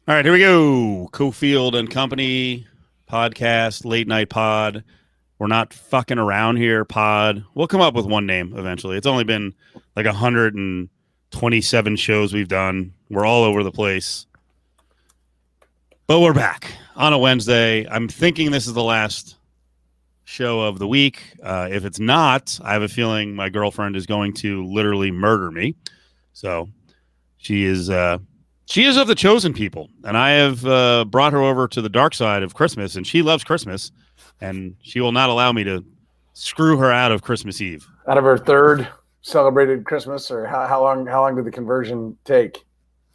All right, here we go. Cofield and Company podcast, late night pod. We're not fucking around here, pod. We'll come up with one name eventually. It's only been like 127 shows we've done. We're all over the place. But we're back on a Wednesday. I'm thinking this is the last show of the week. If it's not, I have a feeling my girlfriend is going to literally murder me. So she is of the chosen people, and I have brought her over to the dark side of Christmas, and she loves Christmas, and she will not allow me to screw her out of Christmas Eve. Out of her third celebrated Christmas, or how long did the conversion take?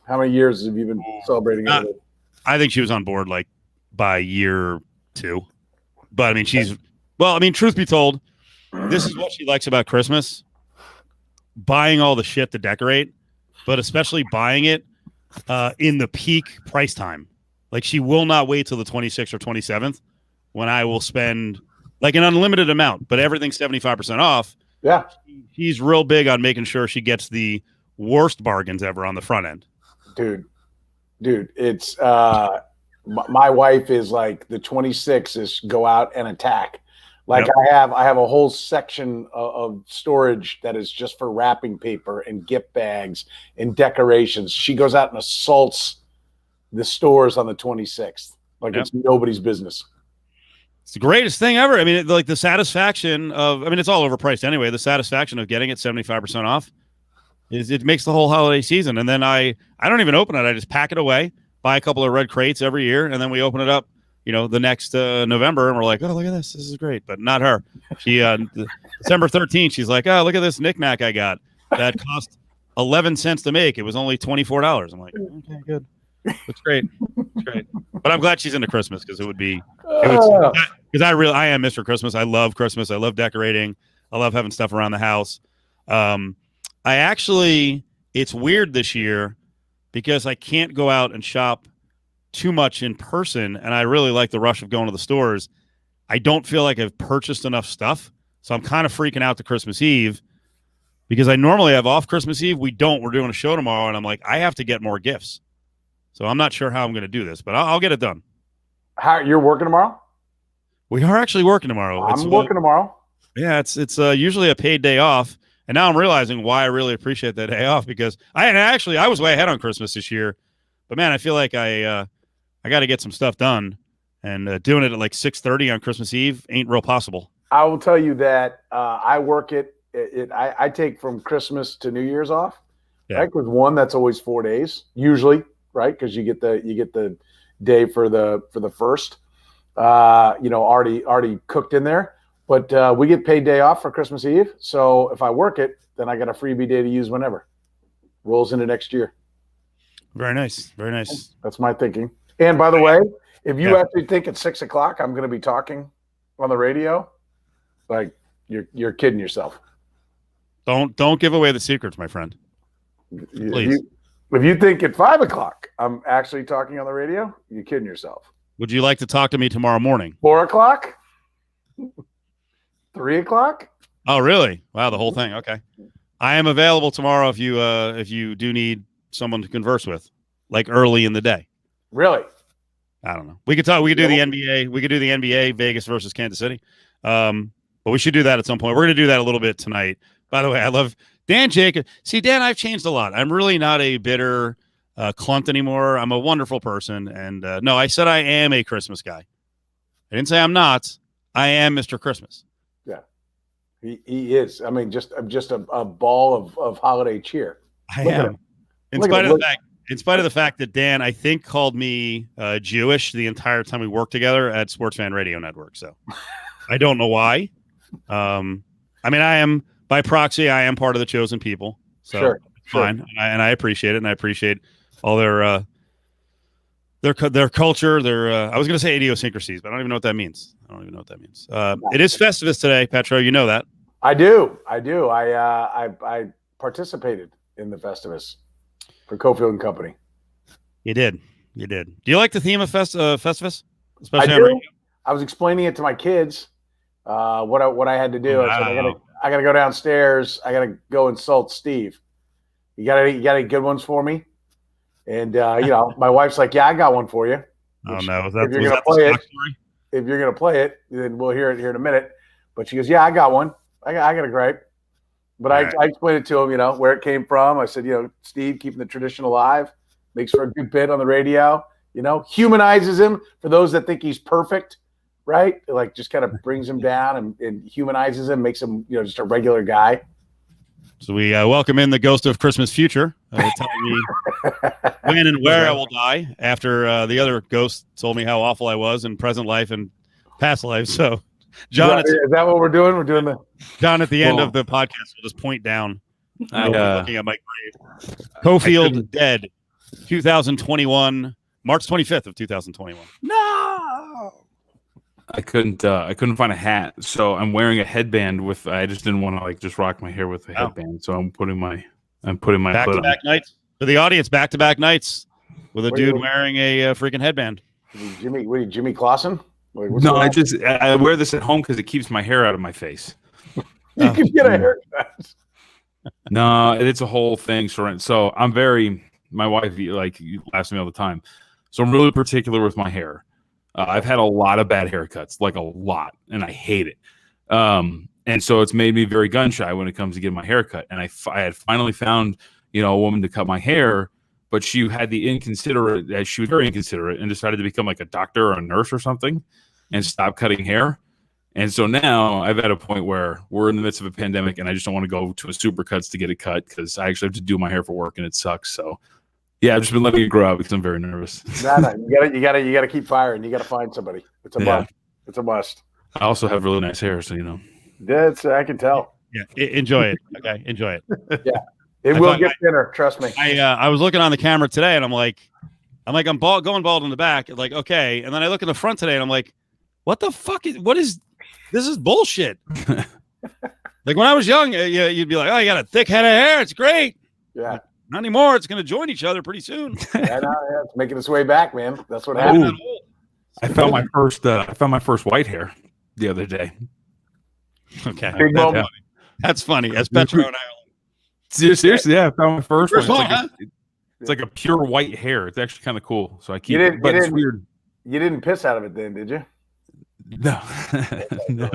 How many years have you been celebrating it? I think she was on board like by year 2, but I mean truth be told, this is what she likes about Christmas: buying all the shit to decorate, but especially buying it in the peak price time. Like, she will not wait till the 26th or 27th when I will spend like an unlimited amount, but everything's 75% off. Yeah. She's real big on making sure she gets the worst bargains ever on the front end. Dude, it's my wife is like the 26th is go out and attack. Like, yep. I have a whole section of storage that is just for wrapping paper and gift bags and decorations. She goes out and assaults the stores on the 26th. Like, yep. It's nobody's business. It's the greatest thing ever. I mean, like the satisfaction of, I mean, it's all overpriced anyway. The satisfaction of getting it 75% off it makes the whole holiday season. And then I don't even open it. I just pack it away, buy a couple of red crates every year, and then we open it up, the next November, and we're like, oh, look at this. This is great. But not her. She, December 13th, she's like, oh, look at this knickknack I got. That cost 11 cents to make. It was only $24. I'm like, okay, good. It's great. It's great. But I'm glad she's into Christmas because because I am Mr. Christmas. I love Christmas. I love decorating. I love having stuff around the house. It's weird this year because I can't go out and shop too much in person, and I really like the rush of going to the stores. I don't feel like I've purchased enough stuff, so I'm kind of freaking out to Christmas Eve because I normally have off Christmas Eve. We don't. We're doing a show tomorrow, and I'm like, I have to get more gifts. So I'm not sure how I'm going to do this, but I'll get it done. You're working tomorrow? We are actually working tomorrow. I'm working tomorrow. Yeah, it's usually a paid day off. And now I'm realizing why I really appreciate that day off because I was way ahead on Christmas this year. But man, I feel like I got to get some stuff done, and doing it at like 6:30 on Christmas Eve ain't real possible. I will tell you that I work I take from Christmas to New Year's off. Yeah. Right? With one, that's always 4 days usually, right? Because you get the day for the first, already cooked in there. But we get paid day off for Christmas Eve. So if I work it, then I got a freebie day to use whenever. Rolls into next year. Very nice. Very nice. That's my thinking. And by the way, if you actually think at 6 o'clock I'm going to be talking on the radio, like you're kidding yourself. Don't give away the secrets, my friend. Please. If you think at 5 o'clock I'm actually talking on the radio, you're kidding yourself. Would you like to talk to me tomorrow morning? 4 o'clock? 3 o'clock? Oh, really? Wow, the whole thing. Okay. I am available tomorrow if you do need someone to converse with, like early in the day. Really? I don't know. We could talk. We could do the NBA. We could do the NBA, Vegas versus Kansas City. But we should do that at some point. We're going to do that a little bit tonight. By the way, I love Dan Jacob. See, Dan, I've changed a lot. I'm really not a bitter clunt anymore. I'm a wonderful person. And no, I said I am a Christmas guy. I didn't say I'm not. I am Mr. Christmas. Yeah, he is. I mean, just a ball of holiday cheer. I am. In spite of the fact that Dan, I think, called me Jewish the entire time we worked together at Sports Fan Radio Network. So I don't know why. I mean, I am by proxy. I am part of the chosen people. So sure, fine, and I appreciate it, and I appreciate all their culture. I was going to say idiosyncrasies, but I don't even know what that means. It is Festivus today, Petro. You know that. I do. I participated in the Festivus for Cofield and Company. You did. Do you like the theme of Festivus? Especially I do. I was explaining it to my kids. What I had to do. I got to go downstairs. I got to go insult Steve. You got any good ones for me? And my wife's like, "Yeah, I got one for you." Oh no, If you're gonna play it, then we'll hear it here in a minute. But she goes, "Yeah, I got one. I got a gripe." But I explained it to him, where it came from. I said, Steve, keeping the tradition alive, makes for a good bit on the radio. Humanizes him for those that think he's perfect, right? Like just kind of brings him down and humanizes him, makes him, just a regular guy. So we welcome in the ghost of Christmas future, telling me when and where I will die after the other ghost told me how awful I was in present life and past life. So, John, is that what we're doing? We're doing the John at the end of the podcast. We'll just point down. Looking at my grave. Cofield dead, 2021, March 25th of 2021. No. I couldn't find a hat, so I'm wearing a headband with. I just didn't want to just rock my hair with a headband, so I'm putting my back-to-back nights for the audience. Back-to-back nights with a dude wearing a freaking headband. Jimmy Clausen? No, I wear this at home because it keeps my hair out of my face. You can get a haircut. No, it's a whole thing, Soren. So my wife laughs at me all the time. So I'm really particular with my hair. I've had a lot of bad haircuts, like a lot, and I hate it. And so it's made me very gun shy when it comes to getting my hair cut. And I had finally found, a woman to cut my hair, but she had she was very inconsiderate and decided to become like a doctor or a nurse or something and stop cutting hair. And so now I've at a point where we're in the midst of a pandemic and I just don't want to go to a Supercuts to get it cut because I actually have to do my hair for work and it sucks. So yeah, I've just been letting it grow out because I'm very nervous. No, you gotta keep firing. You gotta find somebody. It's a must. It's a must. I also have really nice hair, so I can tell. Yeah, enjoy it. Okay, enjoy it. Yeah, it will get thinner. Trust me. I was looking on the camera today, and I'm going bald in the back. Like, okay, and then I look in the front today, and I'm like, what the fuck this is bullshit. Like when I was young, you'd be like, oh, you got a thick head of hair. It's great. Yeah. Not anymore. It's going to join each other pretty soon. It's making its way back, man. That's what happened. I found my first white hair the other day. Okay, big moment. That's funny. As Petro and I. Seriously, yeah, I found my first one. It's it's like a pure white hair. It's actually kind of cool. So I keep it. But it's weird. You didn't piss out of it then, did you? No. No.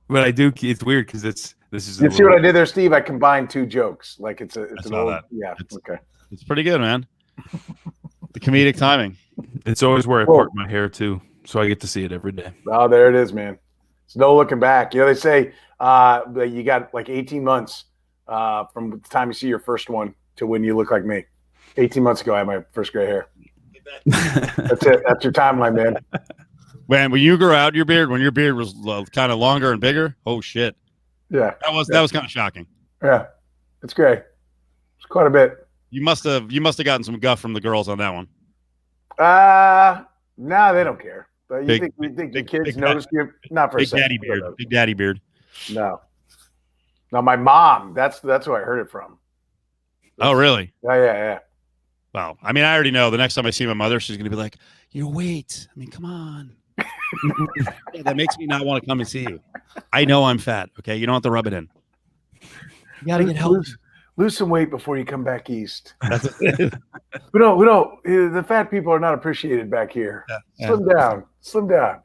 But I do. It's weird because this is. You see what I did there, Steve? I combined two jokes. Like it's an old. That. Yeah. Okay. It's pretty good, man. The comedic timing. It's always where I part my hair too, so I get to see it every day. Oh, there it is, man. It's no looking back. They say that you got like 18 months from the time you see your first one to when you look like me. 18 months ago, I had my first gray hair. That's it. That's your timeline, man. When you grew out your beard, when your beard was kind of longer and bigger, oh shit. Yeah. That was kind of shocking. Yeah. It's great. It's quite a bit. You must have gotten some guff from the girls on that one. No, they don't care. But you think the kids notice you? Not for a second. Daddy beard. Big daddy beard. No, my mom. That's who I heard it from. Oh, really? Yeah. Wow. I mean, I already know. The next time I see my mother, she's gonna be like, "Your weight. I mean, come on." Yeah, that makes me not want to come and see you. I know I'm fat. Okay, you don't have to rub it in. You gotta get help. Lose some weight before you come back east. That's it. we don't. The fat people are not appreciated back here. Yeah. Slim down.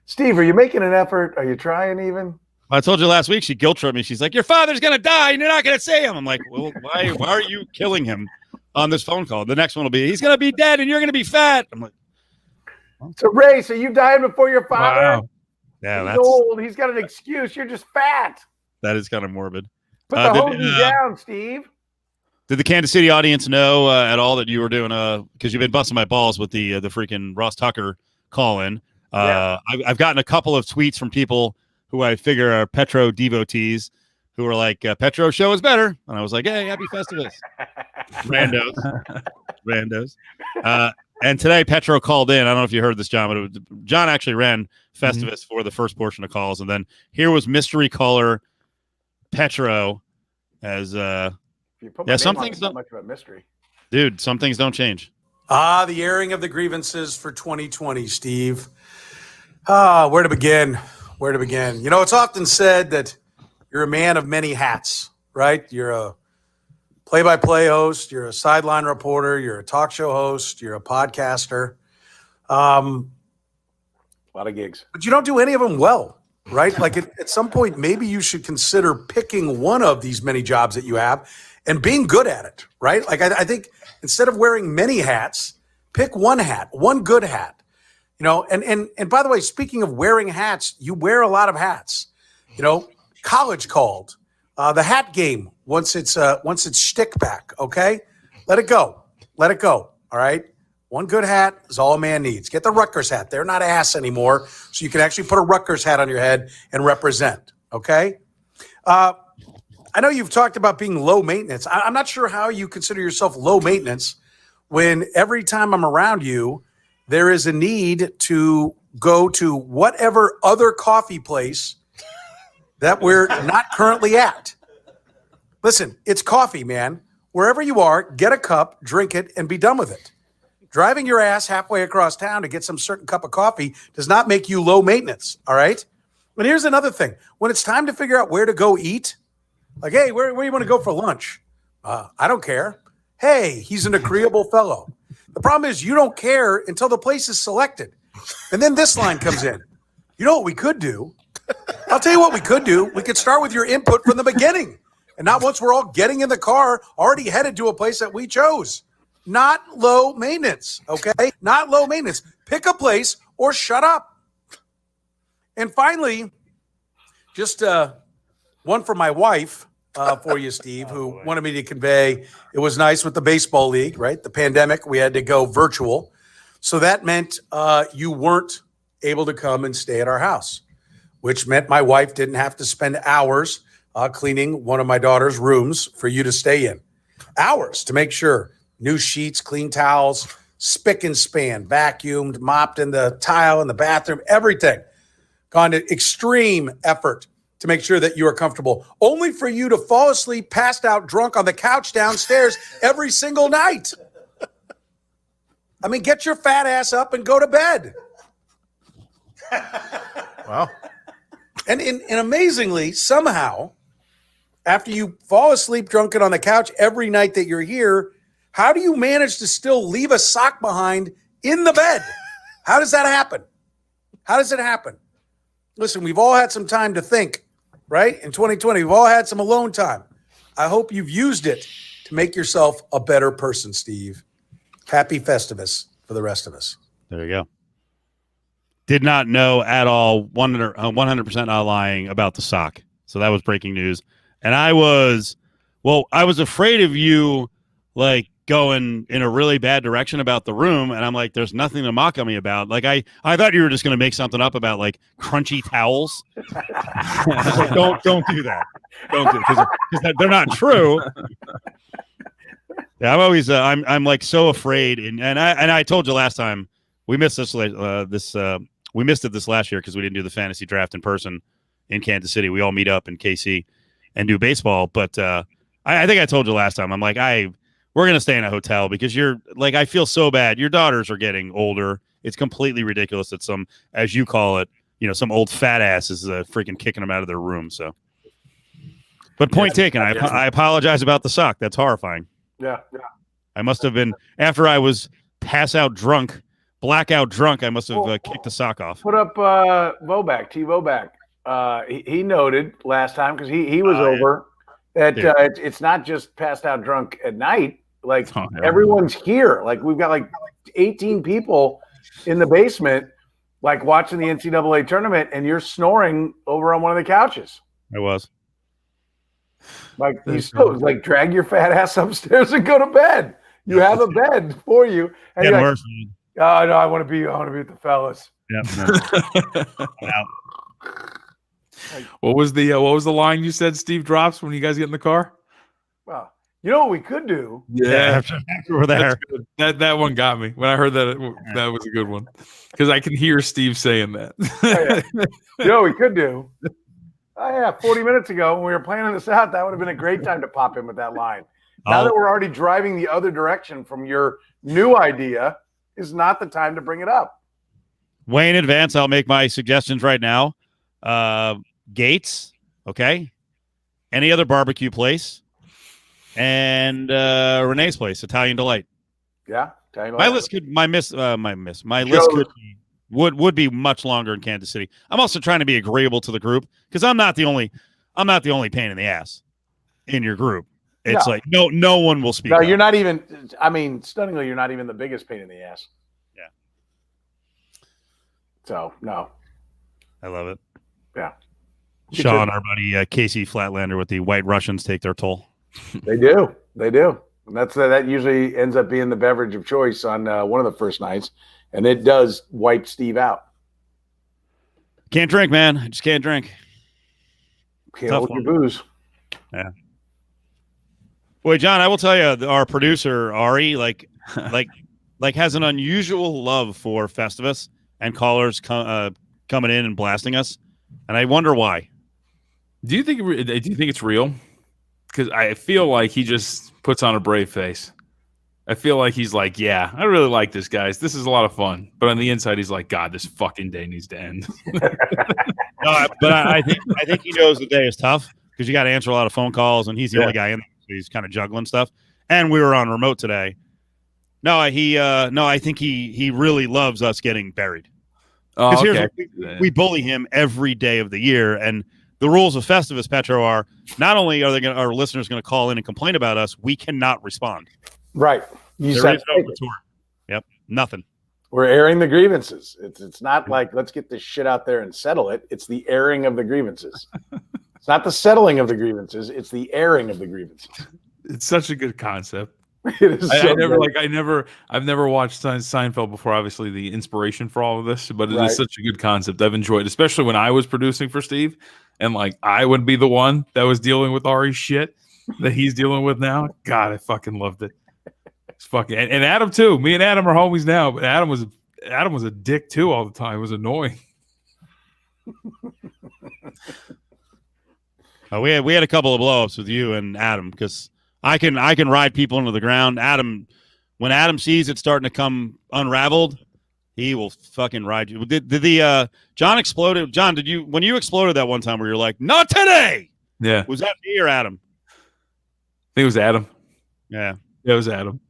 Steve, are you making an effort? Are you trying even? I told you last week. She guilt tripped me. She's like, "Your father's gonna die, and you're not gonna see him." I'm like, "Well, why are you killing him on this phone call?" The next one will be, "He's gonna be dead, and you're gonna be fat." I'm like, "So Ray, so you died before your father?" Wow. Yeah, he's old. He's got an excuse. You're just fat. That is kind of morbid. Put the hoagie down, Steve. Did the Kansas City audience know at all that you were doing because you've been busting my balls with the freaking Ross Tucker call-in? I've gotten a couple of tweets from people who I figure are Petro devotees who are like, Petro show is better. And I was like, hey, happy Festivus. Randos. And today Petro called in. I don't know if you heard this, John, but John actually ran Festivus for the first portion of calls. And then here was mystery caller Petro as some things don't much of a mystery. Dude, some things don't change. The airing of the grievances for 2020, Steve. Where to begin? It's often said that you're a man of many hats, right? You're a play-by-play host, you're a sideline reporter, you're a talk show host, you're a podcaster. A lot of gigs. But you don't do any of them well, right? Like at some point, maybe you should consider picking one of these many jobs that you have and being good at it, right? Like I think instead of wearing many hats, pick one hat, one good hat. You know, and by the way, speaking of wearing hats, you wear a lot of hats. You know, college called. The hat game once it's shtick back, okay? Let it go. Let it go. All right. One good hat is all a man needs. Get the Rutgers hat. They're not ass anymore, so you can actually put a Rutgers hat on your head and represent. Okay. I know you've talked about being low maintenance. I'm not sure how you consider yourself low maintenance when every time I'm around you, there is a need to go to whatever other coffee place that we're not currently at. Listen, it's coffee, man. Wherever you are, get a cup, drink it, and be done with it. Driving your ass halfway across town to get some certain cup of coffee does not make you low maintenance, all right? But here's another thing. When it's time to figure out where to go eat, like, hey, where do you want to go for lunch? I don't care. Hey, he's an agreeable fellow. The problem is you don't care until the place is selected. And then this line comes in. You know what we could do? I'll tell you what we could do. We could start with your input from the beginning. And not once we're all getting in the car, already headed to a place that we chose. Not low maintenance, okay? Not low maintenance. Pick a place or shut up. And finally, just one for my wife for you, Steve, who wanted me to convey it was nice with the baseball league, right? The pandemic, we had to go virtual. So that meant you weren't able to come and stay at our house, which meant my wife didn't have to spend hours cleaning one of my daughter's rooms for you to stay in. Hours to make sure. New sheets, clean towels, spick and span, vacuumed, mopped in the tile in the bathroom, everything. Gone to extreme effort to make sure that you are comfortable, only for you to fall asleep, passed out, drunk on the couch downstairs every single night. I mean, get your fat ass up and go to bed. Well, and amazingly, somehow, after you fall asleep drunken on the couch every night that you're here, how do you manage to still leave a sock behind in the bed? How does that happen? How does it happen? Listen, we've all had some time to think, right? In 2020, we've all had some alone time. I hope you've used it to make yourself a better person, Steve. Happy Festivus for the rest of us. There you go. Did not know at all, 100% not lying about the sock. So that was breaking news. And I was afraid of you, like, going in a really bad direction about the room, and I'm like, there's nothing to mock at me about. Like, I thought you were just going to make something up about, like, crunchy towels. I was like, don't do that. Don't do it, because they're not true. Yeah, I'm always I'm like so afraid, and I told you last time we missed we missed it this last year because we didn't do the fantasy draft in person in Kansas City. We all meet up in KC and do baseball, but I think I told you last time. I'm like, we're going to stay in a hotel because you're like, I feel so bad. Your daughters are getting older. It's completely ridiculous that some, as you call it, some old fat ass is freaking kicking them out of their room. So, but point taken. I apologize about the sock. That's horrifying. yeah. I must have been, after I was blackout drunk, I must have kicked the sock off. Put up Voback, T. Voback. He noted last time because he was over that it's not just passed out drunk at night. Like everyone's here. Like we've got like 18 people in the basement, like watching the NCAA tournament, and you're snoring over on one of the couches. I was. Like you still like drag your fat ass upstairs and go to bed. You have a bed for you. And you're like, oh no, I want to be with the fellas. Yeah. What was the line you said Steve drops when you guys get in the car? Well, you know what we could do? Yeah, after we're there. That one got me. When I heard that, that was a good one because I can hear Steve saying that. You know what we could do? Oh yeah, 40 minutes ago when we were planning this out, that would have been a great time to pop in with that line. Now that we're already driving the other direction from your new idea, is not the time to bring it up. Way in advance, I'll make my suggestions right now. Gates, okay? Any other barbecue place? and Renee's place, Italian Delight. Yeah. My list could my list could be, would be much longer in Kansas City. I'm also trying to be agreeable to the group because I'm not the only pain in the ass in your group. It's like no one will speak. No, up. you're not even. I mean, stunningly, you're not even the biggest pain in the ass. Yeah. So no. I love it. Yeah. Sean, our buddy Casey Flatlander with the White Russians take their toll. They do. And that usually ends up being the beverage of choice on one of the first nights, and it does wipe Steve out. Can't drink, man. I just can't drink. Can't hold your booze. Yeah. Boy, John, I will tell you, our producer Ari, like has an unusual love for Festivus and callers coming in and blasting us, and I wonder why. Do you think it's real? Because I feel like he just puts on a brave face. I feel like he's like, yeah, I really like this, guys. This is a lot of fun. But on the inside, he's like, God, this fucking day needs to end. No, but I think he knows the day is tough because you got to answer a lot of phone calls, and he's the only guy in there, so he's kind of juggling stuff. And we were on remote today. No, I think he really loves us getting buried. Oh, okay. We bully him every day of the year, and the rules of Festivus, Petro, are not only are our listeners going to call in and complain about us, we cannot respond. Right. There is no retort. Yep. Nothing. We're airing the grievances. It's not like let's get this shit out there and settle it. It's the airing of the grievances. It's not the settling of the grievances. It's the airing of the grievances. It's such a good concept. It is I've never watched Seinfeld before. Obviously, the inspiration for all of this, but it is such a good concept. I've enjoyed, especially when I was producing for Steve, and like I would be the one that was dealing with Ari's shit that he's dealing with now. God, I fucking loved it. It's fucking and Adam too. Me and Adam are homies now, but Adam was a dick too all the time. It was annoying. We had a couple of blowups with you and Adam because I can ride people into the ground. Adam, when Adam sees it starting to come unraveled, he will fucking ride you. Did the John exploded? John, when you exploded that one time where you're like, not today? Yeah. Was that me or Adam? I think it was Adam. Yeah. It was Adam.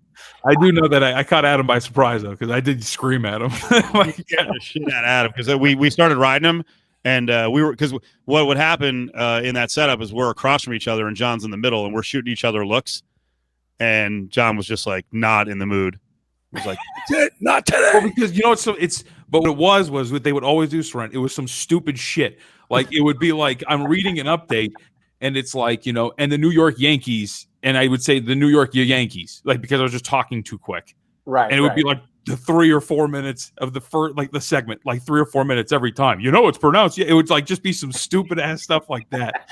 I do know that I caught Adam by surprise though, because I did scream at him. Like, the shit at Adam because we started riding him. And we were because what would happen in that setup is we're across from each other and John's in the middle and we're shooting each other looks. And John was just like not in the mood. He was like, not today. Well, because you know but what it was what they would always do, Soren. It was some stupid shit. Like it would be like I'm reading an update and it's like, you know, and the New York Yankees, and I would say the New York Yankees, like because I was just talking too quick. Right. And it would be like the 3 or 4 minutes of the first, like the segment, like 3 or 4 minutes every time. You know, it's pronounced. Yeah, it would like just be some stupid ass stuff like that,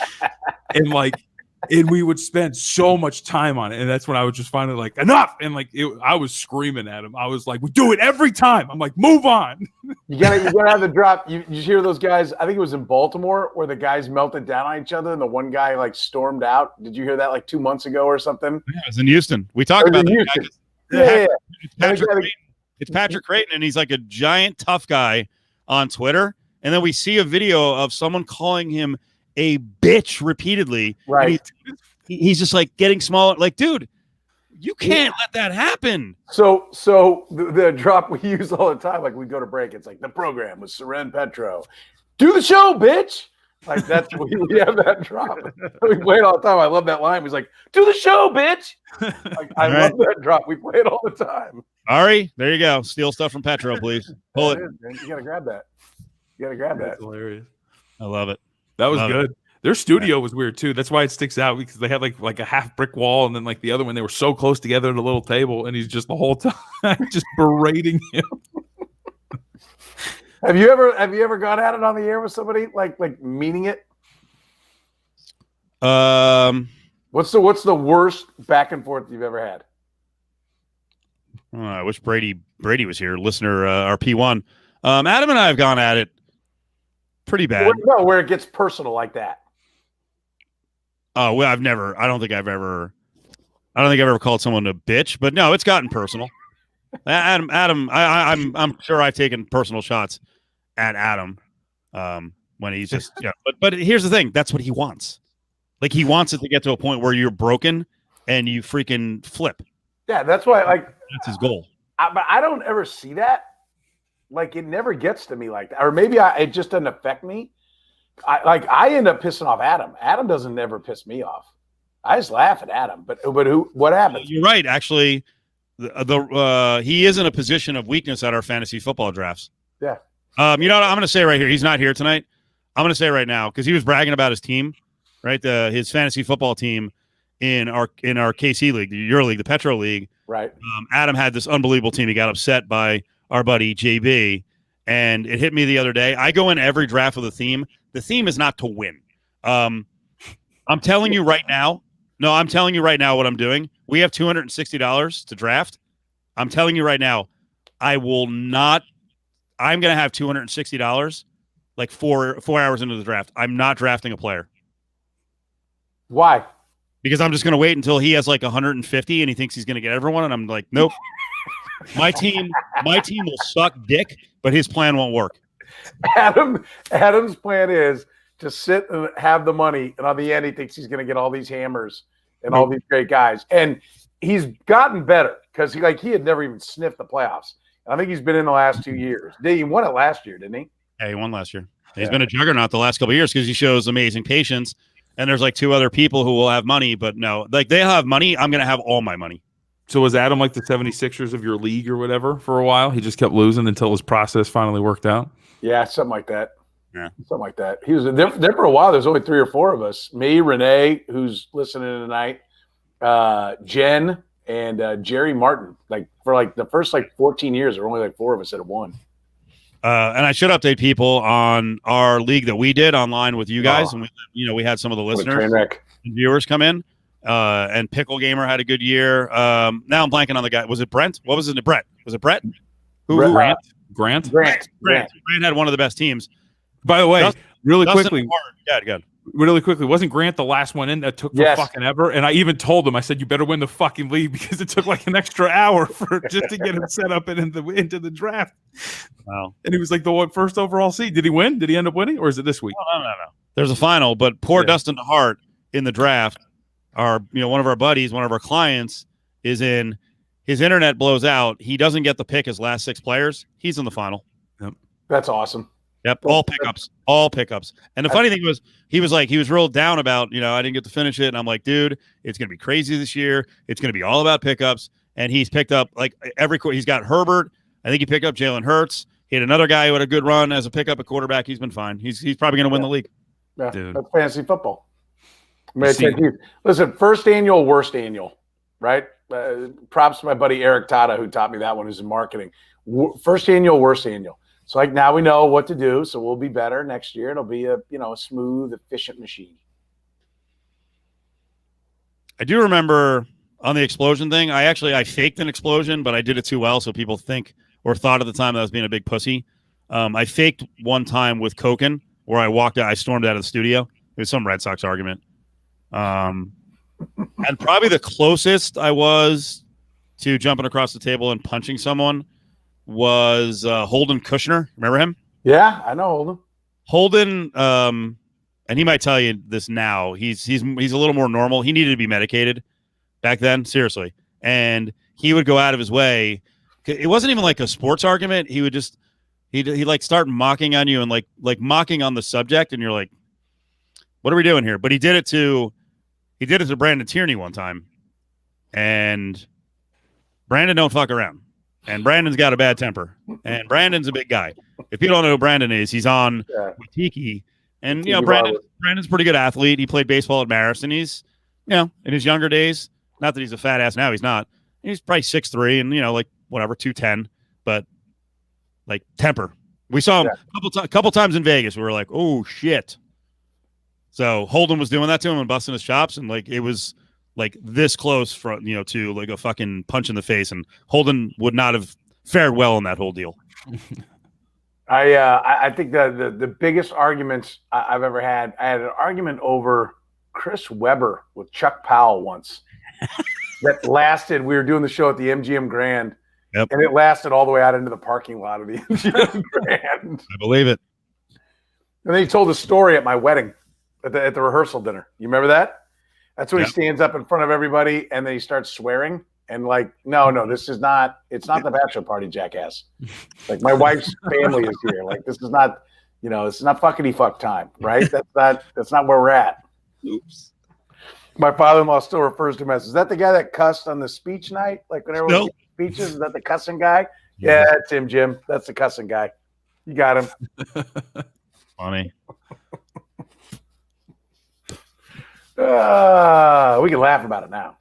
and we would spend so much time on it. And that's when I was just finally like, enough. And like, I was screaming at him. I was like, we do it every time. I'm like, move on. You gotta have the drop. You hear those guys? I think it was in Baltimore where the guys melted down on each other and the one guy like stormed out. Did you hear that like 2 months ago or something? Yeah, it was in Houston. We talked about that. Yeah. It's Patrick Creighton, and he's like a giant tough guy on Twitter. And then we see a video of someone calling him a bitch repeatedly. Right. He's just like getting smaller. Like, dude, you can't let that happen. So the drop we use all the time, like we go to break, it's like the program with Soren Petro. Do the show, bitch. Like that's we have that drop. We play it all the time. I love that line. He's like, "Do the show, bitch." Like, I love that drop. We play it all the time. Ari, there you go. Steal stuff from Petro, please. Pull it. You gotta grab that. That's hilarious. I love it. That was good. Their studio was weird too. That's why it sticks out, because they had like a half brick wall, and then like the other one, they were so close together at a little table, and he's just the whole time just berating him. Have you ever gone at it on the air with somebody like meaning it? What's the worst back and forth you've ever had? I wish Brady was here. Listener, our P1. Adam and I have gone at it pretty bad. No, where it gets personal like that. Oh well, I don't think I've ever called someone a bitch, but no, it's gotten personal. Adam, I'm sure I've taken personal shots at Adam when he's just but here's the thing, that's what he wants. Like he wants it to get to a point where you're broken and you freaking flip. Yeah, that's why. Like That's his goal. but I don't ever see that. Like it never gets to me like that, or maybe it just doesn't affect me. I end up pissing off Adam. Adam doesn't ever piss me off. I just laugh at Adam. But what happens? You're right. Actually, he is in a position of weakness at our fantasy football drafts. Yeah. You know what I'm going to say right here? He's not here tonight. I'm going to say right now because he was bragging about his team, right? His fantasy football team in our KC league, your league, the Petro league. Right. Adam had this unbelievable team. He got upset by our buddy JB, and it hit me the other day. I go in every draft with a theme. The theme is not to win. I'm telling you right now. No, I'm telling you right now what I'm doing. We have $260 to draft. I'm telling you right now, I'm going to have $260 like 4 hours into the draft. I'm not drafting a player. Why? Because I'm just going to wait until he has like 150 and he thinks he's going to get everyone. And I'm like, nope. My team will suck dick, but his plan won't work. Adam's plan is to sit and have the money, and on the end, he thinks he's going to get all these hammers and all these great guys. And he's gotten better because he had never even sniffed the playoffs. I think he's been in the last 2 years. He won it last year, didn't he? Yeah, he won last year. He's been a juggernaut the last couple of years because he shows amazing patience. And there's like 2 other people who will have money, but no, like they have money. I'm going to have all my money. So was Adam like the 76ers of your league or whatever for a while? He just kept losing until his process finally worked out? Yeah, something like that. Yeah. Something like that. He was there for a while. There's only 3 or 4 of us. Me, Renee, who's listening tonight, Jen, and Jerry Martin. Like for like the first 14 years, there were only 4 of us that have won. And I should update people on our league that we did online with you guys. And we had some of the listeners and viewers come in. And Pickle Gamer had a good year. Now I'm blanking on the guy. Was it Brent? What was it? Brett? Was it Brett? Grant had one of the best teams. By the way, really quickly, wasn't Grant the last one in that took fucking ever? And I even told him, I said, you better win the fucking league because it took like an extra hour just to get him set up and into the draft. Wow. And he was like the first overall seed. Did he win? Did he end up winning, or is it this week? No. There's a final, but poor Dustin DeHart in the draft. One of our buddies, one of our clients is in. His internet blows out. He doesn't get the pick his last 6 players. He's in the final. Yep. That's awesome. Yep, all pickups. And the funny thing was, he was real down about, I didn't get to finish it. And I'm like, dude, it's going to be crazy this year. It's going to be all about pickups. And he's picked up he's got Herbert. I think he picked up Jalen Hurts. He had another guy who had a good run as a pickup at quarterback. He's been fine. He's probably going to win the league. Yeah, dude. That's fantasy football. Listen, first annual, worst annual, right? Props to my buddy Eric Tata, who taught me that one, who's in marketing. First annual, worst annual. So now we know what to do. So we'll be better next year. It'll be a smooth, efficient machine. I do remember on the explosion thing, I faked an explosion, but I did it too well. So people thought at the time that I was being a big pussy. I faked one time with Koken where I stormed out of the studio. It was some Red Sox argument. And probably the closest I was to jumping across the table and punching someone was Holden Kushner. Remember him? Yeah, I know Holden. Holden, and he might tell you this now. He's a little more normal. He needed to be medicated back then, seriously. And he would go out of his way. It wasn't even like a sports argument. He would just he'd like start mocking on you and like mocking on the subject, and you're like, what are we doing here? But he did it to Brandon Tierney one time, and Brandon don't fuck around. And Brandon's got a bad temper. And Brandon's a big guy. If you don't know who Brandon is, he's on with Tiki. And, Brandon's a pretty good athlete. He played baseball at Marist. And he's, in his younger days, not that he's a fat ass now, he's not. He's probably 6'3" and, 210. But, temper. We saw him a couple times in Vegas. We were like, oh, shit. So Holden was doing that to him and busting his chops. And, it was – this close from to a fucking punch in the face, and Holden would not have fared well in that whole deal. I think the biggest arguments I've ever had, I had an argument over Chris Webber with Chuck Powell once that lasted. We were doing the show at the MGM Grand, and it lasted all the way out into the parking lot of the MGM Grand. I believe it. And then he told a story at my wedding at the rehearsal dinner. You remember that? That's when he stands up in front of everybody and then he starts swearing. And like, no, this is not. It's not the bachelor party, jackass. Like my wife's family is here. Like this is not, this is not fuckity fuck time, right? That's not where we're at. Oops. My father-in-law still refers to him as, is that the guy that cussed on the speech night? Like when everyone gives speeches, is that the cussing guy? Yeah, that's him, Jim. That's the cussing guy. You got him. Funny. We can laugh about it now.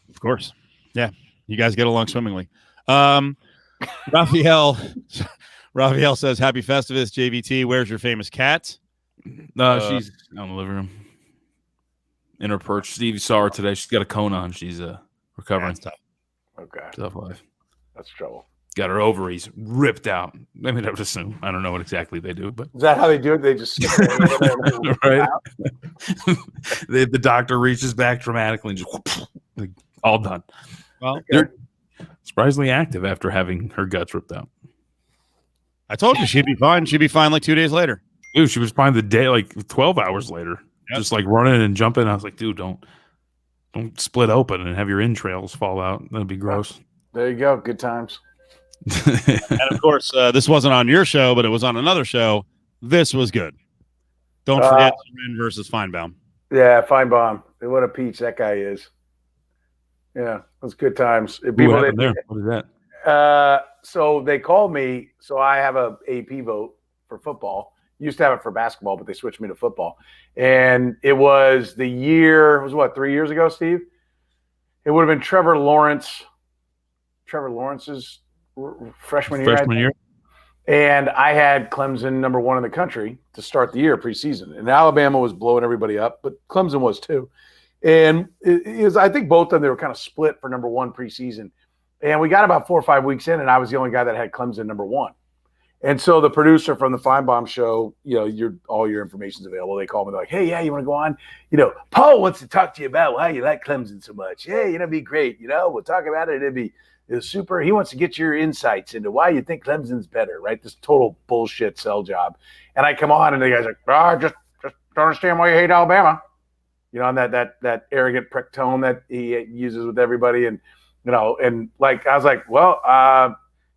Of course. Yeah. You guys get along swimmingly. Raphael says, happy Festivus, JVT. Where's your famous cat? No, she's on the living room. In her perch. Stevie saw her today. She's got a cone on. She's recovering. That's tough. Okay. Tough life. That's trouble. Got her ovaries ripped out. I mean, I would assume. I don't know what exactly they do, but is that how they do it? They just right. The doctor reaches back dramatically and just like, all done. Well, they're surprisingly active after having her guts ripped out. I told you she'd be fine. She'd be fine like 2 days later. Dude, she was fine the day, like 12 hours later, just like running and jumping. I was like, dude, don't split open and have your entrails fall out. That'd be gross. There you go. Good times. And of course, this wasn't on your show, but it was on another show. This was good. Don't forget Soren versus Feinbaum. Yeah, Feinbaum. What a peach that guy is. Yeah, it was good times. What happened there? What is that? So they called me. So I have a AP vote for football. Used to have it for basketball, but they switched me to football. And it was the year, it was what, 3 years ago, Steve? It would have been Trevor Lawrence's freshman year. And I had Clemson number 1 in the country to start the year preseason. And Alabama was blowing everybody up, but Clemson was too. And I think both of them, they were kind of split for number 1 preseason. And we got about 4 or 5 weeks in, and I was the only guy that had Clemson number 1. And so the producer from the Feinbaum show, all your information's available. They called me, they're like, hey, yeah, you want to go on? Paul wants to talk to you about why you like Clemson so much. Yeah, it'd be great. We'll talk about it. It's super. He wants to get your insights into why you think Clemson's better, right? This total bullshit sell job. And I come on, and the guy's like, just don't understand why you hate Alabama. And that arrogant prick tone that he uses with everybody. And, and like, I was like, well,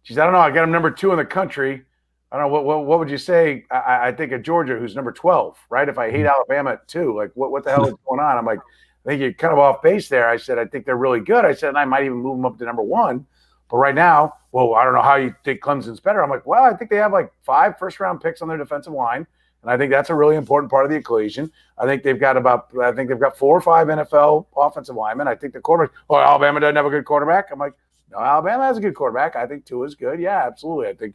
geez, I don't know. I got him number 2 in the country. I don't know. What would you say? I think of Georgia, who's number 12, right? If I hate Alabama at 2, like what the hell is going on? I'm like, I think you're kind of off base there. I said, I think they're really good. I said, and I might even move them up to number 1. But right now, well, I don't know how you think Clemson's better. I'm like, well, I think they have like 5 first-round picks on their defensive line. And I think that's a really important part of the equation. I think they've got 4 or 5 NFL offensive linemen. I think the quarterback, Alabama doesn't have a good quarterback. I'm like, no, Alabama has a good quarterback. I think Tua is good. Yeah, absolutely. I think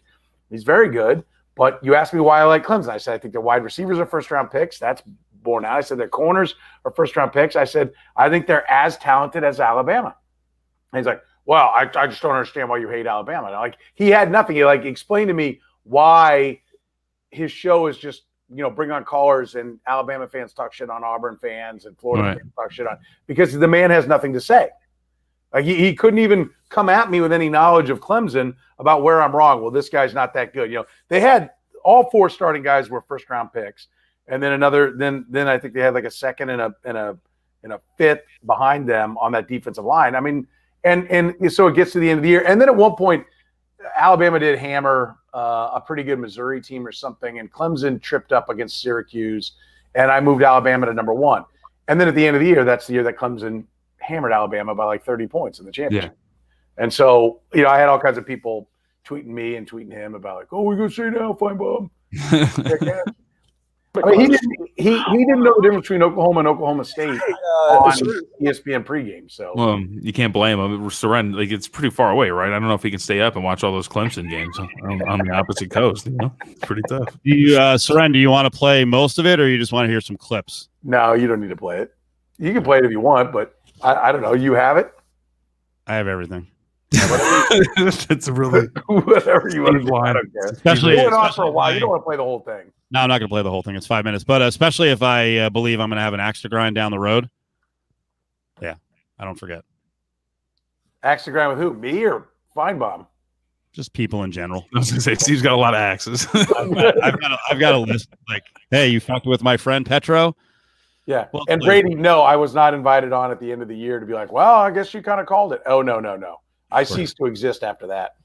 he's very good. But you asked me why I like Clemson. I said, I think their wide receivers are first-round picks. That's borne out. I said their corners are first-round picks. I said, I think they're as talented as Alabama. And he's like, well, I just don't understand why you hate Alabama. And like, he had nothing. He explained to me why his show is just, bring on callers and Alabama fans talk shit on Auburn fans and Florida fans talk shit on, because the man has nothing to say. Like he couldn't even come at me with any knowledge of Clemson about where I'm wrong. Well, this guy's not that good. They had all 4 starting guys were first round picks. And then then I think they had like a second and a fifth behind them on that defensive line. I mean, and so it gets to the end of the year. And then at one point, Alabama did hammer a pretty good Missouri team or something, and Clemson tripped up against Syracuse, and I moved Alabama to number 1. And then at the end of the year, that's the year that Clemson hammered Alabama by like 30 points in the championship. Yeah. And so, I had all kinds of people tweeting me and tweeting him about like, we're going to say now, Feinbaum. I mean, he didn't know the difference between Oklahoma and Oklahoma State on ESPN pregame. So, well, you can't blame him. Soren, it's pretty far away, right? I don't know if he can stay up and watch all those Clemson games on the opposite coast. It's pretty tough. Soren, do you want to play most of it, or you just want to hear some clips? No, you don't need to play it. You can play it if you want, but I don't know. You have it? I have everything. It's really whatever you want to play. I don't care. Especially on for a while. You don't want to play the whole thing. No, I'm not going to play the whole thing. It's 5 minutes. But especially if I believe I'm going to have an axe to grind down the road. Yeah, I don't forget. Axe to grind with who? Me or Feinbaum? Just people in general. I was going to say, Steve's got a lot of axes. I've got a list. Like, hey, you fucked with my friend Petro? Yeah. Well, And Brady, no, I was not invited on at the end of the year to be like, well, I guess you kind of called it. Oh, no. I ceased to exist after that.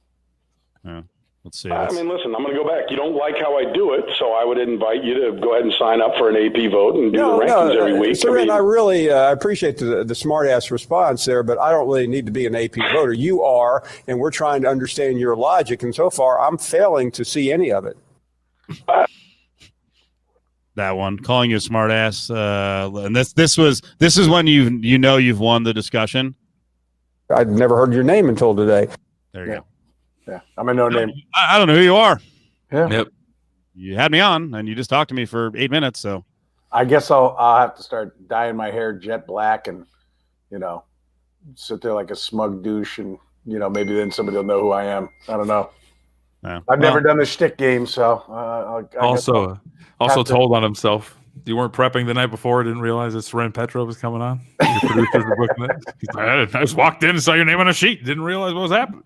Yeah. Let's see. I mean, listen, I'm going to go back. You don't like how I do it, so I would invite you to go ahead and sign up for an AP vote and do the rankings every week. Soren, I really appreciate the smart-ass response there, but I don't really need to be an AP voter. You are, and we're trying to understand your logic, and so far I'm failing to see any of it. That one, calling you a smartass, and this is when you've won the discussion. I'd never heard your name until today. There you go. Yeah, I'm a no name. I don't know who you are. Yeah. Yep. You had me on, and you just talked to me for 8 minutes. So I guess I'll have to start dyeing my hair jet black and, sit there like a smug douche, and maybe then somebody will know who I am. I don't know. Yeah. I've never done the shtick game, so I Also told on himself. You weren't prepping the night before. Didn't realize that Soren Petro was coming on. Your producers were booking it. He's like, I just walked in and saw your name on a sheet. Didn't realize what was happening.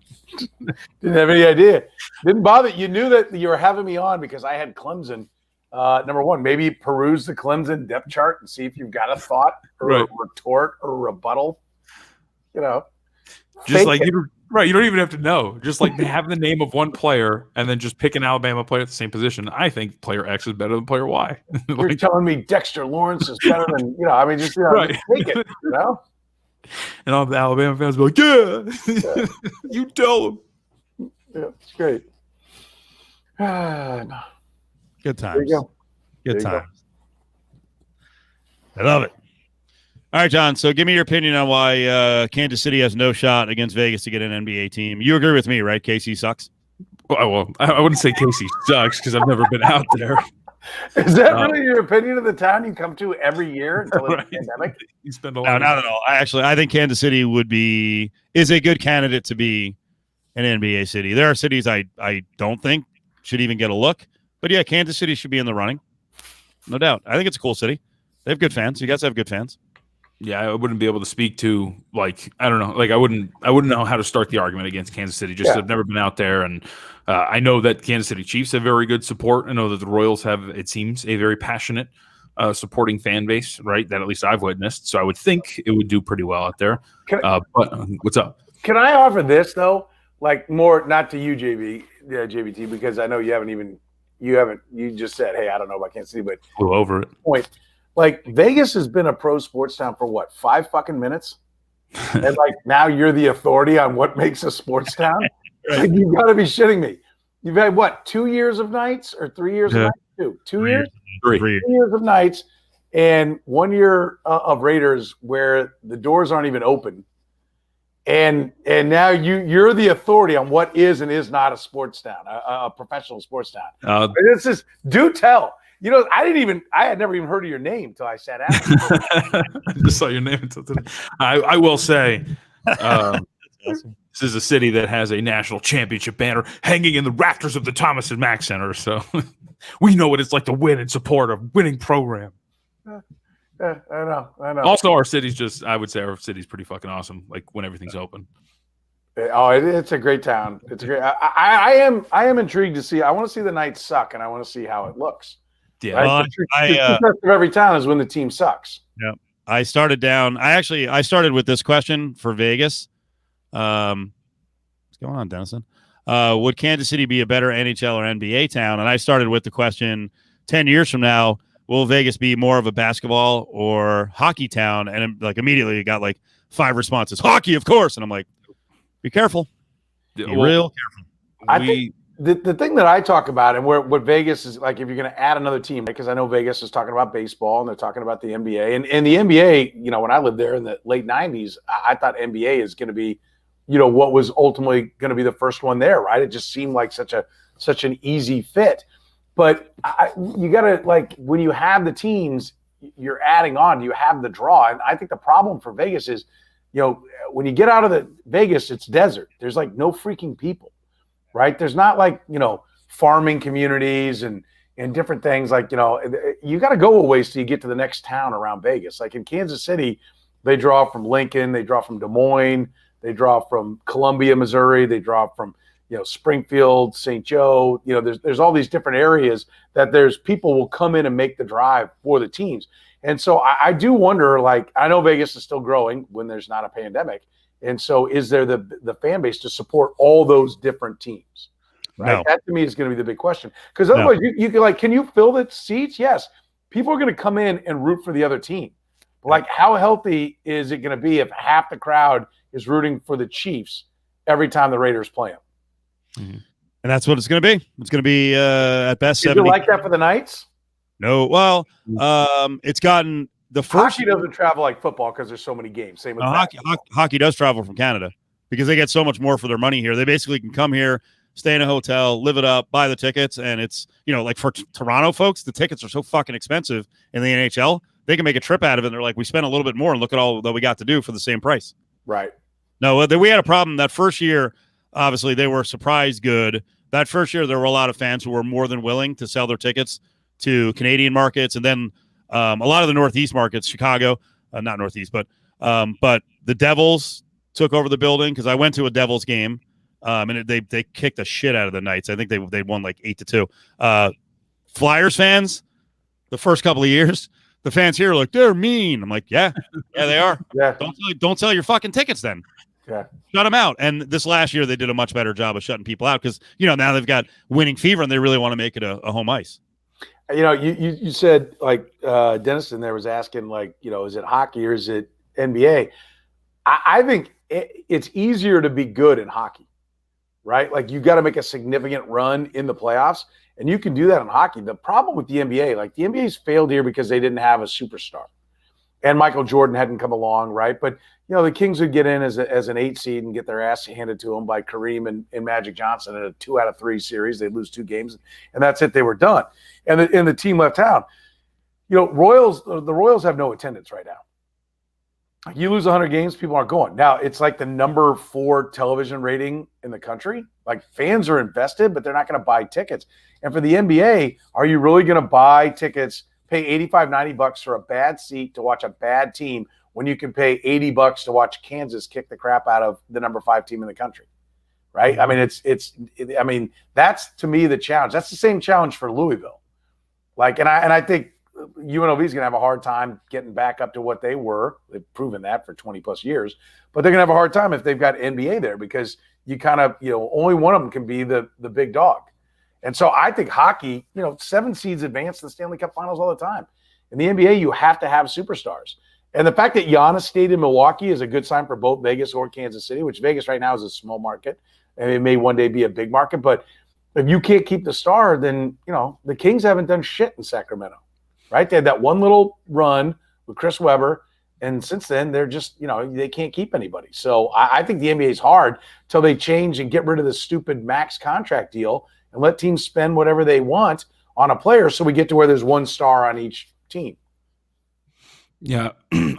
Didn't have any idea. Didn't bother. You knew that you were having me on because I had Clemson. Number one, maybe peruse the Clemson depth chart and see if you've got a thought or a retort or a rebuttal. Just like you don't even have to know. Just like have the name of one player and then just pick an Alabama player at the same position. I think player X is better than player Y. You're telling me Dexter Lawrence is better than just take it. And all the Alabama fans will be like, yeah. You tell them. Yeah, it's great. good times. There you go. Good times. I love it. All right, John. So give me your opinion on why Kansas City has no shot against Vegas to get an NBA team. You agree with me, right? KC sucks. Well, I wouldn't say KC sucks because I've never been out there. Is that really your opinion of the town you come to every year until the pandemic? You spend a lot. No, not at all. I think Kansas City is a good candidate to be an NBA city. There are cities I don't think should even get a look, but yeah, Kansas City should be in the running, no doubt. I think it's a cool city. They have good fans. You guys have good fans. Yeah, I wouldn't be able to speak to I don't know. I wouldn't know how to start the argument against Kansas City. I've never been out there, and I know that Kansas City Chiefs have very good support. I know that the Royals have, it seems, a very passionate supporting fan base, right? That at least I've witnessed. So I would think it would do pretty well out there. But what's up? Can I offer this though? Like more, not to you, JBT, because I know you just said, hey, I don't know about Kansas City, but flew over it. Point. Like Vegas has been a pro sports town for what, 5 fucking minutes? And now you're the authority on what makes a sports town? You've got to be shitting me. You've had what, 2 years of nights or 3 years of nights? 2 years? 3 years of nights and 1 year of Raiders where the doors aren't even open. And now you're the authority on what is and is not a sports town, a professional sports town. This is do tell. I had never even heard of your name until I sat down. I just saw your name until today. I will say, Awesome. this is a city that has a national championship banner hanging in the rafters of the Thomas and Mack Center. So we know what it's like to win and support a winning program. I know. Also, our city's I would say our city's pretty fucking awesome. Like when everything's open. Oh, it's a great town. It's a great. I am intrigued to see. I want to see the Knights suck, and I want to see how it looks. Yeah, right? The success of every town is when the team sucks. Yeah, I started with this question for Vegas. What's going on, Dennison? Would Kansas City be a better NHL or NBA town? And I started with the question: 10 years from now, will Vegas be more of a basketball or hockey town? And immediately you got 5 responses. Hockey, of course. And I'm like, be careful. Be real careful. I think the thing that I talk about and what Vegas is like, if you're going to add another team, because I know Vegas is talking about baseball and they're talking about the NBA. And the NBA, when I lived there in the late 90s, I thought NBA is going to be, what was ultimately going to be the first one there, right? It just seemed like such an easy fit. But you got to, when you have the teams, you're adding on, you have the draw. And I think the problem for Vegas is, when you get out of the Vegas, it's desert. There's no freaking people, right? There's not farming communities and different things. You got to go a ways till you get to the next town around Vegas. Like in Kansas City, they draw from Lincoln, they draw from Des Moines, they draw from Columbia, Missouri, they draw from Springfield, St. Joe. There's all these different areas that there's people will come in and make the drive for the teams. And so I do wonder, like, I know Vegas is still growing when there's not a pandemic. And so is there the fan base to support all those different teams? Right. No. That to me is going to be the big question. Because otherwise you can, like, can you fill the seats? Yes. People are going to come in and root for the other team. But, like, how healthy is it going to be if half the crowd is rooting for the Chiefs every time the Raiders play them? Mm-hmm. And that's what it's going to be. It's going to be at best 70. Is it like that for the Knights? No. Well, it's gotten the first. Hockey doesn't travel like football because there's so many games. Same with hockey does travel from Canada because they get so much more for their money here. They basically can come here, stay in a hotel, live it up, buy the tickets, and it's, like for Toronto folks, the tickets are so fucking expensive in the NHL. They can make a trip out of it. And they're like, we spent a little bit more and look at all that we got to do for the same price. Right. No, we had a problem that first year. Obviously, they were surprised good. That first year, there were a lot of fans who were more than willing to sell their tickets to Canadian markets, and then a lot of the Northeast markets, Chicago, not Northeast, but the Devils took over the building because I went to a Devils game, and they kicked the shit out of the Knights. I think they won like 8-2. Flyers fans, the first couple of years, the fans here are like, they're mean. I'm like, yeah, they are. Yeah. Don't sell your fucking tickets then. Yeah. Shut them out. And this last year, they did a much better job of shutting people out because, now they've got winning fever and they really want to make it a home ice. You said, like, Dennis in there was asking, like, is it hockey or is it NBA? I think it's easier to be good in hockey, right? Like, you got to make a significant run in the playoffs, and you can do that in hockey. The problem with the NBA, like, the NBA's failed here because they didn't have a superstar. And Michael Jordan hadn't come along, right? But, the Kings would get in as an 8 seed and get their ass handed to them by Kareem and Magic Johnson in a 2 out of 3 series. They'd lose 2 games, and that's it. They were done. And the team left town. The Royals have no attendance right now. You lose 100 games, people aren't going. Now, it's like the number 4 television rating in the country. Like, fans are invested, but they're not going to buy tickets. And for the NBA, are you really going to buy tickets, pay $85, $90 for a bad seat to watch a bad team when you can pay $80 to watch Kansas kick the crap out of the number 5 team in the country? Right? I mean, that's, to me, the challenge. That's the same challenge for Louisville. Like, and I think UNLV is going to have a hard time getting back up to what they were. They've proven that for 20 plus years, but they're going to have a hard time if they've got NBA there because you kind of, only one of them can be the big dog. And so I think hockey, 7 seeds advance to the Stanley Cup Finals all the time. In the NBA, you have to have superstars. And the fact that Giannis stayed in Milwaukee is a good sign for both Vegas or Kansas City, which Vegas right now is a small market, and it may one day be a big market. But if you can't keep the star, then, the Kings haven't done shit in Sacramento, right? They had that one little run with Chris Webber, and since then they're just, they can't keep anybody. So I think the NBA is hard till they change and get rid of the stupid max contract deal and let teams spend whatever they want on a player so we get to where there's one star on each team. Yeah,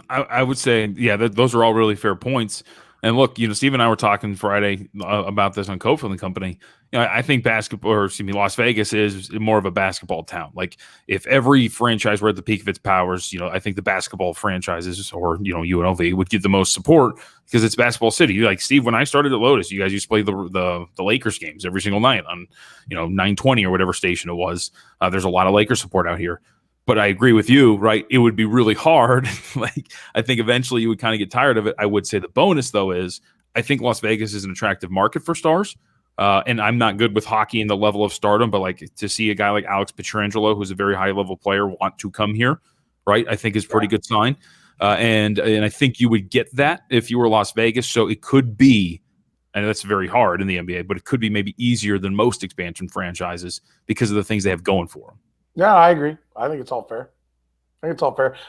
I would say, those are all really fair points. And look, Steve and I were talking Friday about this on Cofield and Company. I think Las Vegas is more of a basketball town. Like, if every franchise were at the peak of its powers, I think the basketball franchises or, UNLV would get the most support because it's basketball city. Like, Steve, when I started at Lotus, you guys used to play the Lakers games every single night on, 920 or whatever station it was. There's a lot of Lakers support out here. But I agree with you, right? It would be really hard. Like, I think eventually you would kind of get tired of it. I would say the bonus, though, is I think Las Vegas is an attractive market for stars. And I'm not good with hockey and the level of stardom, but like to see a guy like Alex Pietrangelo, who's a very high level player, want to come here, right? I think is a pretty good sign. And I think you would get that if you were Las Vegas. So it could be, and that's very hard in the NBA, but it could be maybe easier than most expansion franchises because of the things they have going for them. Yeah, I agree. I think it's all fair.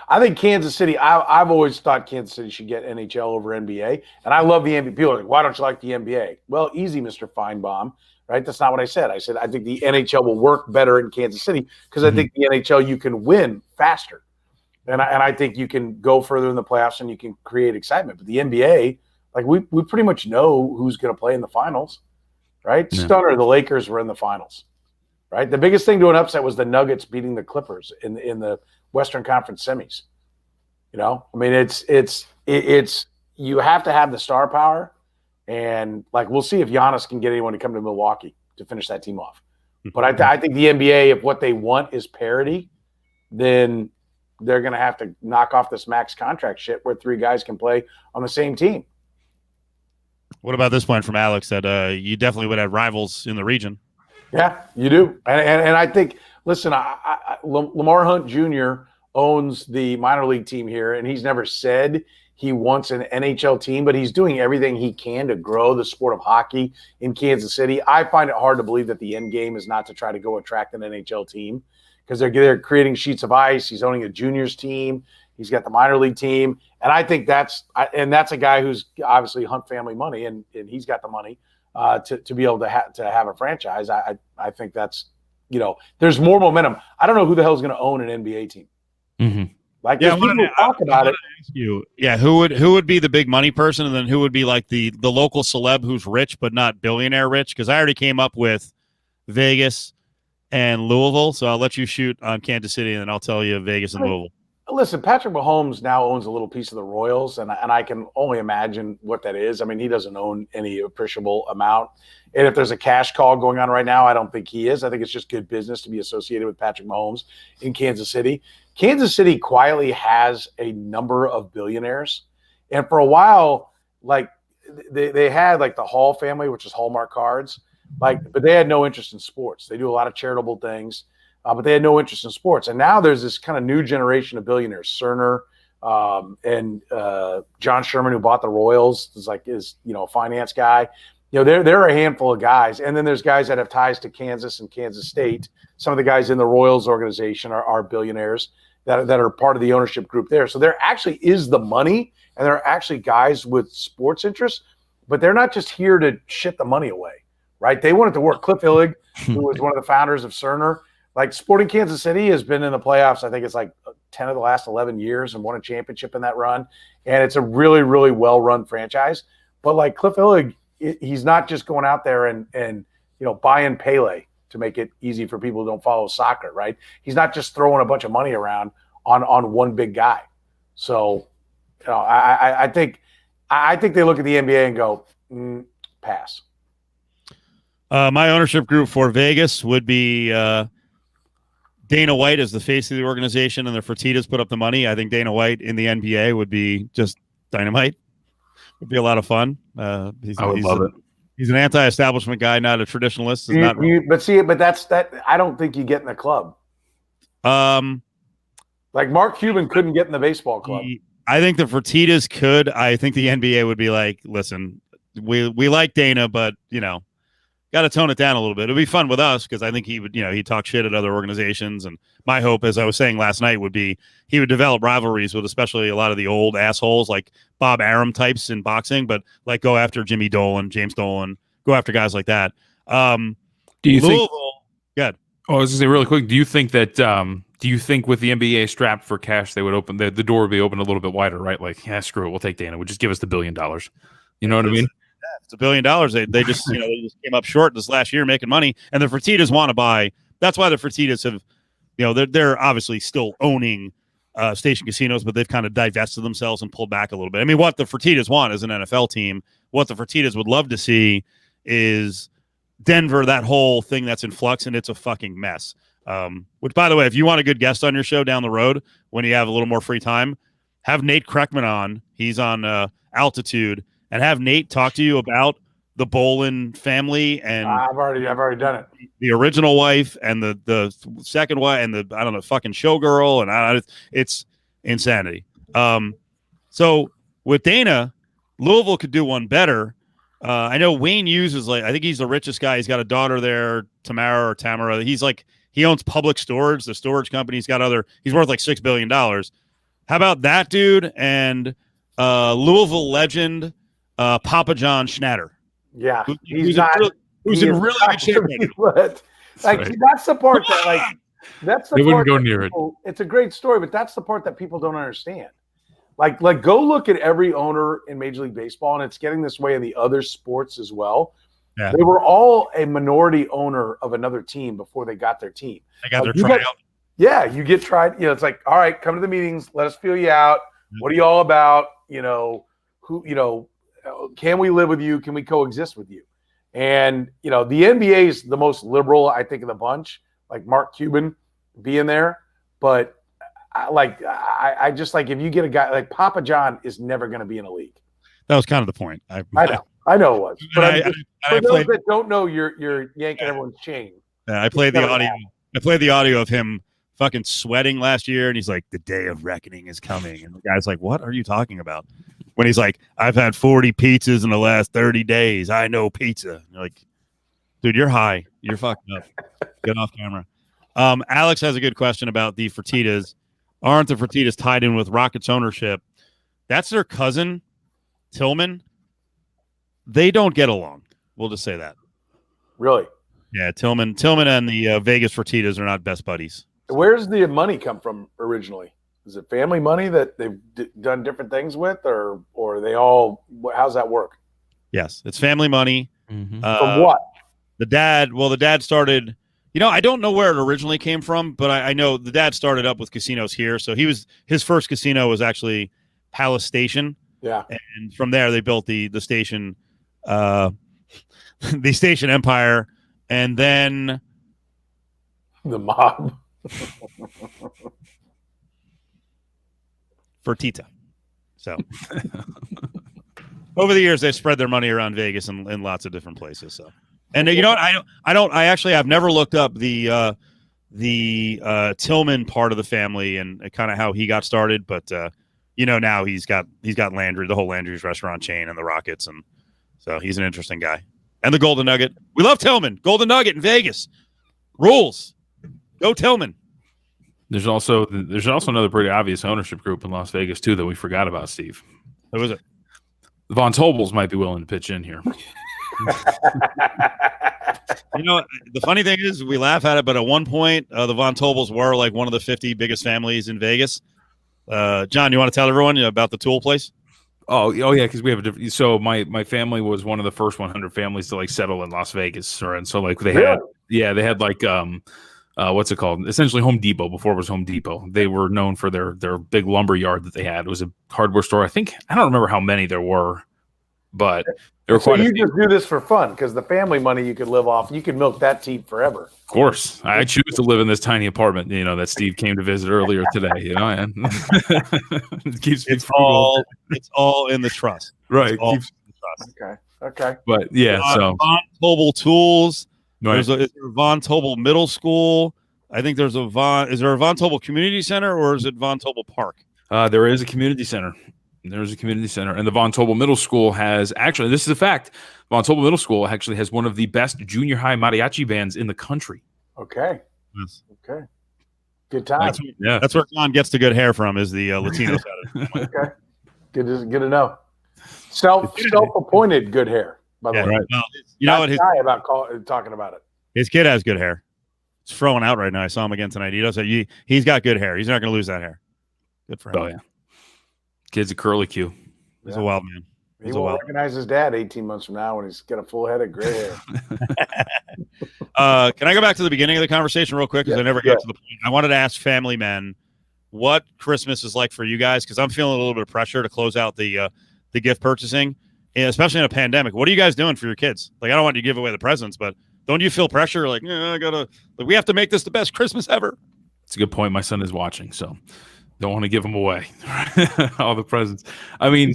I think Kansas City, I've always thought Kansas City should get NHL over NBA. And I love the NBA. People are like, why don't you like the NBA? Well, easy, Mr. Feinbaum, right? That's not what I said. I said I think the NHL will work better in Kansas City because I think the NHL you can win faster. And I think you can go further in the playoffs and you can create excitement. But the NBA, like we pretty much know who's going to play in the finals, right? Yeah. Stunner, the Lakers were in the finals. Right, the biggest thing to an upset was the Nuggets beating the Clippers in the Western Conference semis. I mean, it's you have to have the star power, and like we'll see if Giannis can get anyone to come to Milwaukee to finish that team off. But I think the NBA, if what they want is parity, then they're going to have to knock off this max contract shit where 3 guys can play on the same team. What about this point from Alex that you definitely would have rivals in the region? Yeah, you do. And I think, listen, Lamar Hunt Jr. owns the minor league team here, and he's never said he wants an NHL team, but he's doing everything he can to grow the sport of hockey in Kansas City. I find it hard to believe that the end game is not to try to go attract an NHL team because they're creating sheets of ice. He's owning a juniors team. He's got the minor league team. And I think that's a guy who's obviously Hunt family money, and he's got the money to be able to have a franchise. I think that's, there's more momentum. I don't know who the hell is going to own an NBA team. Mm-hmm. Like, yeah, people talk about it. Yeah, who would be the big money person, and then who would be like the local celeb who's rich but not billionaire rich? Because I already came up with Vegas and Louisville, so I'll let you shoot on Kansas City, and then I'll tell you Vegas and Louisville. Listen, Patrick Mahomes now owns a little piece of the Royals, and I can only imagine what that is. I mean, he doesn't own any appreciable amount. And if there's a cash call going on right now, I don't think he is. I think it's just good business to be associated with Patrick Mahomes in Kansas City. Kansas City quietly has a number of billionaires. And for a while, like they had like the Hall family, which is Hallmark cards, but they had no interest in sports. They do a lot of charitable things. But they had no interest in sports. And now there's this kind of new generation of billionaires. Cerner and John Sherman, who bought the Royals, is a finance guy. There are a handful of guys. And then there's guys that have ties to Kansas and Kansas State. Some of the guys in the Royals organization are billionaires that are part of the ownership group there. So there actually is the money, and there are actually guys with sports interests, but they're not just here to shit the money away, right? They want it to work. Cliff Illig, who was one of the founders of Cerner, like Sporting Kansas City has been in the playoffs, I think it's like 10 of the last 11 years and won a championship in that run. And it's a really, really well-run franchise. But like Cliff Illig, he's not just going out there and buying Pele to make it easy for people who don't follow soccer, right? He's not just throwing a bunch of money around on one big guy. So, I think they look at the NBA and go, pass. My ownership group for Vegas would be Dana White is the face of the organization, and the Fertittas put up the money. I think Dana White in the NBA would be just dynamite. Would be a lot of fun. I would love it. He's an anti-establishment guy, not a traditionalist. But that's that. I don't think you get in the club. Like Mark Cuban couldn't get in the baseball club. I think the Fertittas could. I think the NBA would be like, listen, we like Dana, but got to tone it down a little bit. It'll be fun with us because I think he would, he'd talk shit at other organizations. And my hope, as I was saying last night, would be he would develop rivalries with especially a lot of the old assholes like Bob Arum types in boxing, but like go after Jimmy Dolan, James Dolan, go after guys like that. Do you think? Good. Oh, I was going to say really quick. Do you think that? Do you think with the NBA strapped for cash, they would open the door would be open a little bit wider, right? Like, yeah, screw it, we'll take Dana. We'll just give us the $1 billion. You know what I mean? It's $1 billion. They just they just came up short this last year making money, and the Fertittas want to buy. That's why the Fertittas have, they're obviously still owning station casinos, but they've kind of divested themselves and pulled back a little bit. I mean, what the Fertittas want is an NFL team. What the Fertittas would love to see is Denver, that whole thing that's in flux, and it's a fucking mess. Which, by the way, if you want a good guest on your show down the road when you have a little more free time, have Nate Kreckman on. He's on Altitude. And have Nate talk to you about the Bolin family and I've already done it. The original wife and the second wife and the fucking showgirl and it's insanity. So with Dana, Louisville could do one better. I know Wayne Hughes is I think he's the richest guy. He's got a daughter there, Tamara. He owns Public Storage, the storage company. He's worth like $6 billion. How about that dude and Louisville legend? Papa John Schnatter. Yeah, who's in really good shape. That's the part that that's the they part wouldn't go near it. It's a great story, but that's the part that people don't understand. Like go look at every owner in Major League Baseball, and it's getting this way in the other sports as well. Yeah. They were all a minority owner of another team before they got their team. They got their tryout. Yeah, you get tried. It's like, all right, come to the meetings. Let us feel you out. What are you all about? Can we live with you? Can we coexist with you? And, the NBA is the most liberal, I think, of the bunch, like Mark Cuban being there. But I just like if you get a guy like Papa John is never going to be in a league. That was kind of the point. I know it was. But for those played, that don't know, you're yanking everyone's chain. I played the audio. I played the audio of him fucking sweating last year, and he's like, "The day of reckoning is coming." And the guy's like, "What are you talking about?" When he's like, "I've had 40 pizzas in the last 30 days. I know pizza." And you're like, dude, you're high. You're fucking up. Get off camera. Alex has a good question about the Fertittas. Aren't the Fertittas tied in with Rockets ownership? That's their cousin, Tillman. They don't get along. We'll just say that. Really? Yeah, Tillman and the Vegas Fertittas are not best buddies. Where's the money come from originally? Is it family money that they've done different things with, or they all? How's that work? Yes, it's family money. Mm-hmm. From what? The dad started. I don't know where it originally came from, but I know the dad started up with casinos here. So his first casino was actually Palace Station. Yeah, and from there they built the station, the station empire, and then the mob. Fertitta. So over the years, they've spread their money around Vegas in lots of different places. So, and you know what? I've never looked up the Tillman part of the family and kind of how he got started. But now he's got Landry, the whole Landry's restaurant chain, and the Rockets, and so he's an interesting guy. And the Golden Nugget. We love Tillman. Golden Nugget in Vegas. Rules. Go Tillman. There's also another pretty obvious ownership group in Las Vegas too that we forgot about, Steve. Who is it? The Von Tobels might be willing to pitch in here. The funny thing is we laugh at it, but at one point the Von Tobels were like one of the 50 biggest families in Vegas. John, you want to tell everyone about the tool place? Oh yeah, because we have a different. So my family was one of the first 100 families to like settle in Las Vegas, and so like they had like what's it called? Essentially Home Depot before it was Home Depot. They were known for their big lumber yard that they had. It was a hardware store. I don't remember how many there were, but there were quite. So you just do this for fun because the family money you could live off. You could milk that teat forever. Of course, I choose to live in this tiny apartment. That Steve came to visit earlier today. And it's all in the trust, right? It's all in the trust. Okay. But yeah, so Von Tobel Tools. Right. Is there a Von Tobel Middle School? I think there's a Von. Is there a Von Tobel Community Center or is it Von Tobel Park? There is a community center. There's a community center, and the Von Tobel Middle School has actually. This is a fact. Von Tobel Middle School actually has one of the best junior high mariachi bands in the country. Okay. Yes. Okay. Good time. That's where John gets the good hair from. Is the Latino side. Okay. Good to know. Self-appointed good hair. By the way, right. No, you know what? Talking about it. His kid has good hair. It's throwing out right now. I saw him again tonight. He's got good hair. He's not going to lose that hair. Good for him. Oh yeah. Kid's a curly Q. He's a wild man. He will recognize his dad 18 months from now when he's got a full head of gray hair. Can I go back to the beginning of the conversation real quick? Because I never got to the point. I wanted to ask family men what Christmas is like for you guys, because I'm feeling a little bit of pressure to close out the gift purchasing, especially in a pandemic. What are you guys doing for your kids? Like, I don't want you to give away the presents, but don't you feel pressure? Like, we have to make this the best Christmas ever. It's a good point. My son is watching, so don't want to give them away. All the presents. I mean,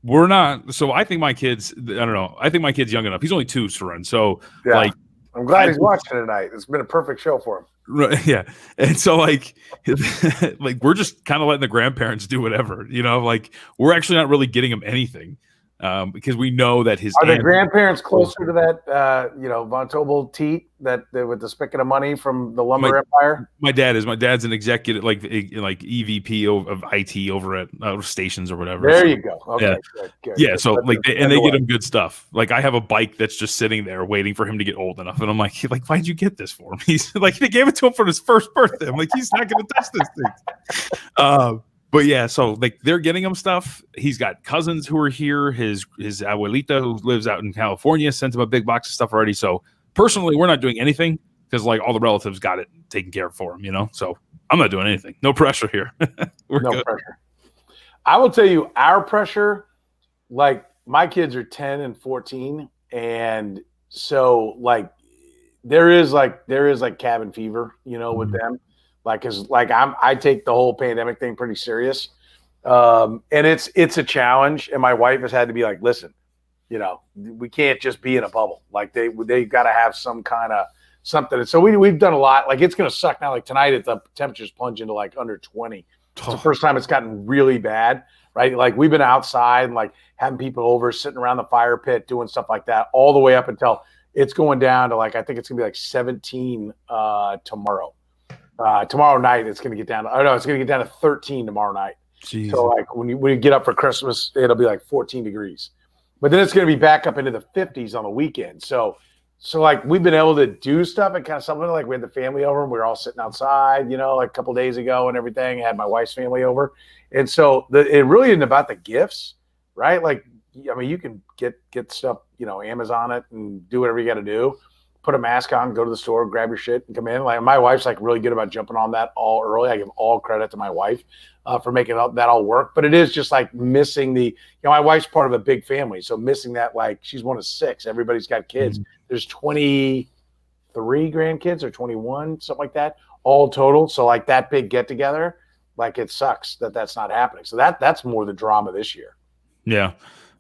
we're not. So I think my kid's. I don't know. I think my kid's young enough. He's only 2, Soren. So I'm glad he's watching tonight. It's been a perfect show for him. Right, yeah, and so like we're just kind of letting the grandparents do whatever. We're actually not really getting him anything. Because we know that are the grandparents closer to that Von Tobel teat that with the spigot of money from the lumber empire? My dad's an executive like EVP of IT over at stations or whatever. There you go. Okay, yeah. Good. Yeah, so they get him good stuff. Like I have a bike that's just sitting there waiting for him to get old enough, and I'm like why'd you get this for him? He's like, they gave it to him for his first birthday. I'm like, he's not going to touch this thing. But yeah, so they're getting him stuff. He's got cousins who are here. His abuelita who lives out in California sent him a big box of stuff already. So personally, we're not doing anything because all the relatives got it taken care of for him. So I'm not doing anything. No pressure here. We're no good. Pressure. I will tell you our pressure. Like my kids are 10 and 14, and so there is cabin fever, with them. cause I take the whole pandemic thing pretty serious. And it's a challenge. And my wife has had to be like, listen, we can't just be in a bubble. Like they got to have some kind of something. And so we've done a lot. Like it's going to suck now. Like tonight, the temperatures plunge into like under 20. It's the first time it's gotten really bad, right? Like we've been outside and like having people over, sitting around the fire pit, doing stuff like that, all the way up until it's going down to like, I think it's gonna be like 17 tomorrow. Tomorrow night, it's gonna get down to, it's gonna get down to 13 tomorrow night. Jesus. So like when you get up for Christmas, it'll be like 14 degrees. But then it's gonna be back up into the 50s on the weekend. So like we've been able to do stuff and kind of something like we had the family over and we were all sitting outside, like a couple of days ago and everything. I had my wife's family over. And so it really isn't about the gifts, right? Like, I mean, you can get stuff, Amazon it and do whatever you got to do. Put a mask on, go to the store, grab your shit and come in. Like my wife's like really good about jumping on that all early. I give all credit to my wife for making that all work. But it is just like missing my wife's part of a big family. So missing that, like she's one of 6. Everybody's got kids. Mm-hmm. There's 23 grandkids or 21, something like that, all total. So like that big get together, like it sucks that's not happening. So that's more the drama this year. Yeah.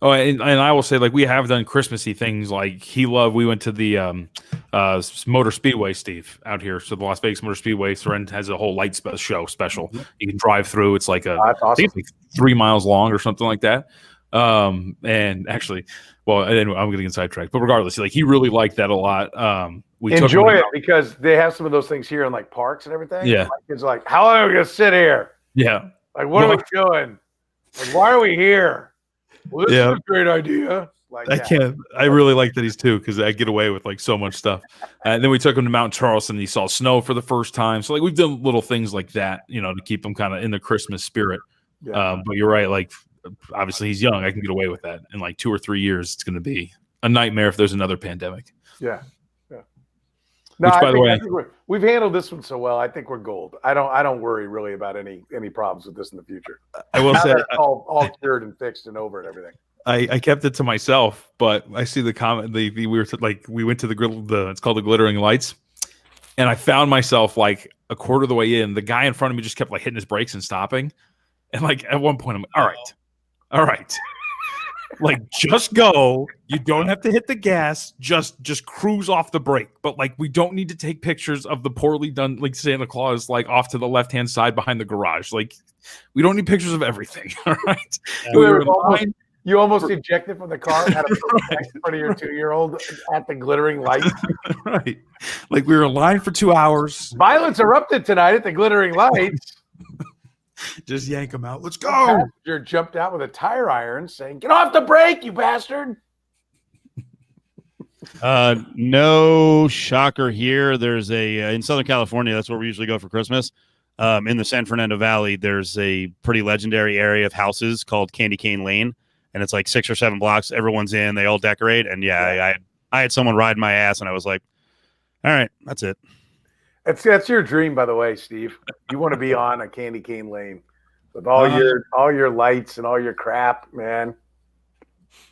Oh, and I will say, like, we have done Christmassy things. Like we went to the Motor Speedway, Steve, out here. So the Las Vegas Motor Speedway, Soren has a whole light show special. Mm-hmm. You can drive through. It's like that's awesome. I think it's like 3 miles long or something like that. And actually, well, anyway, I'm getting sidetracked. But regardless, like he really liked that a lot. We enjoy it because they have some of those things here in like parks and everything. Yeah, it's like, how long are we gonna sit here? Yeah, like what are we doing? Like why are we here? Well, this is a great idea. Like I really like that he's too because I get away with like so much stuff. And then we took him to Mount Charleston. And he saw snow for the first time. So like we've done little things like that, to keep him kind of in the Christmas spirit. Yeah. But you're right, like. Obviously, he's young. I can get away with that. In like 2 or 3 years, it's going to be a nightmare if there's another pandemic. Yeah. No, by the way, I think we've handled this one so well. I think we're gold. I don't worry really about any problems with this in the future. I will say it's all cured and fixed and over and everything. I kept it to myself, but I see the comment. We went to the grill. It's called the Glittering Lights, and I found myself like a quarter of the way in. The guy in front of me just kept like hitting his brakes and stopping, and like at one point I'm like, all right. Like just go. You don't have to hit the gas. Just cruise off the brake. But like we don't need to take pictures of the poorly done like Santa Claus like off to the left-hand side behind the garage. Like we don't need pictures of everything. All right. You almost ejected from the car and had a in front of your 2-year-old at the glittering lights. Right. Like we were in line for 2 hours. Violence erupted tonight at the glittering lights. Just yank them out. Let's go. You're jumped out with a tire iron saying, get off the brake, you bastard. No shocker here. There's in Southern California, that's where we usually go for Christmas. In the San Fernando Valley, there's a pretty legendary area of houses called Candy Cane Lane. And it's like 6 or 7 blocks. Everyone's in, they all decorate. And I had someone ride my ass and I was like, all right, that's it. That's your dream, by the way, Steve. You want to be on a Candy Cane Lane with all your lights and all your crap, man.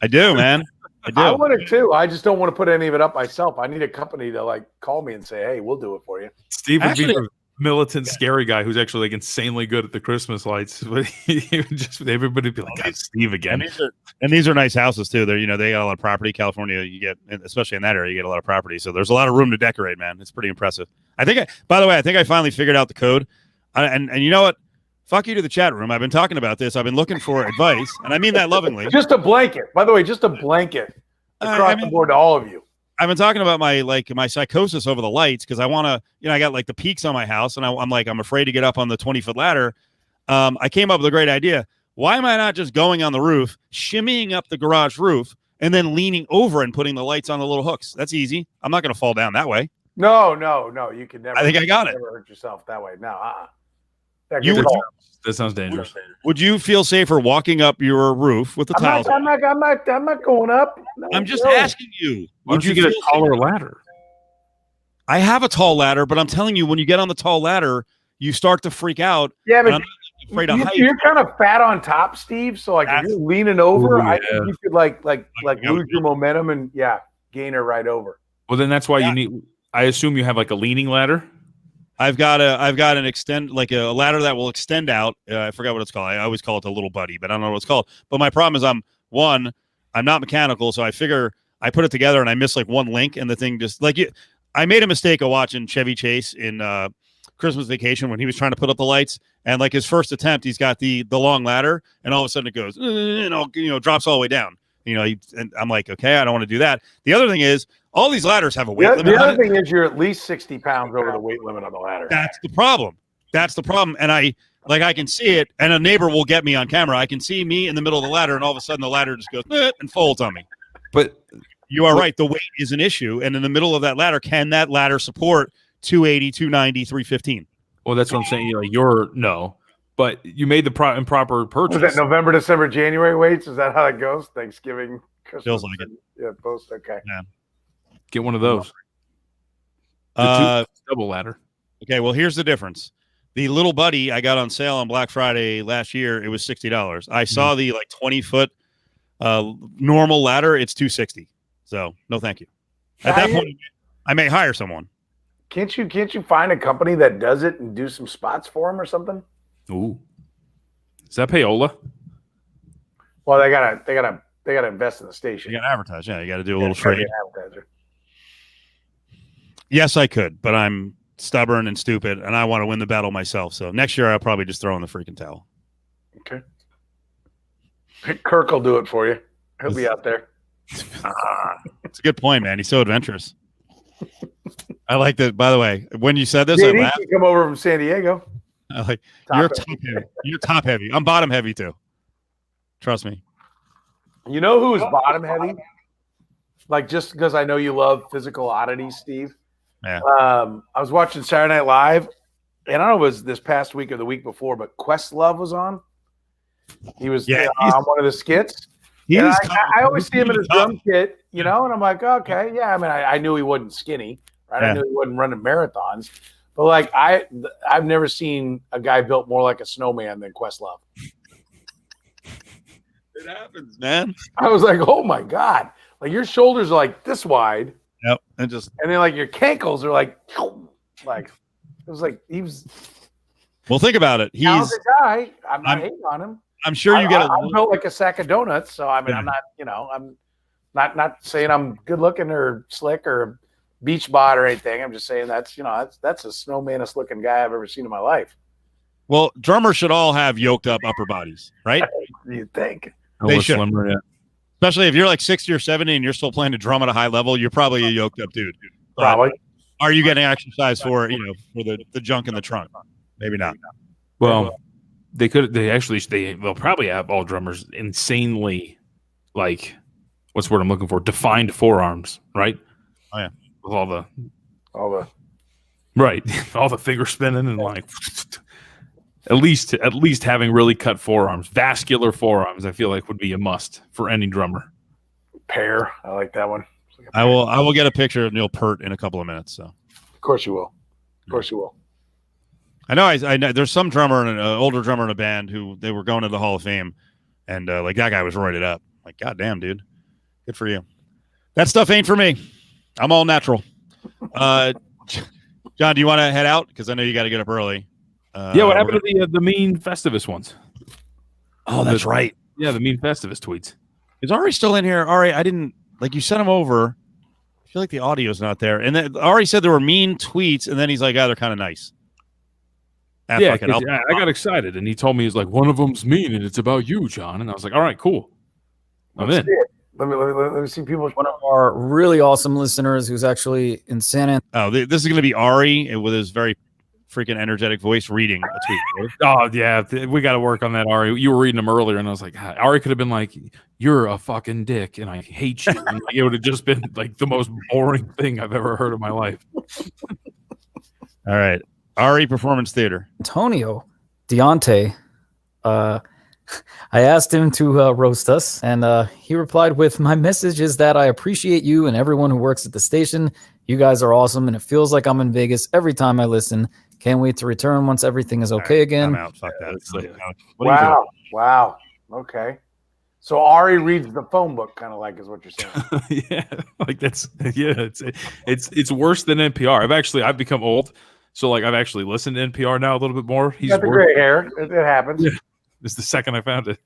I do, man. I do. I want it too. I just don't want to put any of it up myself. I need a company to like call me and say, "Hey, we'll do it for you." Steve would be the militant, scary guy who's actually like insanely good at the Christmas lights. But he would just everybody would be like, "God, Steve again." And these are nice houses too. They're they got a lot of property. California, you get, especially in that area, you get a lot of property. So there's a lot of room to decorate, man. It's pretty impressive. I think I finally figured out the code. And you know what? Fuck you to the chat room. I've been talking about this. I've been looking for advice, and I mean that lovingly. Just a blanket. By the way, just a blanket across the board to all of you. I've been talking about my psychosis over the lights because I want to, I got like the peaks on my house, and I'm afraid to get up on the 20-foot ladder. I came up with a great idea. Why am I not just going on the roof, shimmying up the garage roof, and then leaning over and putting the lights on the little hooks? That's easy. I'm not going to fall down that way. No. You could never. I think I got it. Never hurt yourself that way. No. That sounds dangerous. Would you feel safer walking up your roof with the tiles? I'm not going up. No, I'm just asking you. Would you get a taller ladder? I have a tall ladder, but I'm telling you, when you get on the tall ladder, you start to freak out. Yeah, but you're kind of fat on top, Steve. So like if you're leaning over, I think you could like lose your momentum and gain her right over. Well, then that's why you need. I assume you have like a leaning ladder. I've got an extend like a ladder that will extend out. I forgot what it's called. I always call it the little buddy, but I don't know what it's called. But my problem is I'm not mechanical, so I figure I put it together and I miss like one link, and the thing just I made a mistake of watching Chevy Chase in Christmas Vacation when he was trying to put up the lights, and like his first attempt, he's got the long ladder, and all of a sudden it goes, drops all the way down. And I'm like, okay, I don't want to do that. The other thing is, all these ladders have a weight limit. The other thing is, you're at least 60 pounds over the weight limit on the ladder. That's the problem. And I can see it, and a neighbor will get me on camera. I can see me in the middle of the ladder, and all of a sudden the ladder just goes and folds on me. But you are right. The weight is an issue. And in the middle of that ladder, can that ladder support 280, 290, 315? Well, that's what I'm saying. No, but you made the improper purchase. Was that November, December, January weights? Is that how it goes? Thanksgiving, Christmas? Feels like it. Yeah, both. Okay. Yeah. Get one of those. Double ladder. Okay, well, here's the difference. The little buddy I got on sale on Black Friday last year, it was $60. I saw the 20-foot normal ladder, it's $260. So no thank you. At that point, I may hire someone. Can't you find a company that does it and do some spots for them or something? Ooh. Is that payola? Well, they gotta invest in the station. You got to advertise. Yeah, you got to do a little trade. Advertiser. Yes, I could, but I'm stubborn and stupid, and I want to win the battle myself. So next year, I'll probably just throw in the freaking towel. Okay. Kirk will do it for you. He'll be out there. It's a good point, man. He's so adventurous. I like that. By the way, when you said this, JD I laughed. can come over from San Diego. I like you're top heavy. You're top heavy. I'm bottom heavy too. Trust me. You know who's bottom heavy? Like, just because I know you love physical oddities, Steve. Yeah. I was watching Saturday Night Live, and I don't know if it was this past week or the week before, but Questlove was on. He was on one of the skits. I always see him in his drum kit, and I'm like, okay, yeah. I mean, I knew he wasn't skinny, right? Yeah. I knew he wasn't running marathons, but like I've never seen a guy built more like a snowman than Questlove. It happens, man. I was like, oh my God, like your shoulders are like this wide. Yep, and then like your cankles are like it was like he was. Well, think about it. He's a guy. I'm not hating on him. I'm sure you get I'm built like a sack of donuts, so I mean, I'm not, I'm not saying I'm good looking or slick or beach bod or anything. I'm just saying that's the snowmanest looking guy I've ever seen in my life. Well, drummers should all have yoked up upper bodies, right? You'd think they should. Slimmer, yeah. Especially if you're like 60 or 70 and you're still playing to drum at a high level, you're probably a yoked up dude. Probably. Are you getting exercise for the junk in the trunk? Maybe not. Well, they'll probably have all drummers insanely, like, what's the word I'm looking for? Defined forearms, right? Oh yeah. With all the right, all the finger spinning and like at least having really cut forearms, vascular forearms, I feel like would be a must for any drummer. Pear, I like that one. Like I will get a picture of Neil Peart in a couple of minutes. So of course you will. Of course you will. I know there's some drummer and an older drummer in a band who they were going to the Hall of Fame, and like that guy was roided up. Like, goddamn, dude, good for you. That stuff ain't for me. I'm all natural. John, do you want to head out? Because I know you got to get up early. What happened to the mean Festivus ones? Oh, that's right. Yeah, the mean Festivus tweets. Is Ari still in here? Ari, I didn't you sent him over. I feel like the audio's not there. And then Ari said there were mean tweets, and then he's like, they're kind of nice. I got excited, and he told me, he's like, one of them's mean, and it's about you, John. And I was like, all right, cool. I'm in. Let me see people. One of our really awesome listeners who's actually in Santa. Oh, this is going to be Ari with his very freaking energetic voice reading a tweet. Right? Oh, yeah. We got to work on that, Ari. You were reading them earlier, and I was like, Ari could have been like, you're a fucking dick, and I hate you. And it would have just been like the most boring thing I've ever heard in my life. All right. Ari Performance Theater. Antonio Deontay. I asked him to roast us, and he replied with, my message is that I appreciate you and everyone who works at the station. You guys are awesome, and it feels like I'm in Vegas every time I listen. Can't wait to return once everything is okay again. I'm out. Fuck that. Wow. Okay. So Ari reads the phone book, kind of like is what you're saying. Yeah, like it's worse than NPR. I've become old. So like I've actually listened to NPR now a little bit more. He's got the gray hair. It happens. Yeah. It's the second I found it.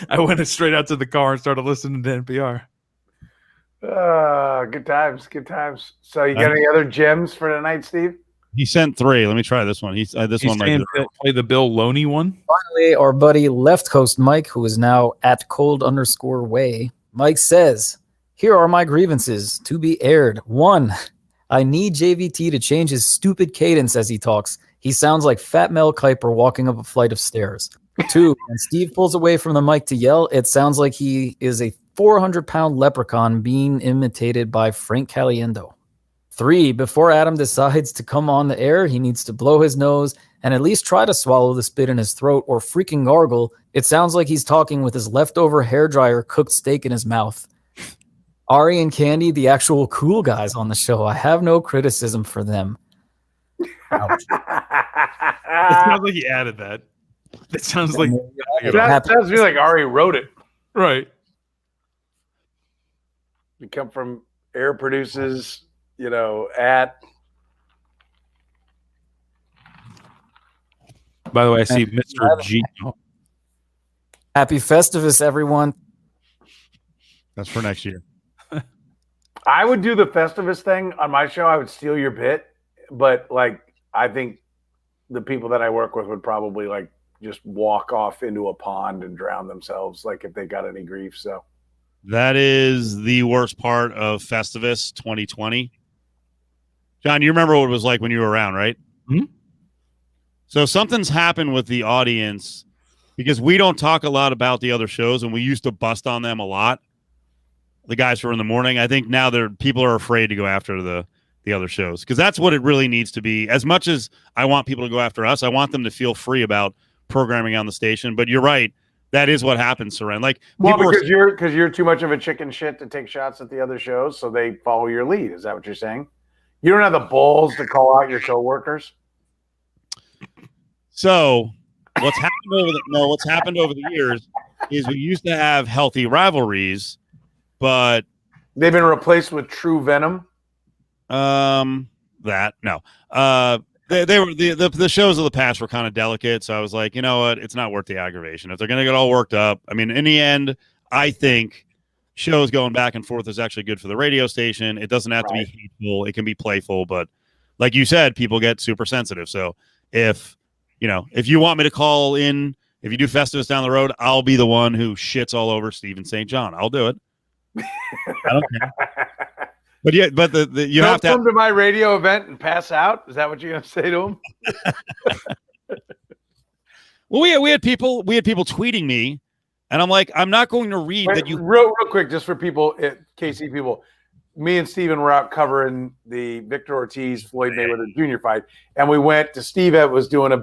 I went straight out to the car and started listening to NPR. Good times, good times. So you got any other gems for tonight, Steve? He sent 3. Let me try this one. He's one might play the Bill Loney one. Finally, our buddy Left Coast Mike, who is now at cold_way. Mike says, "Here are my grievances to be aired. 1, I need JVT to change his stupid cadence as he talks. He sounds like Fat Mel Kiper walking up a flight of stairs. 2, when Steve pulls away from the mic to yell, it sounds like he is a 400-pound leprechaun being imitated by Frank Caliendo. 3, before Adam decides to come on the air, he needs to blow his nose and at least try to swallow the spit in his throat or freaking gargle. It sounds like he's talking with his leftover hairdryer cooked steak in his mouth. Ari and Candy, the actual cool guys on the show. I have no criticism for them." Ouch. It sounds like he added that. It sounds like that sounds to me like Ari wrote it. Right. We come from Air Produces, at. By the way, I see Mr. G. Happy Festivus, everyone. That's for next year. I would do the Festivus thing on my show. I would steal your bit, but I think the people that I work with would probably just walk off into a pond and drown themselves, if they got any grief. So that is the worst part of Festivus 2020. John, you remember what it was like when you were around, right? Mm-hmm. So something's happened with the audience because we don't talk a lot about the other shows, and we used to bust on them a lot. The guys who are in the morning, I think now people are afraid to go after the other shows because that's what it really needs to be. As much as I want people to go after us, I want them to feel free about programming on the station. But you're right. That is what happens, Soren. Because you're too much of a chicken shit to take shots at the other shows, so they follow your lead. Is that what you're saying? You don't have the balls to call out your coworkers? So what's happened over the years is we used to have healthy rivalries, but they've been replaced with true venom. They were the shows of the past were kind of delicate, so I was like, you know what, it's not worth the aggravation if they're gonna get all worked up. I mean, in the end, I think shows going back and forth is actually good for the radio station. It doesn't have to be hateful; it can be playful, but like you said, people get super sensitive. So if you want me to call in, if you do Festivus down the road, I'll be the one who shits all over Stephen St. John. I'll do it. I don't care. But you don't have to come to my radio event and pass out. Is that what you're going to say to him? Well, we had people tweeting me, and I'm like, I'm not going to read that you. Real quick, just for people, KC people. Me and Steven were out covering the Victor Ortiz Floyd Mayweather Jr. fight, and we went to Steve. Was doing a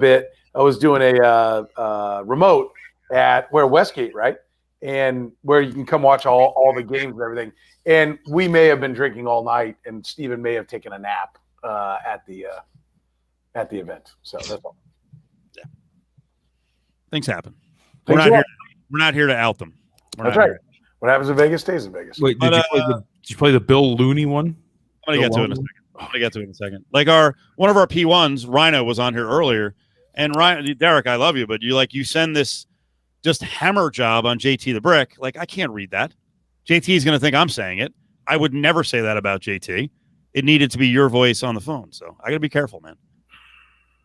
remote at Westgate, right? And where you can come watch all the games and everything. And we may have been drinking all night, and Steven may have taken a nap at the event. So that's all. Yeah. Things happen. We're not here to out them. That's right. What happens in Vegas stays in Vegas. Wait, did you play the Bill Looney one? I'm gonna get to it in a second. One of our P1s, Rhino, was on here earlier, and Derek, I love you, but you send this just hammer job on JT the Brick. I can't read that. JT is going to think I'm saying it. I would never say that about JT. It needed to be your voice on the phone. So I got to be careful, man.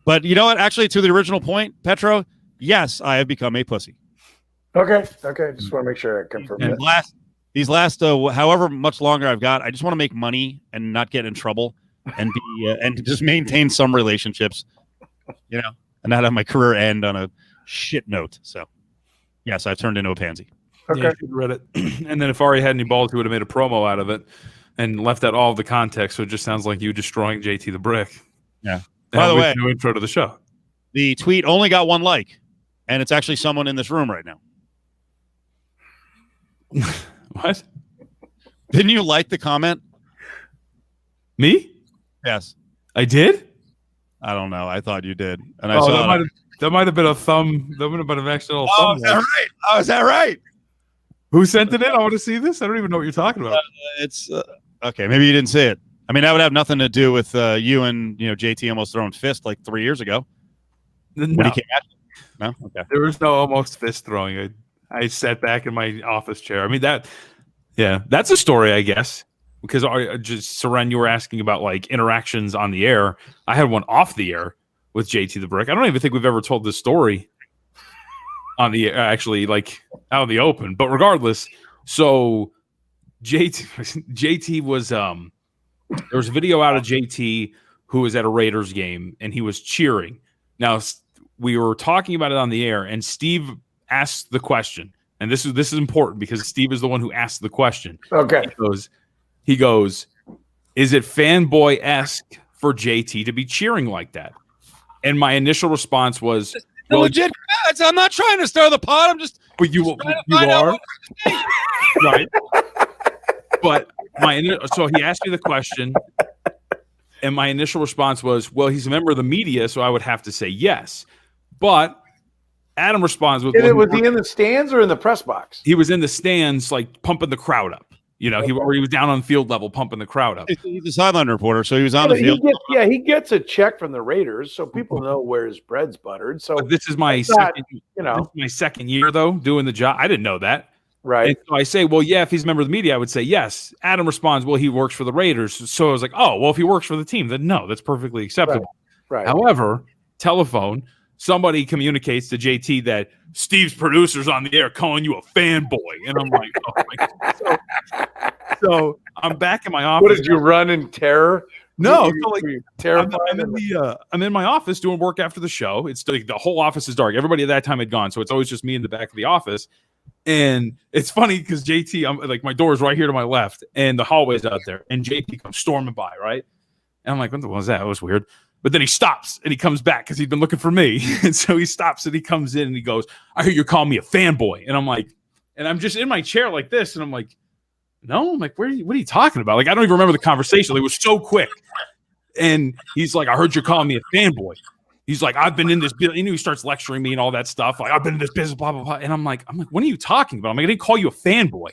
But you know what? Actually, to the original point, Petro, yes, I have become a pussy. Okay. Just want to make sure I confirm that. These last however much longer I've got, I just want to make money and not get in trouble and be and just maintain some relationships, and not have my career end on a shit note. So yes, I've turned into a pansy. Okay. Yeah, you read it. And then if Ari had any balls, he would have made a promo out of it and left out all of the context. So it just sounds like you destroying JT the Brick. Yeah. By the way, no intro to the show. The tweet only got 1 like, and it's actually someone in this room right now. What? Didn't you like the comment? Me? Yes. I did? I don't know. I thought you did. And that might have been a thumb. That would have been an accidental thumb. Is that right? Oh, is that right? Who sent it in? I want to see this. I don't even know what you're talking about. Okay, maybe you didn't see it. I mean, that would have nothing to do with you and JT almost throwing fist like 3 years ago. No, When he came at you. No, okay. there was no almost fist throwing. I sat back in my office chair. I mean that's a story, I guess. Because just Soren, you were asking about like interactions on the air. I had one off the air with JT the Brick. I don't even think we've ever told this story on the actually like out in the open. But regardless, so JT was there was a video out of JT who was at a Raiders game and he was cheering. Now we were talking about it on the air, and Steve asked the question, and this is important because Steve is the one who asked the question. Okay. He goes, is it fanboy-esque for JT to be cheering like that? And my initial response was, well, legit. I'm not trying to stir the pot. I'm just. But you are right. But so he asked me the question, and my initial response was, well, he's a member of the media, so I would have to say yes. But Adam responds with, was he in the stands or in the press box? He was in the stands, like pumping the crowd up. He was down on field level pumping the crowd up. He's a sideline reporter, so he was on the field. He gets a check from the Raiders, so people know where his bread's buttered. So but this is my second year though doing the job. I didn't know that. Right. And so I say, well, yeah, if he's a member of the media, I would say yes. Adam responds, well, he works for the Raiders. So I was like, oh, well, if he works for the team, then no, that's perfectly acceptable. Right. However, telephone, somebody communicates to JT that Steve's producer's on the air calling you a fanboy. And I'm like, oh my God. So I'm back in my office. What did you run in terror? No, terrified. I'm in my office doing work after the show. It's like the whole office is dark. Everybody at that time had gone, so it's always just me in the back of the office. And it's funny because JT, I'm like, my door is right here to my left, and the hallway's out there, and JT comes storming by, right? And I'm like, what was that? That was weird. But then he stops and he comes back because he'd been looking for me. And so he stops and he comes in and he goes, I hear you're calling me a fanboy. And I'm like, and I'm just in my chair like this, and I'm like, no, I'm like, what are you talking about? Like, I don't even remember the conversation. It was so quick. And he's like, I heard you're calling me a fanboy. He's like, I've been in this business. He starts lecturing me and all that stuff. Like, I've been in this business, blah, blah, blah. And I'm like, what are you talking about? I'm like, I didn't call you a fanboy.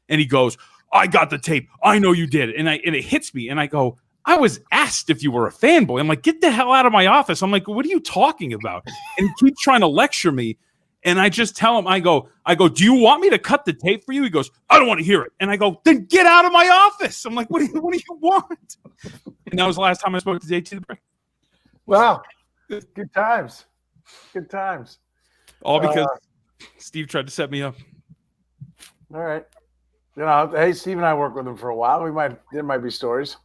And he goes, I got the tape. I know you did. And it hits me. And I go, I was asked if you were a fanboy. I'm like, get the hell out of my office. I'm like, what are you talking about? And he keeps trying to lecture me. And I just tell him, I go, do you want me to cut the tape for you? He goes, I don't want to hear it. And I go, then get out of my office. I'm like, what do you want? And that was the last time I spoke to JT the Brick. Wow. Good times. Good times. All because Steve tried to set me up. All right. Hey, Steve and I worked with him for a while. There might be stories.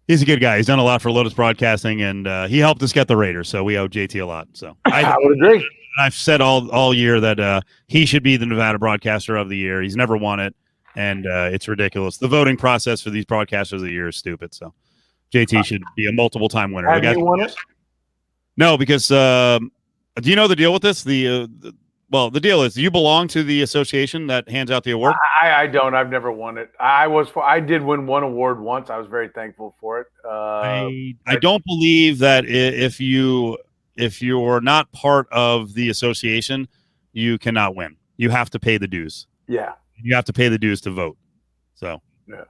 He's a good guy. He's done a lot for Lotus Broadcasting, and he helped us get the Raiders, so we owe JT a lot. So I would agree. I've said all year that he should be the Nevada Broadcaster of the Year. He's never won it, and it's ridiculous. The voting process for these Broadcasters of the Year is stupid. So JT should be a multiple-time winner. Have you won it? No, because do you know the deal with this? Well, the deal is you belong to the association that hands out the award. I don't. I've never won it. I did win one award once. I was very thankful for it. I don't believe that if you're not part of the association, you cannot win. You have to pay the dues. Yeah, you have to pay the dues to vote. So yeah.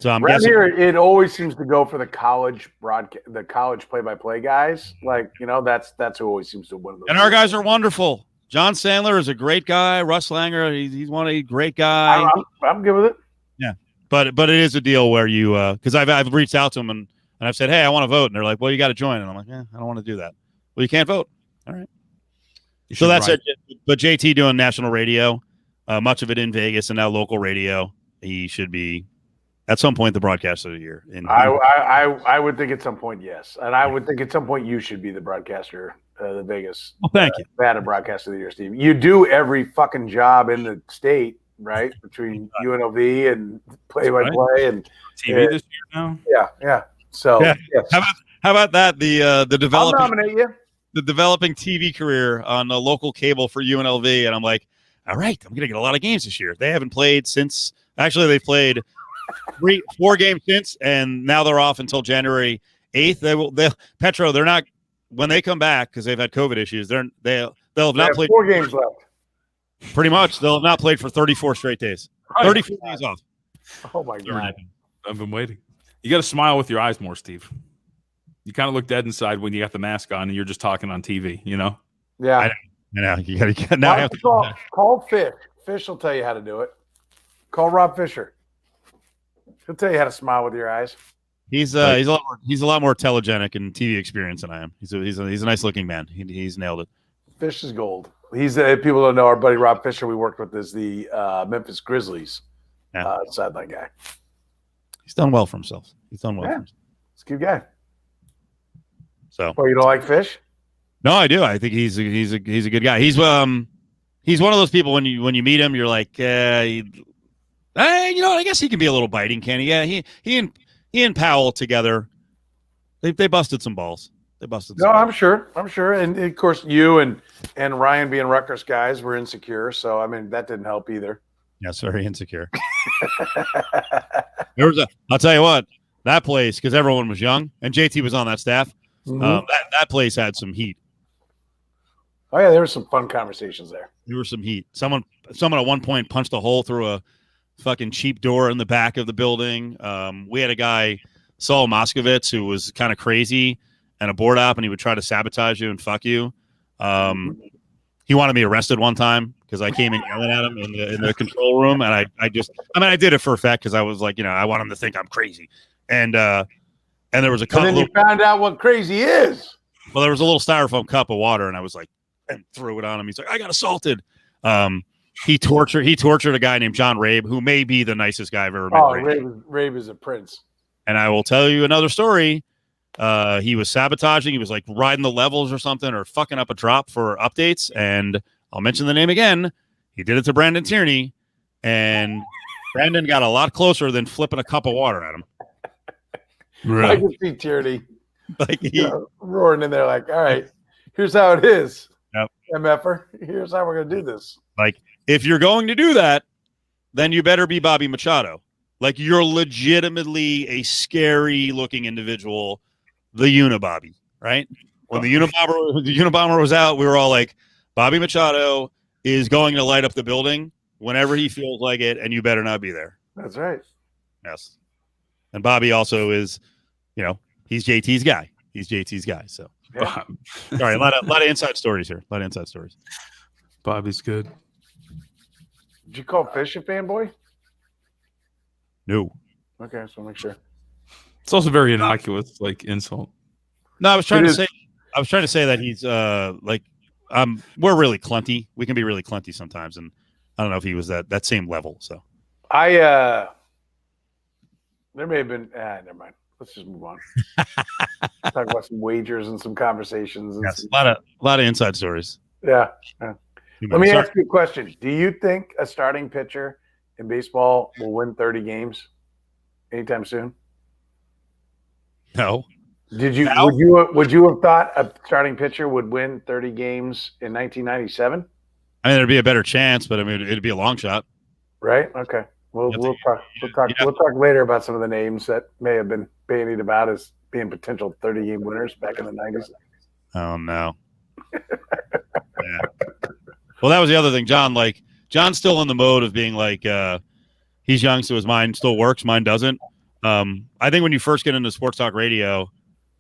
So I'm guessing here. It always seems to go for the college play-by-play guys. Like that's who always seems to win those. And our guys are wonderful. John Sandler is a great guy. Russ Langer, he's one a great guy. I'm good with it. Yeah, but it is a deal where you because I've reached out to them and I've said, hey, I want to vote, and they're like, well, you got to join, and I'm like, I don't want to do that. Well, you can't vote. All right. So that's it. But JT doing national radio, much of it in Vegas and now local radio, he should be at some point the broadcaster of the year. I would think at some point yes, and I would think at some point you should be the broadcaster. The Vegas. Well, thank you. Nevada Broadcaster of the Year, Steve. You do every fucking job in the state, right? Between UNLV and play-by-play and TV this year now. Yeah. So, yeah. Yes. How about that? The developing. I'll nominate you. The developing TV career on the local cable for UNLV, and I'm like, all right, I'm gonna get a lot of games this year. They haven't played since. Actually, they played 4 games since, and now they're off until January 8th. Petro. They're not. When they come back, because they've had COVID issues, they'll have not played 4 games left. Pretty much. They'll have not played for 34 straight days. 34 days off. Oh my God. I've been waiting. You got to smile with your eyes more, Steve. You kind of look dead inside when you got the mask on and you're just talking on TV, you know? Yeah. I know. You got now. I have to call Fish. Fish will tell you how to do it. Call Rob Fisher. He'll tell you how to smile with your eyes. He's a lot more telegenic and TV experience than I am. He's a nice looking man. He's nailed it. Fish is gold. He's people don't know our buddy Rob Fisher. We worked with is the Memphis Grizzlies sideline guy. He's done well for himself. He's done well. For himself. He's a good guy. So, you don't like Fish? No, I do. I think he's a good guy. He's one of those people when you meet him, you're like, you know, I guess he can be a little biting, can he? Yeah, he and Powell together, they busted some balls. I'm sure. And of course, you and Ryan being Rutgers guys were insecure. So I mean, that didn't help either. Yes, very insecure. I'll tell you what, that place, because everyone was young and JT was on that staff. Mm-hmm. That place had some heat. Oh yeah, there were some fun conversations there. There was some heat. Someone at one point punched a hole through a fucking cheap door in the back of the building. We had a guy, Saul Moskovitz, who was kind of crazy and a board op, and he would try to sabotage you and fuck you. He wanted me arrested one time because I came in yelling at him in the control room, and I did it for effect because I was like, I want him to think I'm crazy. And there was a couple. And then you found out what crazy is. Well, there was a little styrofoam cup of water, and I was like, and threw it on him. He's like, I got assaulted. He tortured a guy named John Rabe, who may be the nicest guy I've ever met. Oh, Rabe is a prince. And I will tell you another story. He was sabotaging. He was like riding the levels or something, or fucking up a drop for updates. And I'll mention the name again. He did it to Brandon Tierney, and Brandon got a lot closer than flipping a cup of water at him. Really? I can see Tierney roaring in there like, all right, here's how it is. Yep. MFer, here's how we're going to do this. Like, if you're going to do that, then you better be Bobby Machado. Like, you're legitimately a scary-looking individual, the Unibobby, right? When the Unabomber was out, we were all like, Bobby Machado is going to light up the building whenever he feels like it, and you better not be there. That's right. Yes. And Bobby also is, he's JT's guy. So, yeah. Sorry, a lot of inside stories here. A lot of inside stories. Bobby's good. Did you call Fish a fanboy? No. Okay, so make sure. It's also very innocuous, like insult. No, I was trying to say that he's we're really clenty. We can be really clenty sometimes, and I don't know if he was that same level. So there may have been never mind. Let's just move on. Talk about some wagers and some conversations. And yes, a lot of inside stories. Yeah. Let me ask you a question. Do you think a starting pitcher in baseball will win 30 games anytime soon? No. Would you have thought a starting pitcher would win 30 games in 1997? I mean, there'd be a better chance, but I mean, it'd be a long shot. Right? Okay. We'll talk later about some of the names that may have been bandied about as being potential 30-game winners back in the 90s. Oh no. Yeah. Well, that was the other thing, John. Like, John's still in the mode of being like, he's young, so his mind still works. Mine doesn't. I think when you first get into sports talk radio,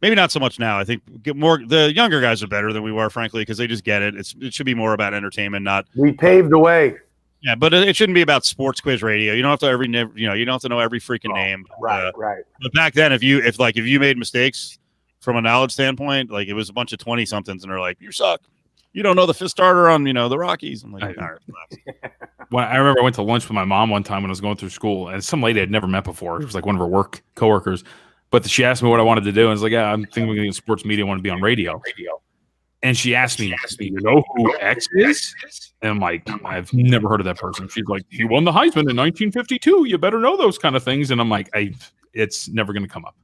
maybe not so much now. I think the younger guys are better than we were, frankly, because they just get it. It should be more about entertainment, not. We paved the way. Yeah, but it shouldn't be about sports quiz radio. You don't have to you don't have to know every freaking name. Right. But back then, if you made mistakes from a knowledge standpoint, like it was a bunch of 20-somethings, and they're like, "You suck. You don't know the fifth starter on the Rockies." I'm like, all right, relax. When I remember I went to lunch with my mom one time when I was going through school, and some lady I'd never met before. It was like one of her coworkers, but she asked me what I wanted to do, and I was like, "Yeah, I'm thinking we're going to get sports media. I want to be on radio." And she asked me, "You know who X is?" And I'm like, "I've never heard of that person." She's like, "He won the Heisman in 1952. You better know those kind of things." And I'm like, it's never going to come up.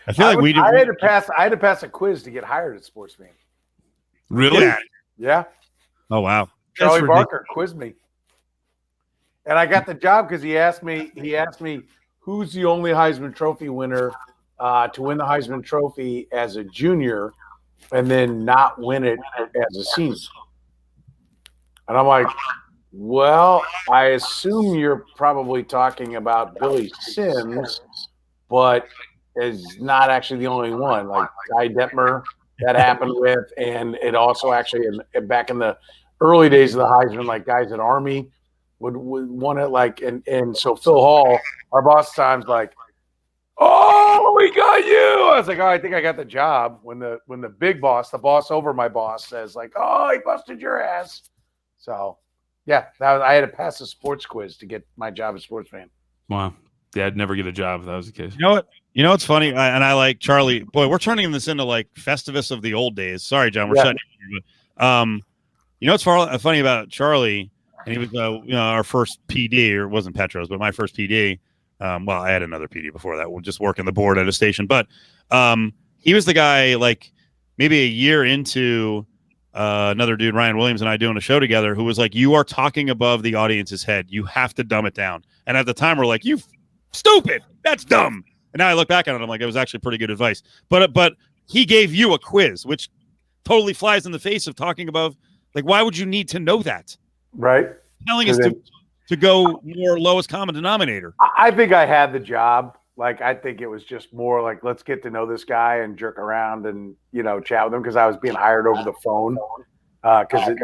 I feel like I had to pass a quiz to get hired at Sportsman. Really? Yeah. Oh wow. Charlie Barker quizzed me, and I got the job because he asked me who's the only Heisman Trophy winner to win the Heisman Trophy as a junior and then not win it as a senior. And I'm like, well, I assume you're probably talking about Billy Sims, but is not actually the only one. Like Ty Detmer, that happened with, and it also actually back in the early days of the Heisman, like guys at Army would want it, like, and so Phil Hall, our boss, times like, oh, we got you. I was like, oh, I think I got the job. When the big boss, the boss over my boss, says like, oh, he busted your ass. So yeah, I had to pass a sports quiz to get my job as sports fan. Wow. Yeah, I'd never get a job if that was the case. You know what? You know what's funny? And I like Charlie. Boy, we're turning this into like Festivus of the old days. Sorry, John, we're shutting you. But, you know what's funny about Charlie? And he was, our first PD, or it wasn't Petro's, but my first PD. Well, I had another PD before that. We're just working the board at a station, but he was the guy like maybe a year into another dude, Ryan Williams, and I doing a show together, who was like, "You are talking above the audience's head. You have to dumb it down." And at the time, we're like, "You stupid! That's dumb." And now I look back on it, I'm like, it was actually pretty good advice. But he gave you a quiz, which totally flies in the face of talking about, like, why would you need to know that? Right. Telling us to go more lowest common denominator. I think I had the job. Like, I think it was just more like, let's get to know this guy and jerk around and, chat with him, because I was being hired over the phone. Because,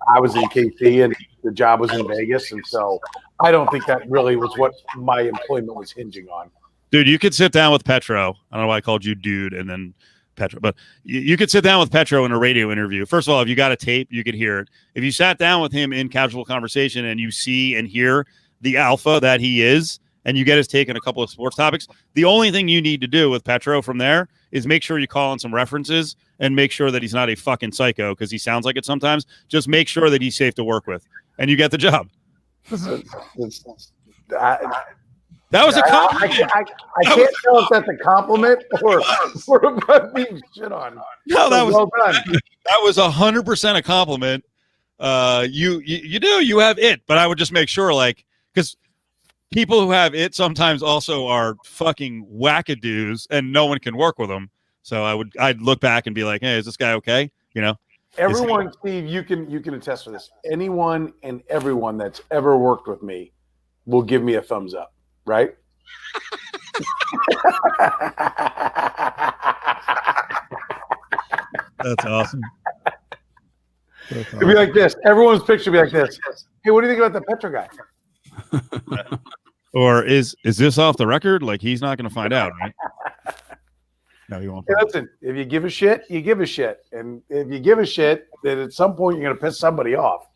I was in KC and the job was in Vegas. And so I don't think that really was what my employment was hinging on. Dude, you could sit down with Petro. I don't know why I called you dude and then Petro, but you could sit down with Petro in a radio interview. First of all, if you got a tape, you could hear it. If you sat down with him in casual conversation and you see and hear the alpha that he is, and you get his take on a couple of sports topics, the only thing you need to do with Petro from there is make sure you call on some references and make sure that he's not a fucking psycho, because he sounds like it sometimes. Just make sure that he's safe to work with, and you get the job. That was a compliment. I can't tell if that's a compliment or about being shit on. No, that was well done. That was 100% a compliment. You have it, but I would just make sure, like, because people who have it sometimes also are fucking wackadoos, and no one can work with them. So I'd look back and be like, hey, is this guy okay? Everyone, Steve, you can attest to this. Anyone and everyone that's ever worked with me will give me a thumbs up. Right? That's awesome. It'd be like this. Everyone's picture would be like this. Hey, what do you think about the Petro guy? Or is this off the record? Like, he's not going to find out, right? No, he won't. Hey, listen, if you give a shit, you give a shit. And if you give a shit, then at some point you're going to piss somebody off.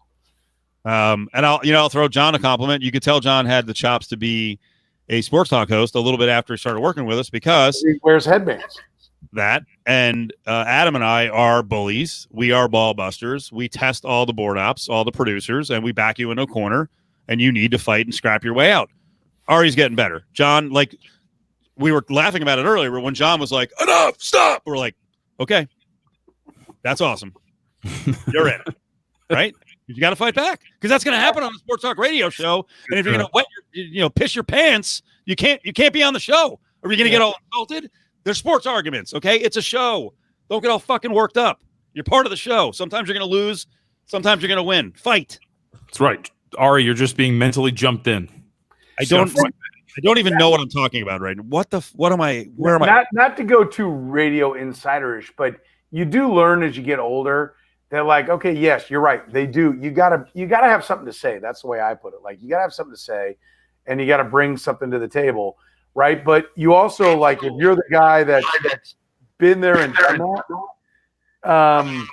And I'll throw John a compliment. You could tell John had the chops to be a sports talk host a little bit after he started working with us, because he wears headbands. That, and Adam and I are bullies. We are ball busters. We test all the board ops, all the producers, and we back you in a corner, and you need to fight and scrap your way out. Ari's getting better. John, like, we were laughing about it earlier when John was like, enough, stop. We're like, okay, that's awesome. You're in it, right? You got to fight back, because that's going to happen on the sports talk radio show. And if you're going to piss your pants, you can't be on the show, or you're going to get all insulted. There's sports arguments, okay? It's a show. Don't get all fucking worked up. You're part of the show. Sometimes you're going to lose. Sometimes you're going to win. Fight. That's right. Ari, you're just being mentally jumped in. I don't even know what I'm talking about right now. What am I? Where am I? Not to go too radio insiderish, but you do learn as you get older. They're like, okay, yes, you're right. They do. You gotta have something to say. That's the way I put it. Like, you gotta have something to say, and you gotta bring something to the table, right? But you also, like, if you're the guy that's been there and done that,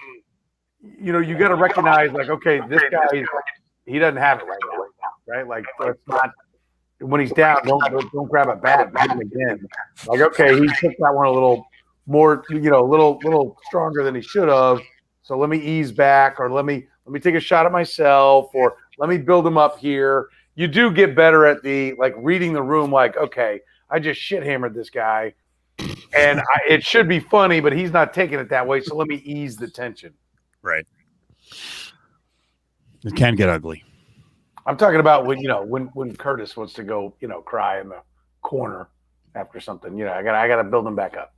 you gotta recognize, like, okay, this guy, he doesn't have it right now, right? Like, it's not, when he's down, don't grab a bat and hit him again. Like, okay, he took that one a little more, a little stronger than he should have. So let me ease back, or let me take a shot at myself, or let me build him up here. You do get better at reading the room. Like, okay, I just shit hammered this guy, and it should be funny, but he's not taking it that way. So let me ease the tension. Right. It can get ugly. I'm talking about when Curtis wants to go, cry in the corner after something. I gotta build him back up.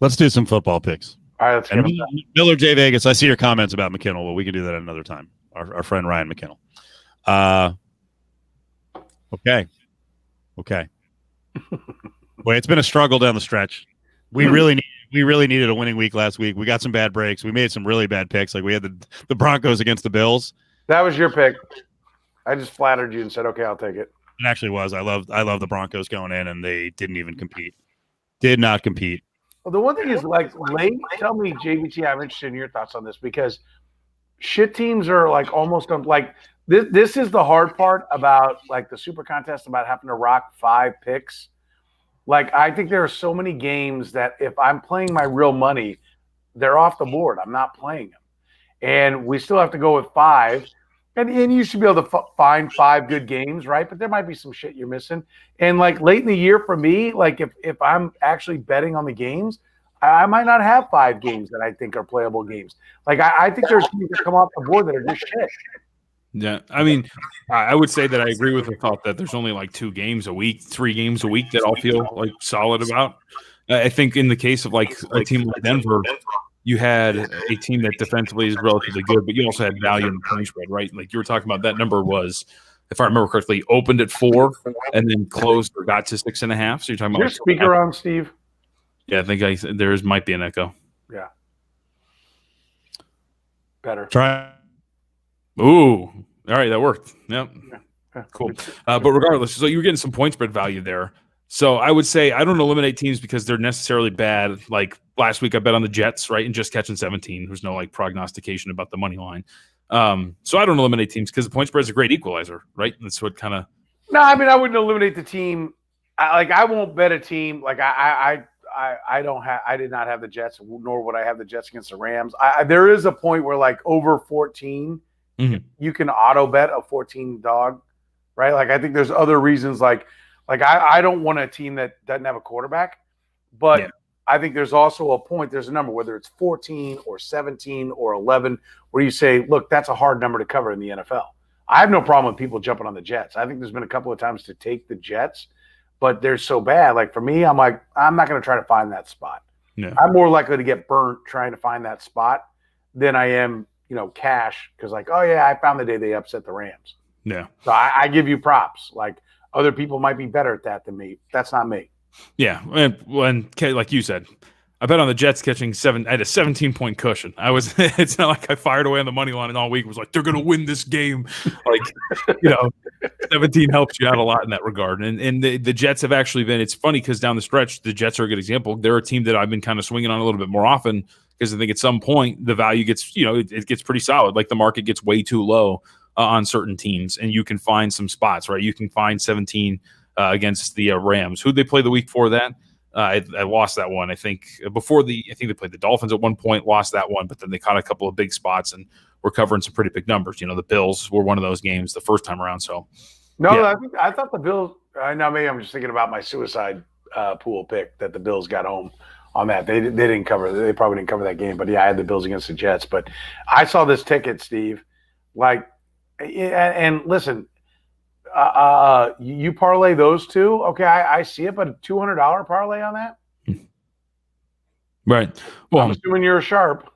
Let's do some football picks. All right, let's get And them. Miller J. Vegas, I see your comments about McKinnell. Well, we can do that another time. Our friend Ryan McKinnell. Okay. Boy, it's been a struggle down the stretch. We really needed a winning week last week. We got some bad breaks. We made some really bad picks. Like we had the Broncos against the Bills. That was your pick. I just flattered you and said, okay, I'll take it. It actually was. I love the Broncos going in, and they didn't even compete. Did not compete. Well, the one thing is, like, late. Tell me, JVT, I'm interested in your thoughts on this because shit teams are like almost like this. This is the hard part about like the super contest about having to rock 5 picks. Like, I think there are so many games that if I'm playing my real money, they're off the board. I'm not playing them, and we still have to go with 5. And you should be able to find 5 good games, right? But there might be some shit you're missing. And like late in the year for me, like if I'm actually betting on the games, I might not have 5 games that I think are playable games. Like I think there's teams that come off the board that are just shit. Yeah, I mean, I would say that I agree with the thought that there's only like 2 games a week, 3 games a week that I'll feel like solid about. I think in the case of like a team like Denver, you had a team that defensively is relatively good, but you also had value in the point spread, right? Like you were talking about, that number was, if I remember correctly, opened at 4 and then closed or got to 6.5. So you're talking about Your speaker on, Steve? Yeah, I think there might be an echo. Yeah. Better. Try. Ooh, all right, that worked. Yep, Yeah. cool. But regardless, so you were getting some point spread value there. So I would say I don't eliminate teams because they're necessarily bad. Like last week, I bet on the Jets, right, and just catching 17. There's no like prognostication about the money line. So I don't eliminate teams because the point spread is a great equalizer, right? That's what kind of. No, I mean I wouldn't eliminate the team. I won't bet a team. Like I did not have the Jets, nor would I have the Jets against the Rams. There is a point where like over 14, you can auto bet a 14 dog, right? Like I think there's other reasons like I don't want a team that doesn't have a quarterback, but I think there's also a point, there's a number, whether it's 14 or 17 or 11, where you say, look, that's a hard number to cover in the NFL. I have no problem with people jumping on the Jets. I think there's been a couple of times to take the Jets, but they're so bad. Like for me, I'm like, I'm not going to try to find that spot. Yeah. I'm more likely to get burnt trying to find that spot than I am, cash. Because like, oh yeah, I found the day they upset the Rams. Yeah. So I give you props. Like other people might be better at that than me. That's not me. Yeah, and like you said, I bet on the Jets catching 7. I had a 17-point cushion. It's not like I fired away on the money line and all week was like they're going to win this game. Like 17 helps you out a lot in that regard. And the Jets have actually been. It's funny because down the stretch, the Jets are a good example. They're a team that I've been kind of swinging on a little bit more often because I think at some point the value gets it gets pretty solid. Like the market gets way too low on certain teams, and you can find some spots, right? You can find 17 against the Rams. Who'd they play the week before that? I lost that one. I think they played the Dolphins at one point, lost that one, but then they caught a couple of big spots and were covering some pretty big numbers. The Bills were one of those games the first time around. So no, yeah. I thought the Bills. I know maybe I'm just thinking about my suicide pool pick that the Bills got home on that. They didn't cover. They probably didn't cover that game, but yeah, I had the Bills against the Jets. But I saw this ticket, Steve. Like, and listen. You parlay those two? Okay, I see it, but a $200 parlay on that? Right. Well, I'm assuming you're a sharp.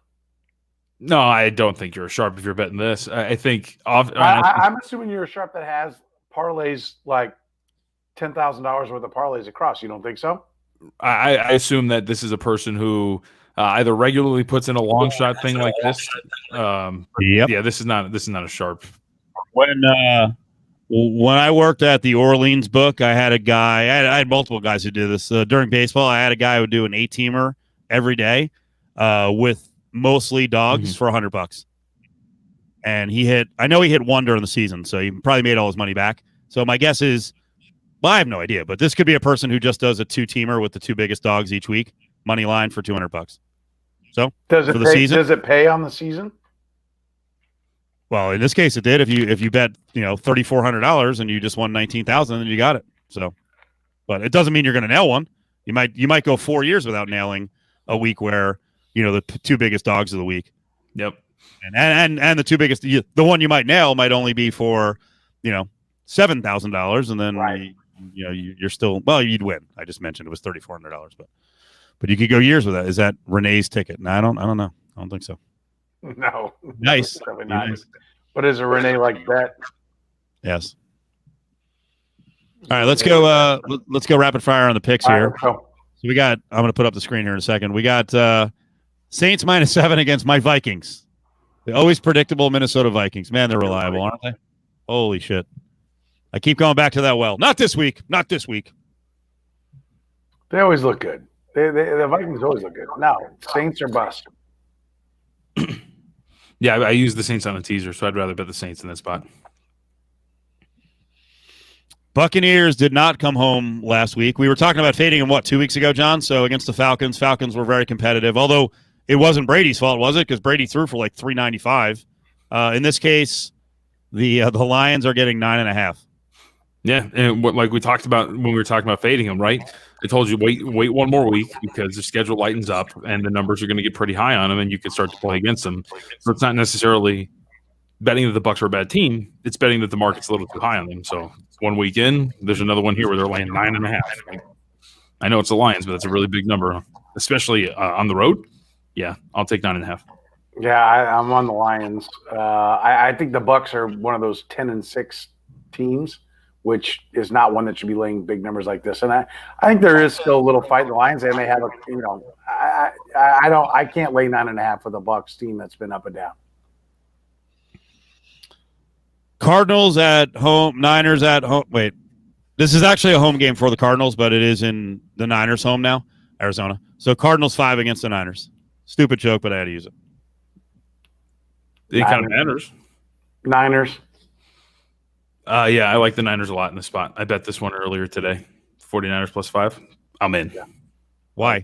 No, I don't think you're a sharp if you're betting this. I think I'm assuming you're a sharp that has parlays like $10,000 worth of parlays across. You don't think so? I assume that this is a person who either regularly puts in a long shot thing like this. Yeah, this is not a sharp. When I worked at the Orleans book, I had a guy. I had multiple guys who did this during baseball. I had a guy who would do an 8-teamer every day with mostly dogs for $100, and he hit. I know he hit one during the season, so he probably made all his money back. So my guess is, well, I have no idea, but this could be a person who just does a 2-teamer with the 2 biggest dogs each week, money line for $200. So does it for the pay, season? Does it pay on the season? Well, in this case, it did. If you bet $3,400 and you just won $19,000, then you got it. So, but it doesn't mean you're going to nail one. You might go 4 years without nailing a week where the 2 biggest dogs of the week. Yep. And the 2 biggest, the one you might nail might only be for $7,000, and then right. you're still, well, you'd win. I just mentioned it was $3,400, But you could go years with that. Is that Renee's ticket? No, I don't know. I don't think so. No. Nice. Probably not. Nice. But is a Renee like that? Yes. All right, let's go. Let's go rapid fire on the picks here. So we got. I'm going to put up the screen here in a second. We got Saints -7 against my Vikings. The always predictable Minnesota Vikings. Man, they're reliable, aren't they? Holy shit! I keep going back to that well. Not this week. Not this week. they always look good. The Vikings always look good. No, Saints are bust. Yeah, I use the Saints on the teaser, so I'd rather bet the Saints in that spot. Buccaneers did not come home last week. We were talking about fading them, 2 weeks ago, John? So against the Falcons. Falcons were very competitive, although it wasn't Brady's fault, was it? Because Brady threw for like 395. In this case, the Lions are getting 9.5. Yeah, and like we talked about when we were talking about fading them, right? I told you wait one more week because the schedule lightens up and the numbers are going to get pretty high on them, and you can start to play against them. So it's not necessarily betting that the Bucs are a bad team; it's betting that the market's a little too high on them. So 1 week in, there's another one here where they're laying 9.5. I know it's the Lions, but that's a really big number, especially on the road. Yeah, I'll take 9.5. Yeah, I'm on the Lions. I think the Bucs are one of those 10-6 teams, which is not one that should be laying big numbers like this. And I think there is still a little fight in the Lions. They may have I can't lay 9.5 for the Bucs team that's been up and down. Cardinals at home, Niners at home. Wait, this is actually a home game for the Cardinals, but it is in the Niners' home now, Arizona. So Cardinals 5 against the Niners. Stupid joke, but I had to use it. It kind of matters. Niners. Yeah, I like the Niners a lot in this spot. I bet this one earlier today. 49ers +5. I'm in. Yeah. Why?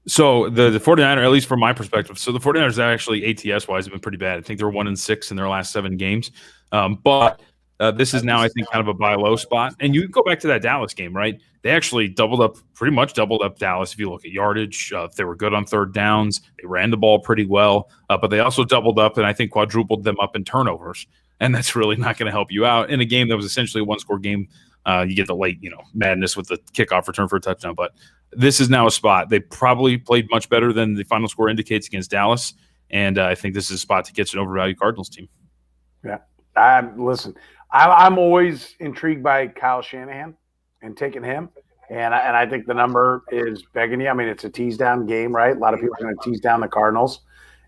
So the 49ers, at least from my perspective, so the 49ers actually ATS-wise have been pretty bad. I think they were 1-6 in their last 7 games. But this is now, I think, kind of a buy low spot. And you go back to that Dallas game, right? They actually pretty much doubled up Dallas if you look at yardage. They were good on third downs. They ran the ball pretty well. But they also doubled up and I think quadrupled them up in turnovers. And that's really not going to help you out in a game that was essentially a one-score game. You get the late, madness with the kickoff return for a touchdown. But this is now a spot. They probably played much better than the final score indicates against Dallas. And I think this is a spot to get an overvalued Cardinals team. Yeah. Listen, I'm always intrigued by Kyle Shanahan and taking him. And I think the number is begging you. I mean, it's a tease down game, right? A lot of people are going to tease down the Cardinals.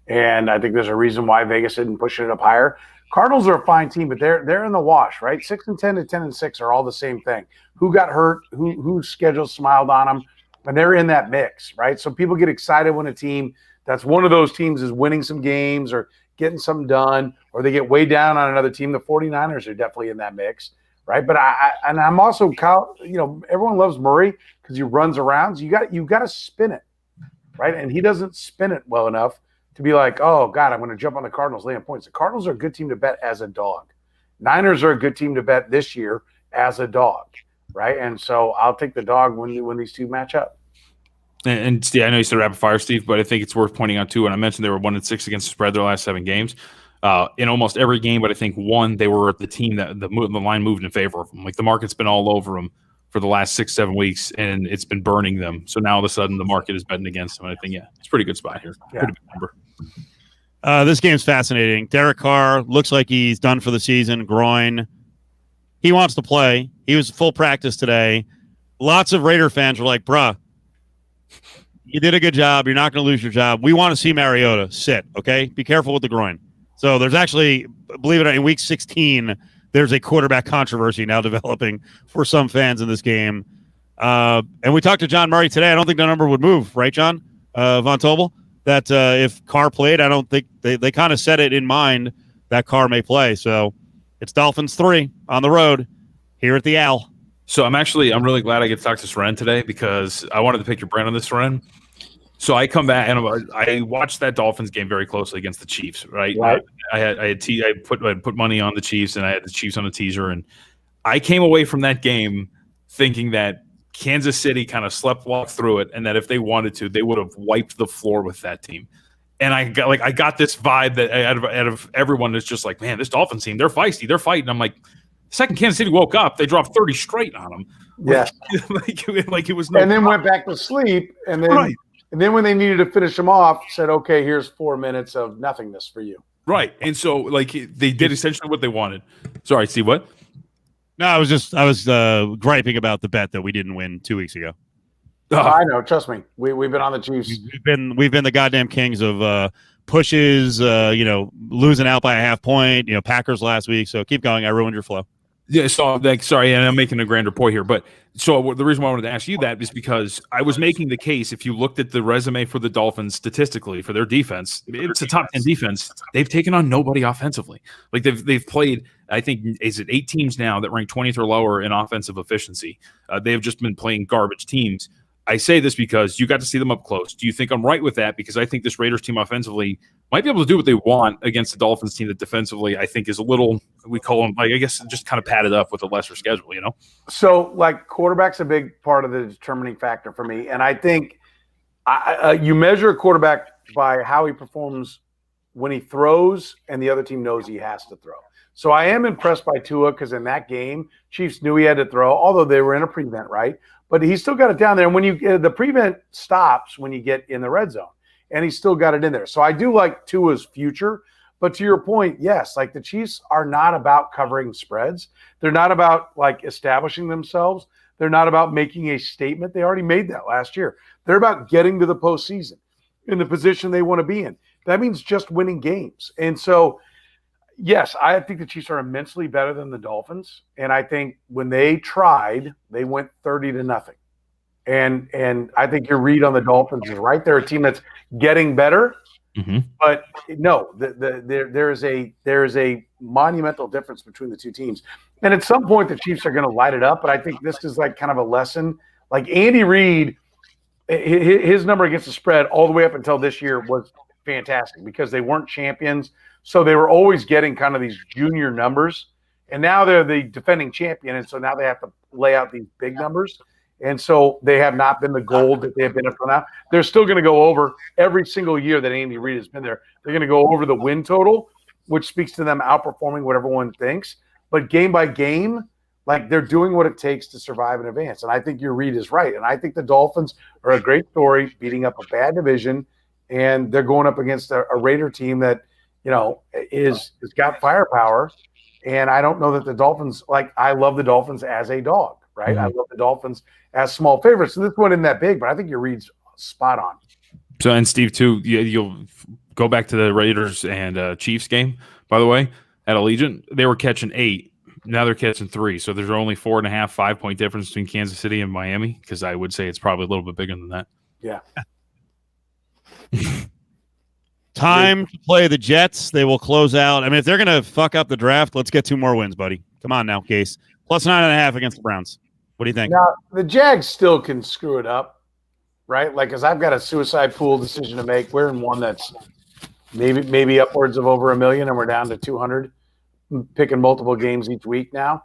And I think there's a reason why Vegas isn't pushing it up higher. Cardinals are a fine team, but they're in the wash, right? 6-10 to 10-6 are all the same thing. Who got hurt? Whose schedule smiled on them? And they're in that mix, right? So people get excited when a team that's one of those teams is winning some games or getting something done, or they get way down on another team. The 49ers are definitely in that mix, right? But I'm also, everyone loves Murray because he runs around. So you got to spin it, right? And he doesn't spin it well enough to be like, oh, God, I'm going to jump on the Cardinals laying points. The Cardinals are a good team to bet as a dog. Niners are a good team to bet this year as a dog, right? And so I'll take the dog when these two match up. And Steve, I know you said rapid fire, Steve, but I think it's worth pointing out, too, when I mentioned they were 1-6 against the spread their last 7 games. In almost every game, but I think one, they were the team that the line moved in favor of them. Like the market's been all over them for the last 6-7 weeks, and it's been burning them. So now all of a sudden the market is betting against them. And I think, it's a pretty good spot here. Yeah. Pretty big number. This game's fascinating. Derek Carr looks like he's done for the season. Groin. He wants to play. He was full practice today. Lots of Raider fans were like, bruh, you did a good job. You're not going to lose your job. We want to see Mariota sit, okay? Be careful with the groin. So there's actually, believe it or not, in week 16, there's a quarterback controversy now developing for some fans in this game. And we talked to John Murray today. I don't think the number would move, right, John? Von Tobel? That if Carr played, I don't think they kind of set it in mind that Carr may play. So it's Dolphins 3 on the road here at the Al. So I'm really glad I get to talk to Soren today because I wanted to pick your brain on this, Soren. So I come back and I watched that Dolphins game very closely against the Chiefs, right? I put money on the Chiefs and I had the Chiefs on a teaser, and I came away from that game thinking that Kansas City kind of walked through it, and that if they wanted to, they would have wiped the floor with that team. And I got this vibe that out of everyone is just like, man, this Dolphins team, they're feisty, they're fighting. I'm like, Second Kansas City woke up, they dropped 30 straight on them. Yeah. Like it was no And then problem. went back to sleep. And then, Right. and then when they needed to finish them off, said, okay, here's 4 minutes of nothingness for you. Right. And so, like, they did essentially what they wanted. Sorry, Steve, what? No, I was griping about the bet that we didn't win 2 weeks ago. I know. Trust me. We've been on the Chiefs. We've been the goddamn kings of pushes, losing out by a half point, Packers last week. So keep going. I ruined your flow. Yeah, so sorry, and I'm making a grander point here, but so the reason why I wanted to ask you that is because I was making the case. If you looked at the resume for the Dolphins statistically for their defense, it's a top 10 defense. They've taken on nobody offensively. Like they've played, I think, is it 8 teams now that rank 20th or lower in offensive efficiency? They have just been playing garbage teams. I say this because you got to see them up close. Do you think I'm right with that? Because I think this Raiders team offensively might be able to do what they want against the Dolphins team that defensively I think is a little, we call them, like, I guess just kind of padded up with a lesser schedule, So, like, quarterback's a big part of the determining factor for me. And I think you measure a quarterback by how he performs when he throws and the other team knows he has to throw. So I am impressed by Tua because in that game, Chiefs knew he had to throw, although they were in a prevent, right? But he still got it down there. And when the prevent stops when you get in the red zone, and he still got it in there. So I do like Tua's future. But to your point, yes, like the Chiefs are not about covering spreads. They're not about like establishing themselves. They're not about making a statement. They already made that last year. They're about getting to the postseason in the position they want to be in. That means just winning games. And so, yes, I think the Chiefs are immensely better than the Dolphins. And I think when they tried, they went 30-0. And I think your read on the Dolphins is right. They're a team that's getting better. Mm-hmm. But no, there is a monumental difference between the two teams. And at some point, the Chiefs are going to light it up. But I think this is like kind of a lesson. Like Andy Reid, his number against the spread all the way up until this year was fantastic because they weren't champions. So they were always getting kind of these junior numbers. And now they're the defending champion. And so now they have to lay out these big numbers. And so they have not been the gold that they have been up to now. They're still going to go over every single year that Andy Reid has been there. They're going to go over the win total, which speaks to them outperforming what everyone thinks. But game by game, like they're doing what it takes to survive and advance. And I think your read is right. And I think the Dolphins are a great story, beating up a bad division. And they're going up against a Raider team that, is got firepower. And I don't know that the Dolphins, like I love the Dolphins as a dog, right? Mm-hmm. I love the Dolphins as small favorites. So this one isn't that big, but I think your read's spot on. So, and Steve, too, you'll go back to the Raiders and Chiefs game, by the way, at Allegiant. They were catching 8. Now they're catching 3. So there's only 4.5, 5 point difference between Kansas City and Miami, because I would say it's probably a little bit bigger than that. Yeah. Time to play the Jets. They will close out. I mean, if they're going to fuck up the draft, let's get 2 more wins, buddy. Come on now, Case. Plus 9.5 against the Browns. What do you think? Now, the Jags still can screw it up, right? Like, because I've got a suicide pool decision to make. We're in one that's maybe upwards of over $1 million, and we're down to 200, picking multiple games each week now.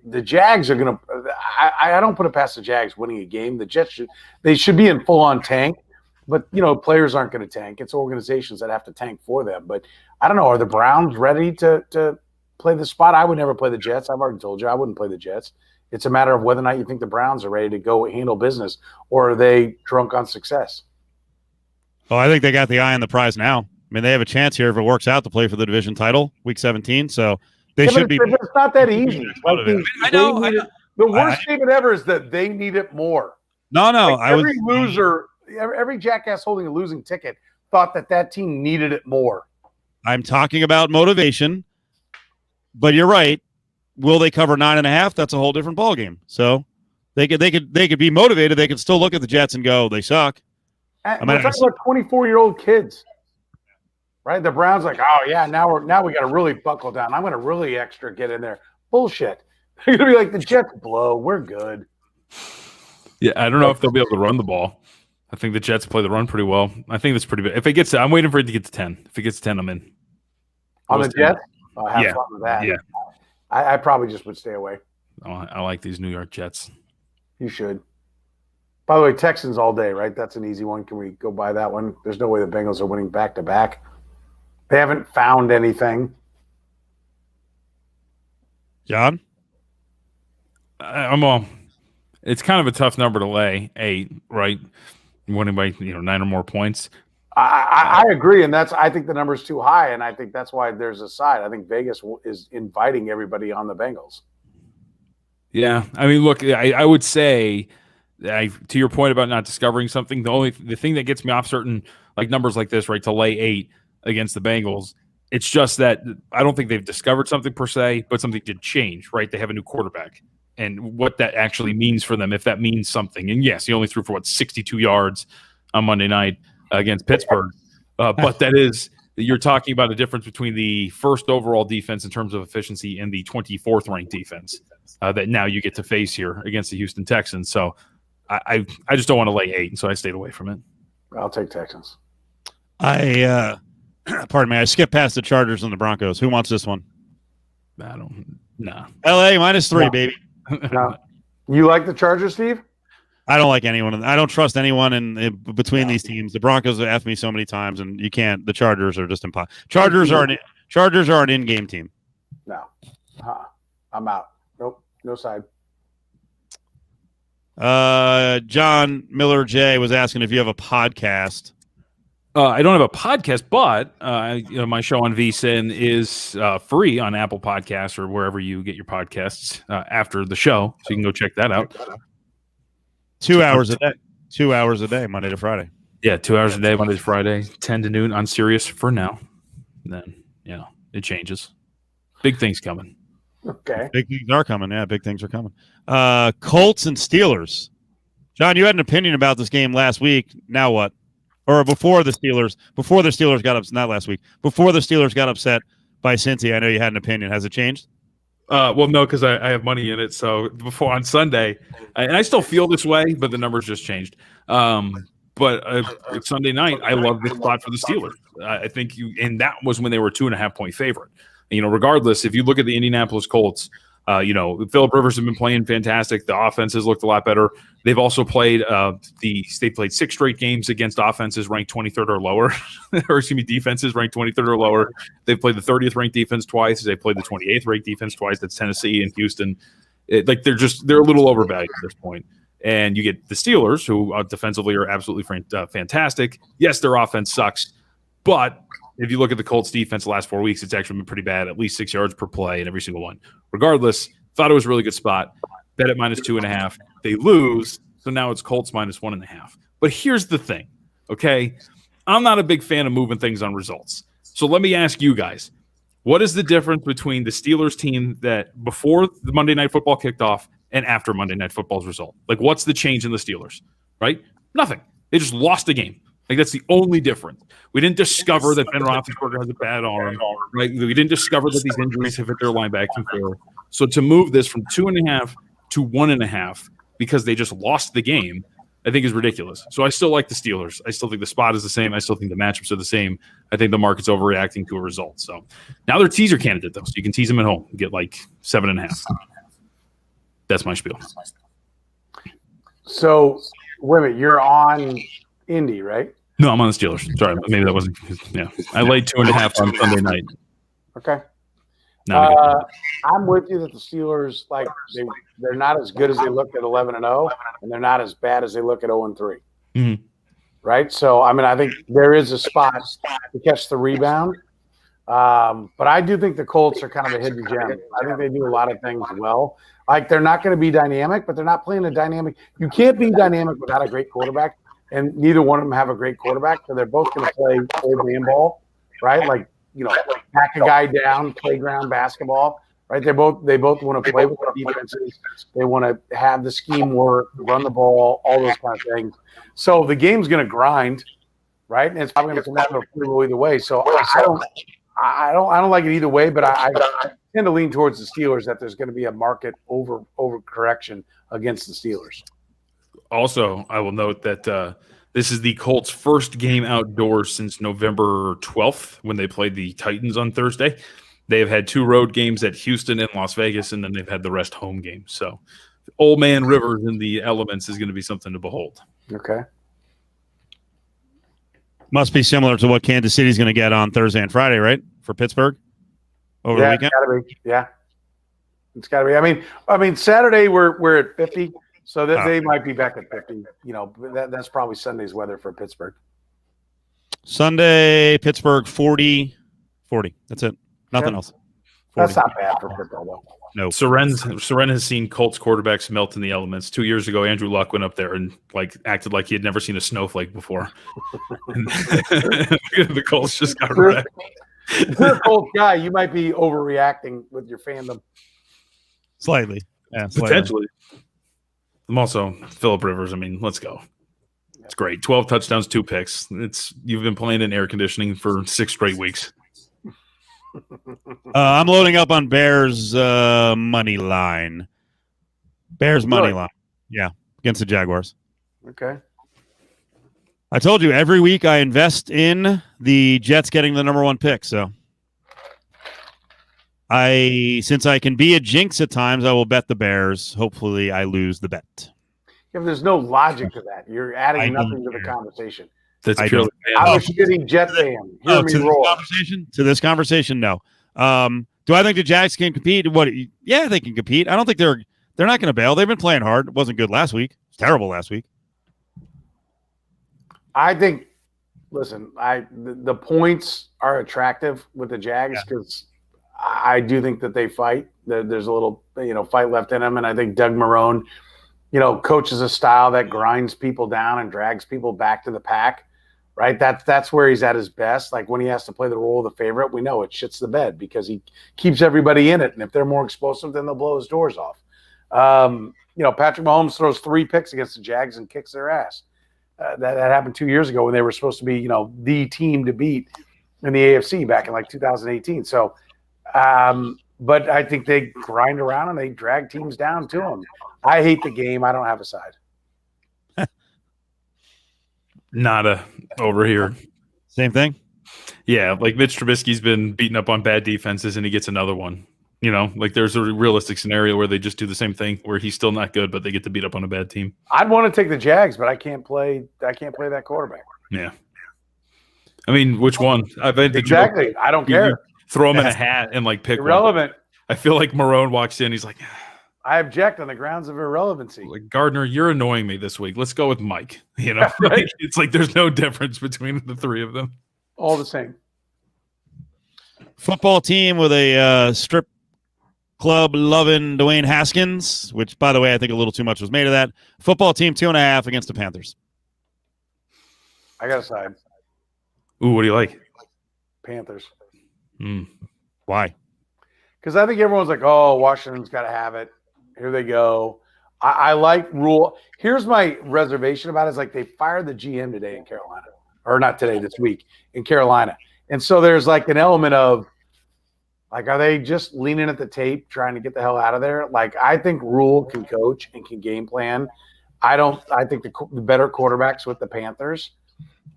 The Jags are going to – I don't put it past the Jags winning a game. The Jets should be in full-on tank, but, players aren't going to tank. It's organizations that have to tank for them. But I don't know. Are the Browns ready to play the spot? I would never play the Jets. I've already told you I wouldn't play the Jets. It's a matter of whether or not you think the Browns are ready to go handle business, or are they drunk on success? Well, I think they got the eye on the prize now. I mean, they have a chance here if it works out to play for the division title, Week 17. So they should be. It's not that easy. Like I know. The worst statement ever is that they need it more. No. Like every jackass holding a losing ticket thought that team needed it more. I'm talking about motivation, but you're right. Will they cover 9.5? That's a whole different ballgame. So they could be motivated. They could still look at the Jets and go, they suck. We're talking about 24-year-old kids, right? The Browns like, oh yeah, now we got to really buckle down. I'm going to really extra get in there. Bullshit. They're going to be like, the Jets blow. We're good. Yeah, I don't know if they'll be able to run the ball. I think the Jets play the run pretty well. I think that's pretty big. If it gets, I'm waiting for it to get to 10. If it gets to 10, I'm in. On the Jets? Have fun with that. Yeah. I probably just would stay away. I like these New York Jets. You should. By the way, Texans all day, right? That's an easy one. Can we go by that one? There's no way the Bengals are winning back-to-back. They haven't found anything. John? It's kind of a tough number to lay, 8, right? Winning by 9 or more points. I agree, and I think the number's too high, and I think that's why there's a side. I think Vegas is inviting everybody on the Bengals. Yeah, I mean, look, I would say, to your point about not discovering something, the thing that gets me off certain numbers like this, right, to lay 8 against the Bengals, it's just that I don't think they've discovered something per se, but something did change, right? They have a new quarterback, and what that actually means for them, if that means something. And yes, he only threw for 62 yards on Monday night against Pittsburgh, but you're talking about a difference between the first overall defense in terms of efficiency and the 24th ranked defense that now you get to face here against the Houston Texans. So I just don't want to lay 8, and so I stayed away from it. I'll take Texans. Pardon me, I skipped past the Chargers and the Broncos. Who wants this one? I don't. Nah. LA -3, baby. No. You like the Chargers, Steve? I don't like anyone. I don't trust anyone in between these teams. The Broncos have effed me so many times, and you can't. The Chargers are just impossible. Chargers are an in-game team. No, I'm out. Nope, no side. John Miller J was asking if you have a podcast. I don't have a podcast, but my show on VSiN is free on Apple Podcasts or wherever you get your podcasts after the show, so you can go check that out. 2 hours a day. 2 hours a day, Monday to Friday. Yeah, 2 hours a day, Monday to Friday, 10 to noon on Sirius for now. Then, it changes. Big things coming. Okay. Big things are coming. Yeah, big things are coming. Colts and Steelers. John, you had an opinion about this game last week. Now what? Or before the Steelers got upset, not last week, before the Steelers got upset by Cincy, I know you had an opinion. Has it changed? Well, no, because I have money in it. So before on Sunday, and I still feel this way, but the numbers just changed. But Sunday night, I love this spot for the Steelers. I think and that was when they were 2.5-point favorite. Regardless, if you look at the Indianapolis Colts, Phillip Rivers have been playing fantastic. The offense has looked a lot better. They've also played they played 6 straight games against offenses ranked 23rd or lower, or defenses ranked 23rd or lower. They've played the 30th ranked defense twice. They played the 28th ranked defense twice. That's Tennessee and Houston. They're a little overvalued at this point. And you get the Steelers, who defensively are absolutely fantastic. Yes, their offense sucks, but if you look at the Colts defense the last 4 weeks, it's actually been pretty bad, at least 6 yards per play in every single one. Regardless, thought it was a really good spot. Bet at -2.5. They lose, so now it's Colts -1.5. But here's the thing, okay? I'm not a big fan of moving things on results. So let me ask you guys, what is the difference between the Steelers team that before the Monday Night Football kicked off and after Monday Night Football's result? What's the change in the Steelers, right? Nothing. They just lost a game. That's the only difference. We didn't discover that Ben Roethlisberger has a bad arm, right? We didn't discover that these injuries have hit their linebacking core. So to move this from 2.5 to 1.5 because they just lost the game, I think is ridiculous. So I still like the Steelers. I still think the spot is the same. I still think the matchups are the same. I think the market's overreacting to a result. So now they're teaser candidate, though. So you can tease them at home and get 7.5. That's my spiel. So, wait a minute. You're on Indy, right? No, I'm on the Steelers. Sorry, maybe that wasn't. Yeah, I laid 2.5 on Sunday night. Okay. I'm with you that the Steelers they're not as good as they look at 11-0, and they're not as bad as they look at 0-3. Mm-hmm. Right. So I think there is a spot to catch the rebound, but I do think the Colts are kind of a hidden gem. I think they do a lot of things well. They're not going to be dynamic, but they're not playing a dynamic. You can't be dynamic without a great quarterback. And neither one of them have a great quarterback, so they're both going to play old man ball, right? Pack a guy down, playground basketball, right? They both want to play with the defenses. They want to have the scheme work, run the ball, all those kind of things. So the game's going to grind, right? And it's probably going to come out to a pretty well either way. So I don't like it either way, but I tend to lean towards the Steelers that there's going to be a market overcorrection against the Steelers. Also, I will note that this is the Colts' first game outdoors since November 12th when they played the Titans on Thursday. They have had 2 road games at Houston and Las Vegas, and then they've had the rest home games. So old man Rivers in the elements is going to be something to behold. Okay. Must be similar to what Kansas City's going to get on Thursday and Friday, right? For Pittsburgh over the weekend. It's gotta be. Yeah, it's got to be. I mean, Saturday we're at 50, so that they might be back at 50. You know, that's probably Sunday's weather for Pittsburgh. Sunday, Pittsburgh 40. That's it. Nothing else. 40. That's not bad for football, though. No. Soren has seen Colts quarterbacks melt in the elements. 2 years ago, Andrew Luck went up there and acted like he had never seen a snowflake before. And the Colts just got wrecked. If you're a Colts guy, you might be overreacting with your fandom. Slightly. Yeah, potentially. I'm also Phillip Rivers. I mean, let's go. It's great. 12 touchdowns, 2 picks. You've been playing in air conditioning for 6 straight weeks. I'm loading up on Bears money line. Bears money line. Yeah, against the Jaguars. Okay. I told you every week I invest in the Jets getting the number 1 pick. So since I can be a jinx at times, I will bet the Bears. Hopefully I lose the bet. Yeah, there's no logic to that. You're adding nothing to the conversation. That's purely. I'm a shitty Jet fan. Hear me roar. To this conversation, no. Do I think the Jags can compete? Yeah, they can compete. I don't think they're not going to bail. They've been playing hard. It wasn't good last week. It was terrible last week. I think. Listen, the points are attractive with the Jags because I do think that they fight. There's a little fight left in them, and I think Doug Marrone, coaches a style that grinds people down and drags people back to the pack. Right, that's where he's at his best. Like when he has to play the role of the favorite, we know it shits the bed because he keeps everybody in it. And if they're more explosive, then they'll blow his doors off. Patrick Mahomes throws 3 picks against the Jags and kicks their ass. That happened 2 years ago when they were supposed to be, the team to beat in the AFC back in 2018. So, but I think they grind around and they drag teams down to them. I hate the game. I don't have a side. Nada over here. Same thing. Yeah, like Mitch Trubisky's been beaten up on bad defenses, and he gets another one. There's a realistic scenario where they just do the same thing, where he's still not good, but they get to beat up on a bad team. I'd want to take the Jags, but I can't play that quarterback. Yeah. I mean, which one? Exactly. I don't care. Throw him in a hat and pick irrelevant. One. I feel like Marrone walks in. He's like, I object on the grounds of irrelevancy. Like, Gardner, you're annoying me this week. Let's go with Mike. Right? It's like there's no difference between the 3 of them. All the same. Football team with a strip club loving Dwayne Haskins, which, by the way, I think a little too much was made of that. Football team 2.5 against the Panthers. I got a side. Ooh, what do you like? Panthers. Why? Because I think everyone's like, oh, Washington's got to have it. Here they go. I like Rule. Here's my reservation about it. Is they fired the GM today in Carolina. Or not today, this week in Carolina. And so there's an element of, are they just leaning at the tape trying to get the hell out of there? I think Rule can coach and can game plan. I think the better quarterbacks with the Panthers.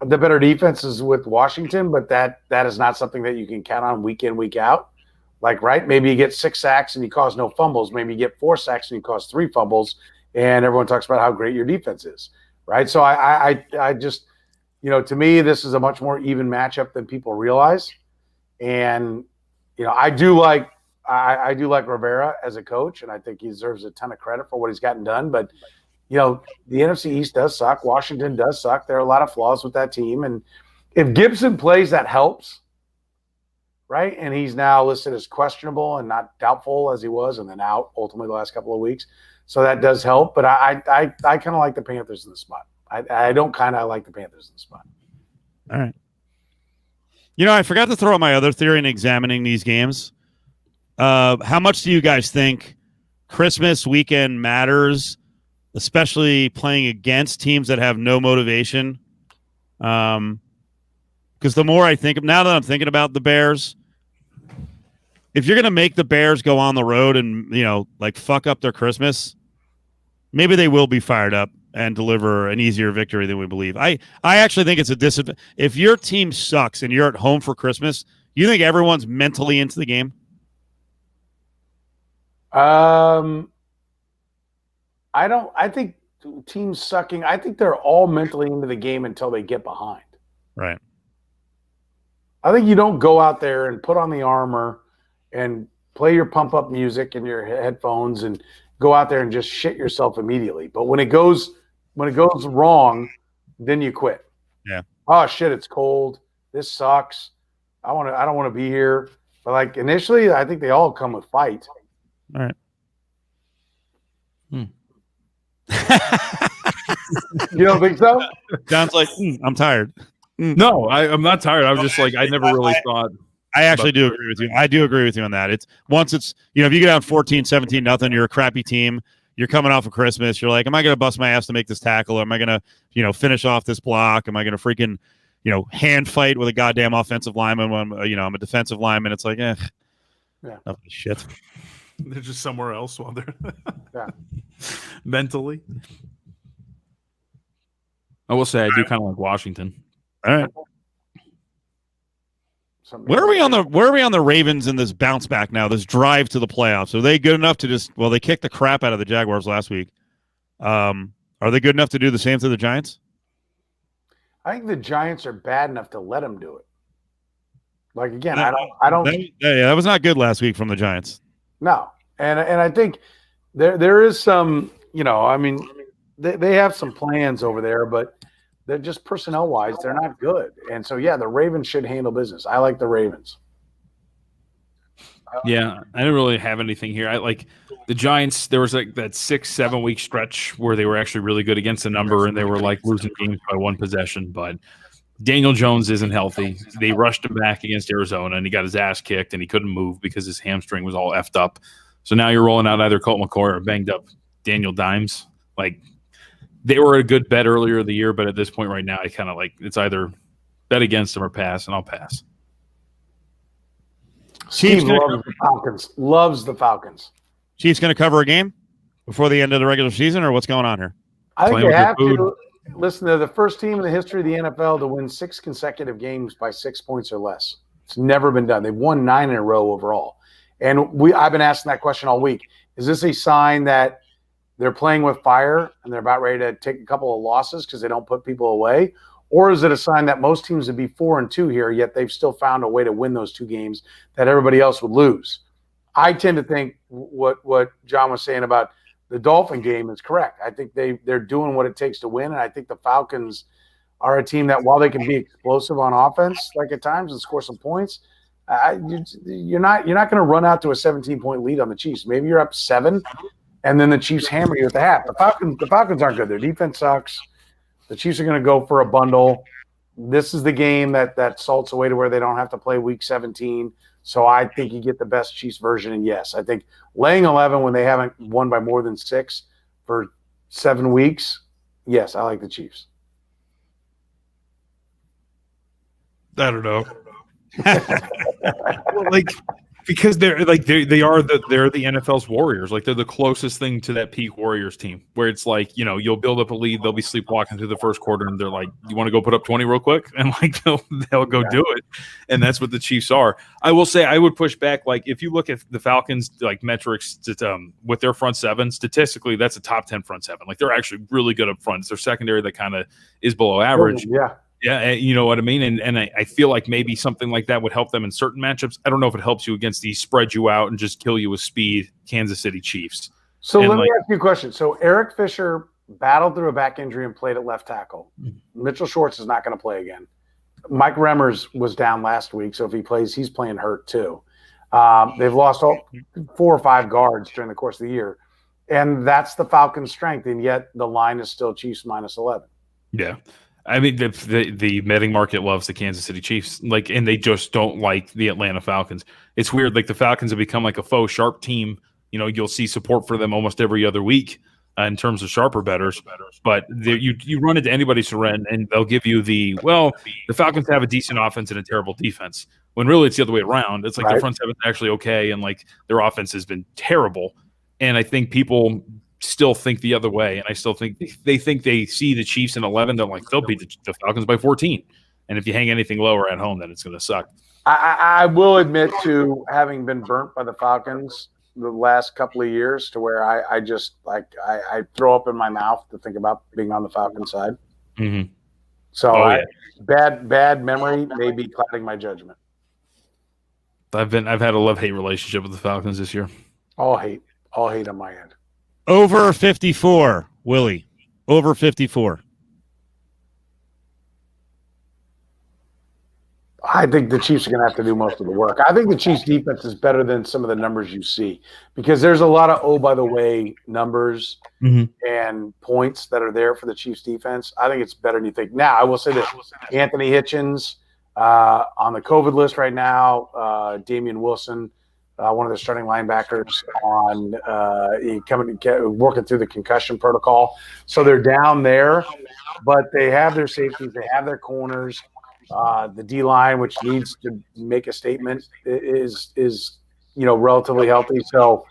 The better defense is with Washington, but that is not something that you can count on week in, week out. Right? Maybe you get 6 sacks and you cause no fumbles. Maybe you get 4 sacks and you cause 3 fumbles, and everyone talks about how great your defense is, right? So I just, to me, this is a much more even matchup than people realize. And, I do like Rivera as a coach, and I think he deserves a ton of credit for what he's gotten done. But, the NFC East does suck. Washington does suck. There are a lot of flaws with that team. And if Gibson plays, that helps. Right, and he's now listed as questionable and not doubtful as he was, and then out ultimately the last couple of weeks. So that does help. But I kind of like the Panthers in the spot. I like the Panthers in the spot. All right. I forgot to throw out my other theory in examining these games. How much do you guys think Christmas weekend matters, especially playing against teams that have no motivation? Because the more I think, now that I'm thinking about the Bears, if you're going to make the Bears go on the road and, fuck up their Christmas, maybe they will be fired up and deliver an easier victory than we believe. I actually think it's a disadvantage. If your team sucks and you're at home for Christmas, you think everyone's mentally into the game? I think teams sucking, I think they're all mentally into the game until they get behind. Right. I think you don't go out there and put on the armor and play your pump up music in your headphones and go out there and just shit yourself immediately. But when it goes wrong, then you quit. Yeah. Oh shit, it's cold. This sucks. I don't want to be here. But like initially, I think they all come with fight. All right. You don't think so? John's like, I'm tired. No, I'm not tired. I was just like, I never really thought. I actually do agree with you. I do agree with you on that. It's once it's, if you get down 14-17 nothing, you're a crappy team. You're coming off of Christmas. You're like, am I going to bust my ass to make this tackle? Or am I going to, finish off this block? Am I going to freaking, hand fight with a goddamn offensive lineman when, I'm a defensive lineman? It's like, yeah. Shit. They're just somewhere else while they're mentally. I will say I do kind of like Washington. All right. Where are we on the Ravens in this bounce back now? This drive to the playoffs? Are they good enough to they kicked the crap out of the Jaguars last week. Are they good enough to do the same to the Giants? I think the Giants are bad enough to let them do it. Like again, I don't. That was not good last week from the Giants. No, and I think there is some. They have some plans over there, but they're just personnel wise, they're not good. And so, the Ravens should handle business. I like the Ravens. Yeah, I didn't really have anything here. I like the Giants. There was like that 6-7 week stretch where they were actually really good against the number, and they were like losing games by one possession. But Daniel Jones isn't healthy. They rushed him back against Arizona, and he got his ass kicked, and he couldn't move because his hamstring was all effed up. So now you're rolling out either Colt McCoy or banged up Daniel Dimes. Like, they were a good bet earlier in the year, but at this point right now, I kind of like it's either bet against them or pass, and I'll pass. Steve loves the Falcons. Loves the Falcons. Chiefs going to cover a game before the end of the regular season, or what's going on here? I think they have to. Listen, they're the first team in the history of the NFL to win 6 consecutive games by 6 points or less. It's never been done. They've won 9 in a row overall. And I've been asking that question all week. Is this a sign that they're playing with fire and they're about ready to take a couple of losses because they don't put people away? Or is it a sign that most teams would be 4-2 here, yet they've still found a way to win those 2 games that everybody else would lose? I tend to think what John was saying about the Dolphin game is correct. I think they're doing what it takes to win, and I think the Falcons are a team that, while they can be explosive on offense, like at times, and score some points, you're not going to run out to a 17-point lead on the Chiefs. Maybe you're up 7, and then the Chiefs hammer you at the half. The Falcons aren't good. Their defense sucks. The Chiefs are going to go for a bundle. This is the game that salts away to where they don't have to play Week 17. So I think you get the best Chiefs version. And yes, I think laying 11 when they haven't won by more than 6 for 7 weeks, yes, I like the Chiefs. I don't know. Well, because they're the NFL's Warriors. Like, they're the closest thing to that peak Warriors team where it's like, you'll build up a lead, they'll be sleepwalking through the first quarter, and they're like, you want to go put up 20 real quick? And like they'll go do it. And that's what the Chiefs are. I will say I would push back. Like, if you look at the Falcons like metrics with their front seven, statistically that's a top 10 front seven. Like, they're actually really good up front. It's their secondary that kind of is below average. Yeah. Yeah, you know what I mean? And I feel like maybe something like that would help them in certain matchups. I don't know if it helps you against these spread you out and just kill you with speed Kansas City Chiefs. So let me ask you a question. So Eric Fisher battled through a back injury and played at left tackle. Mitchell Schwartz is not going to play again. Mike Remmers was down last week, so if he plays, he's playing hurt too. They've lost 4 or 5 guards during the course of the year, and that's the Falcons' strength, and yet the line is still Chiefs -11. Yeah. I mean, the betting market loves the Kansas City Chiefs, and they just don't like the Atlanta Falcons. It's weird. Like, the Falcons have become like a faux sharp team. You'll see support for them almost every other week in terms of sharper bettors. But you run into anybody, Soren, and they'll give you the Falcons have a decent offense and a terrible defense. When really it's the other way around. It's like their front seven's actually okay, and like their offense has been terrible. And I think people still think the other way, and I still think they see the Chiefs in 11. They're like, they'll beat the Falcons by 14, and if you hang anything lower at home, then it's going to suck. I will admit to having been burnt by the Falcons the last couple of years, to where I just I throw up in my mouth to think about being on the Falcons side. Mm-hmm. So bad memory may be clouding my judgment. I've had a love-hate relationship with the Falcons this year. All hate on my end. Over 54, Willie. Over 54. I think the Chiefs are going to have to do most of the work. I think the Chiefs defense is better than some of the numbers you see because there's a lot of, oh, by the way, numbers and points that are there for the Chiefs defense. I think it's better than you think. Now, I will say this. Anthony Hitchens on the COVID list right now, Damian Wilson, one of the starting linebackers working through the concussion protocol. So they're down there, but they have their safeties. They have their corners. The D-line, which needs to make a statement, is relatively healthy. So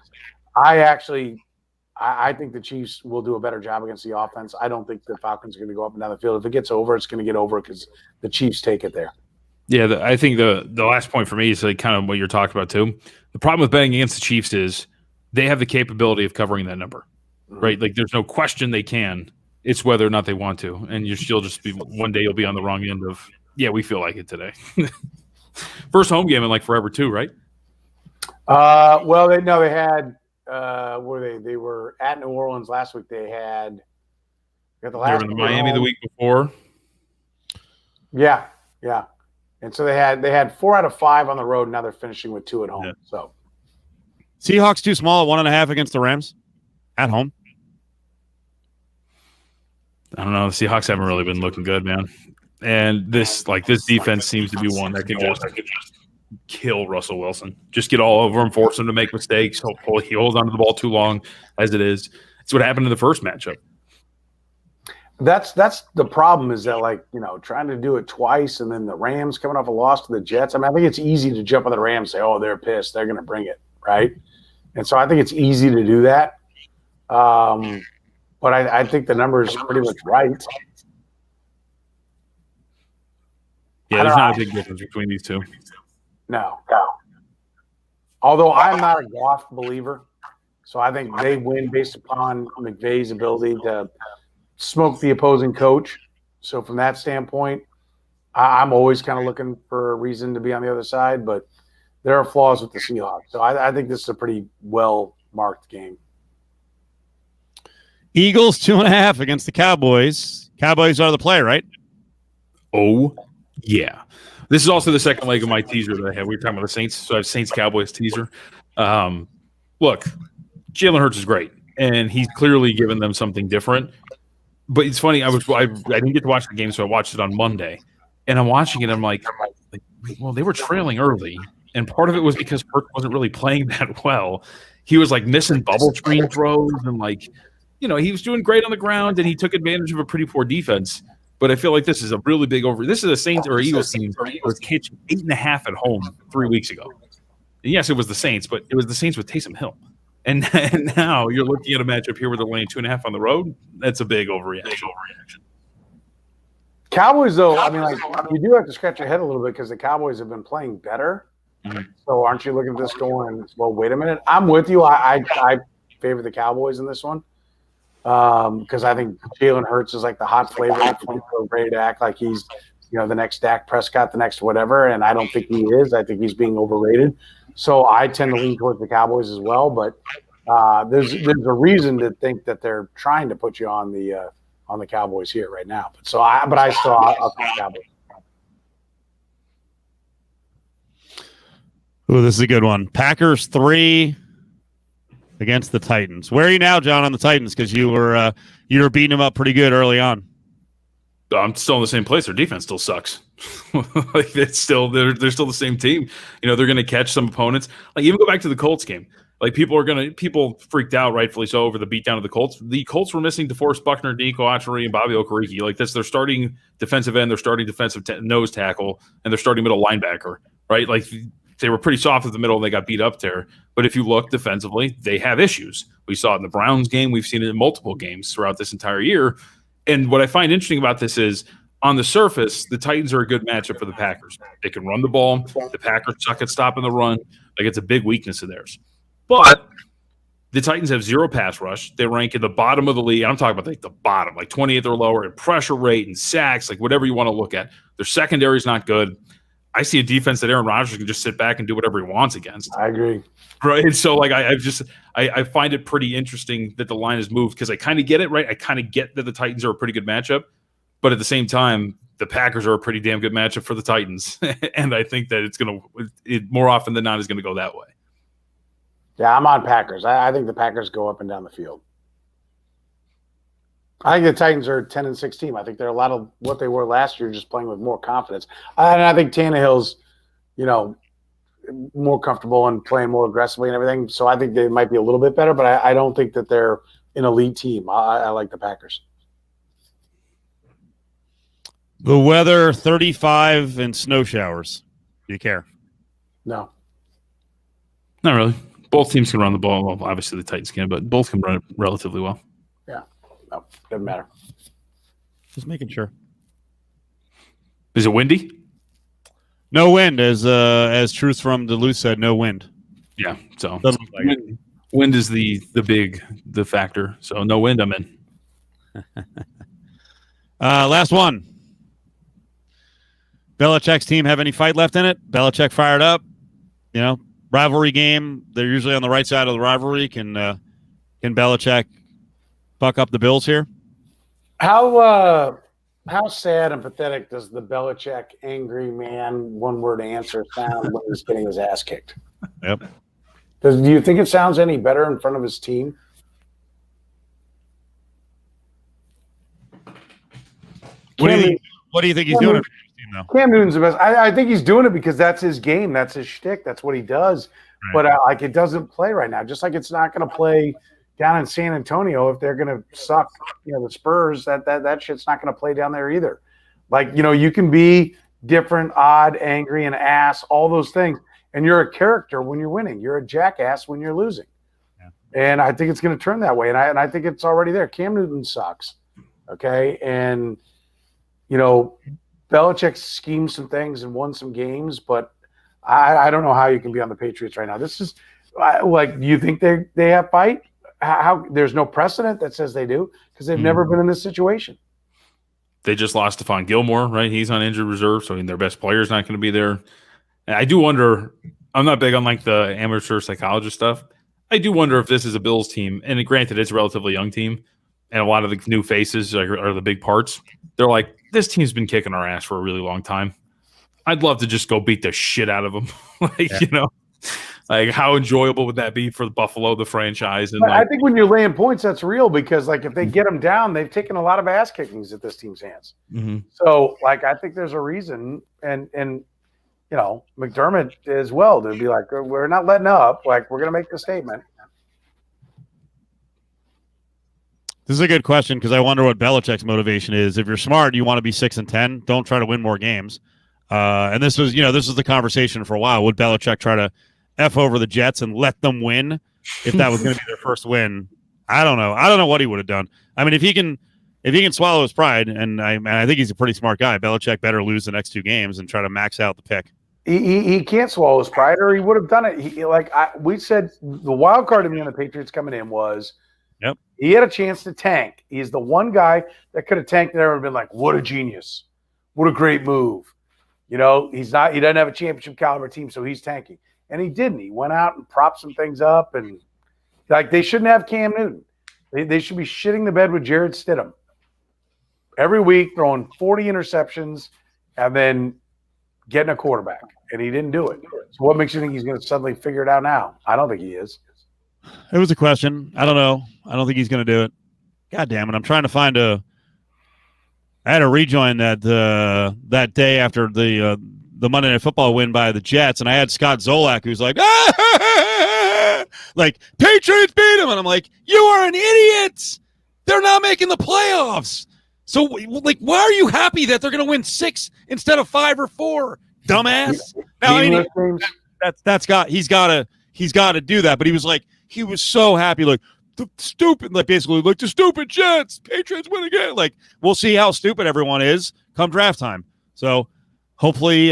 I think the Chiefs will do a better job against the offense. I don't think the Falcons are going to go up and down the field. If it gets over, it's going to get over because the Chiefs take it there. Yeah, I think the last point for me is like kind of what you're talking about too. The problem with betting against the Chiefs is they have the capability of covering that number, right? Like there's no question they can. It's whether or not they want to, and you'll just be one day you'll be on the wrong end of. Yeah, we feel like it today. First home game in like forever too, right? Well, they had they were at New Orleans last week. They had they were in Miami the week before. Yeah. And so they had 4 out of 5 on the road. Now they're finishing with 2 at home. Yeah. So Seahawks too small at 1.5 against the Rams at home. I don't know. The Seahawks haven't really been looking good, man. And this defense seems to be one that can just kill Russell Wilson. Just get all over him, force him to make mistakes. Hopefully he holds onto the ball too long as it is. It's what happened in the first matchup. That's the problem is that trying to do it twice and then the Rams coming off a loss to the Jets. I mean, I think it's easy to jump on the Rams and say, oh, they're pissed. They're going to bring it, right? And so I think it's easy to do that. But I think the number is pretty much right. Yeah, there's not a big difference between these two. No. Although I'm not a Goff believer, so I think they win based upon McVay's ability to smoke the opposing coach. So from that standpoint, I'm always kind of looking for a reason to be on the other side, but there are flaws with the Seahawks. So I think this is a pretty well-marked game. Eagles 2.5 against the Cowboys. Cowboys are the play, right? Oh, yeah. This is also the second leg of my teaser that I had. We were talking about the Saints, so I have Saints-Cowboys teaser. Look, Jalen Hurts is great, and he's clearly given them something different. But it's funny, I didn't get to watch the game, so I watched it on Monday. And I'm watching it, I'm like, well, they were trailing early, and part of it was because Hurts wasn't really playing that well. He was, missing bubble screen throws, and, he was doing great on the ground, and he took advantage of a pretty poor defense. But I feel like this is a really big over. This is a Saints or Eagles team that was catching 8.5 at home 3 weeks ago. And yes, it was the Saints, but it was the Saints with Taysom Hill. And now you're looking at a matchup here where they're laying 2.5 on the road. That's a big overreaction. Cowboys, though, I mean, you do have to scratch your head a little bit because the Cowboys have been playing better. Mm-hmm. So aren't you looking at this going, well, wait a minute. I'm with you. I favor the Cowboys in this one. Because I think Jalen Hurts is like the hot flavor. People are ready to act like he's, the next Dak Prescott, the next whatever, and I don't think he is. I think he's being overrated. So I tend to lean towards the Cowboys as well. But there's a reason to think that they're trying to put you on the Cowboys here right now. I'll take Cowboys. Oh, this is a good one. Packers 3 against the Titans. Where are you now, John, on the Titans? Because you were beating them up pretty good early on. I'm still in the same place. Their defense still sucks. They're still the same team. They're going to catch some opponents. Even go back to the Colts game. People freaked out, rightfully so, over the beatdown of the Colts. The Colts were missing DeForest Buckner, Nico Achery, and Bobby Okereke. That's their starting defensive end, their starting defensive nose tackle, and their starting middle linebacker. Right? They were pretty soft at the middle and they got beat up there. But if you look defensively, they have issues. We saw it in the Browns game. We've seen it in multiple games throughout this entire year. And what I find interesting about this is, on the surface, the Titans are a good matchup for the Packers. They can run the ball. The Packers suck at stopping the run. It's a big weakness of theirs. But The Titans have 0 pass rush. They rank in the bottom of the league. I'm talking about like the bottom, like 28th or lower in pressure rate and sacks, like whatever you want to look at. Their secondary is not good. I see a defense that Aaron Rodgers can just sit back and do whatever he wants against. I agree. Right. So like I find it pretty interesting that the line has moved because I kind of get it, right? I kind of get that the Titans are a pretty good matchup, but at the same time, the Packers are a pretty damn good matchup for the Titans. And I think that it more often than not is gonna go that way. Yeah, I'm on Packers. I think the Packers go up and down the field. I think the Titans are a 10-6 team. I think they're a lot of what they were last year, just playing with more confidence. And I think Tannehill's, more comfortable and playing more aggressively and everything. So I think they might be a little bit better, but I don't think that they're an elite team. I like the Packers. The weather, 35 and snow showers. Do you care? No. Not really. Both teams can run the ball. Well, obviously the Titans can, but both can run it relatively well. Yeah. No, doesn't matter. Just making sure. Is it windy? No wind, as Truth from Duluth said, no wind. Yeah. So Doesn't look like wind is the factor. So no wind, I'm in. Last one. Belichick's team have any fight left in it? Belichick fired up. Rivalry game. They're usually on the right side of the rivalry. Can Belichick buck up the Bills here? How sad and pathetic does the Belichick angry man one-word answer sound when he's getting his ass kicked? Yep. Do you think it sounds any better in front of his team? What do you think he's doing? Cam Newton's the best. I think he's doing it because that's his game. That's his shtick. That's what he does. Right. But it doesn't play right now. Just like it's not going to play down in San Antonio if they're going to suck. The Spurs. That shit's not going to play down there either. You can be different, odd, angry, and ass, all those things, and you're a character when you're winning. You're a jackass when you're losing. Yeah. And I think it's going to turn that way. And I think it's already there. Cam Newton sucks. Okay, and Belichick schemed some things and won some games, but I don't know how you can be on the Patriots right now. This is you think they have fight? How there's no precedent that says they do because they've never been in this situation. They just lost Stephon Gilmore, right? He's on injured reserve, so their best player is not going to be there. And I do wonder. I'm not big on the amateur psychologist stuff. I do wonder if this is a Bills team, and granted, it's a relatively young team, and a lot of the new faces are the big parts. They're like, this team's been kicking our ass for a really long time. I'd love to just go beat the shit out of them. How enjoyable would that be for Buffalo, the franchise? And I think when you're laying points, that's real because if they get them down, they've taken a lot of ass kickings at this team's hands. Mm-hmm. So I think there's a reason, and McDermott as well to be like, we're not letting up. We're going to make the statement. This is a good question because I wonder what Belichick's motivation is. If you're smart, you want to be 6-10. Don't try to win more games. And this was the conversation for a while. Would Belichick try to F over the Jets and let them win if that was going to be their first win? I don't know. I don't know what he would have done. I mean, if he can swallow his pride, and I think he's a pretty smart guy, Belichick better lose the next 2 games and try to max out the pick. He can't swallow his pride, or he would have done it. We said the wild card to me on the Patriots coming in was. Yep. He had a chance to tank. He's the one guy that could have tanked there and been like, what a genius. What a great move. He doesn't have a championship caliber team, so he's tanking. And he didn't. He went out and propped some things up, and they shouldn't have Cam Newton. They should be shitting the bed with Jared Stidham. Every week throwing 40 interceptions and then getting a quarterback. And he didn't do it. So what makes you think he's going to suddenly figure it out now? I don't think he is. It was a question. I don't know. I don't think he's going to do it. God damn it. I'm trying to find I had to rejoin that day after the Monday Night Football win by the Jets, and I had Scott Zolak who's like, Patriots beat him. And I'm like, you are an idiot. They're not making the playoffs. So, why are you happy that they're going to win 6 instead of 5 or 4? Dumbass. Now, he's got to do that. But he was so happy, the stupid Jets, Patriots win again. We'll see how stupid everyone is come draft time. So Hopefully,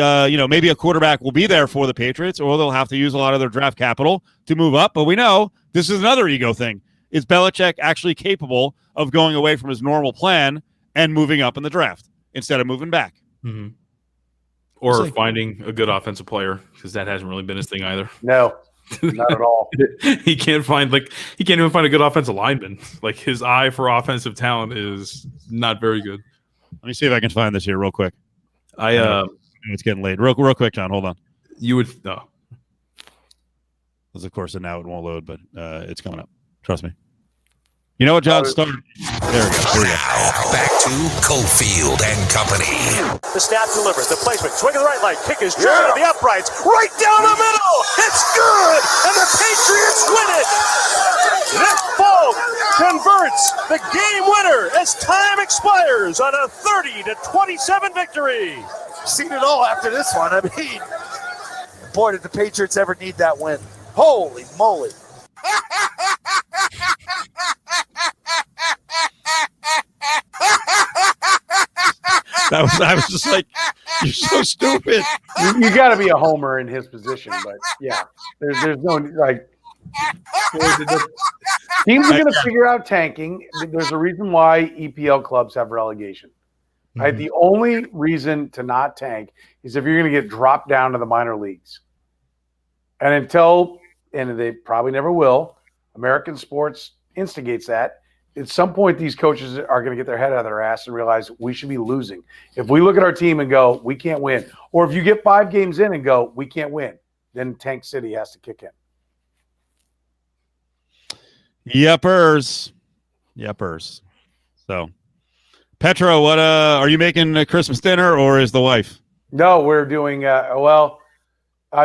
maybe a quarterback will be there for the Patriots, or they'll have to use a lot of their draft capital to move up. But we know this is another ego thing. Is Belichick actually capable of going away from his normal plan and moving up in the draft instead of moving back? Mm-hmm. Or finding a good offensive player, because that hasn't really been his thing either. No, not at all. He can't even find a good offensive lineman. Like, his eye for offensive talent is not very good. Let me see if I can find this here real quick. It's getting late. Real quick, John. Hold on. You would no. Because of course, now it won't load, but it's coming up. Trust me. You know what, John? Start. There we go. Here we go. Now, back to Cofield and Company. The snap delivers. The placement. Swing of the right leg. Kick is driven to the uprights. Right down the middle. It's good. And the Patriots win it. Nick Folk converts the game winner as time expires on a 30-27 victory. Seen it all after this one. I mean, boy, did the Patriots ever need that win. Holy moly. I was just like, you're so stupid. You got to be a homer in his position, but yeah, there's no like. Teams are going to figure out tanking. There's a reason why EPL clubs have relegation. Right? The only reason to not tank is if you're going to get dropped down to the minor leagues. And they probably never will, American sports instigates that. At some point, these coaches are going to get their head out of their ass and realize we should be losing. If we look at our team and go, we can't win, or if you get 5 games in and go, we can't win, then Tank City has to kick in. Yepers. So, Petro, what are you making a Christmas dinner, or is the wife? No, we're doing. I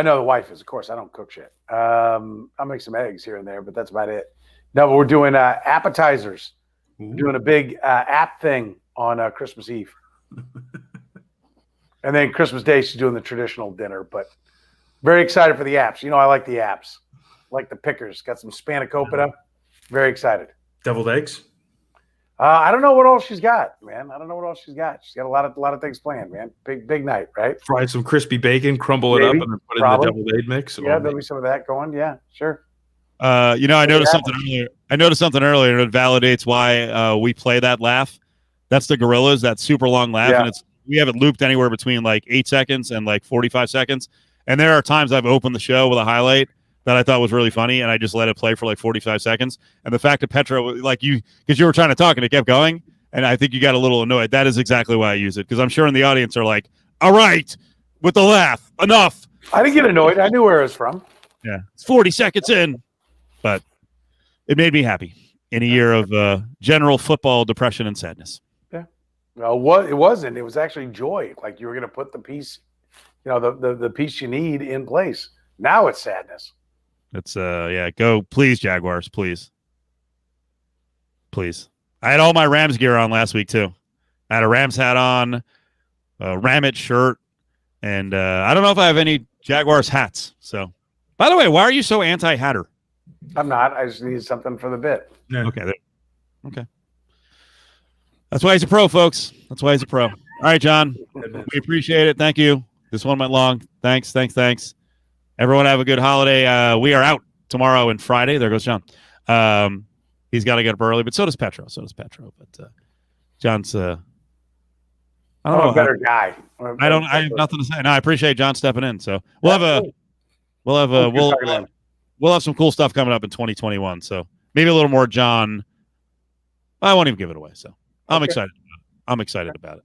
know the wife is. Of course, I don't cook shit. I'll make some eggs here and there, but that's about it. No, but we're doing appetizers. We're doing a big app thing on Christmas Eve. And then Christmas Day, she's doing the traditional dinner. But very excited for the apps. You know, I like the apps. Like the pickers. Got some spanakopita. Very excited. Deviled eggs? I don't know what else she's got, man. She's got a lot of things planned, man. Big night, right? Fry some crispy bacon, crumble it up, and then put it in the deviled egg mix. Yeah, there'll be some of that going. Yeah, sure. I noticed something earlier. That validates why we play that laugh. That's the Gorillas, that super long laugh, and we have it looped anywhere between like 8 seconds and like 45 seconds. And there are times I've opened the show with a highlight that I thought was really funny, and I just let it play for like 45 seconds. And the fact that Petro, because you were trying to talk and it kept going, and I think you got a little annoyed. That is exactly why I use it, because I'm sure in the audience are like, all right, with the laugh, enough. I didn't get annoyed. I knew where it was from. Yeah, it's 40 seconds in, but it made me happy in a year of general football depression and sadness. Yeah. Well, it wasn't. It was actually joy. Like you were going to put the piece, the piece you need in place. Now it's sadness. It's go please, Jaguars, please. I had all my Rams gear on last week too. I had a Rams hat on, a Ramit shirt, and I don't know if I have any Jaguars hats. So, by the way, why are you so anti-hatter? I'm not. I just needed something for the bit. Yeah. Okay. That's why he's a pro, folks. That's why he's a pro. All right, John. We appreciate it. Thank you. This one went long. Thanks. Everyone have a good holiday. We are out tomorrow and Friday. There goes John. He's got to get up early, but so does Petro. But John's I don't know, a better guy. I have nothing to say. No, I appreciate John stepping in. So we'll have some cool stuff coming up in 2021. So maybe a little more John. I won't even give it away. So I'm excited. I'm excited about it.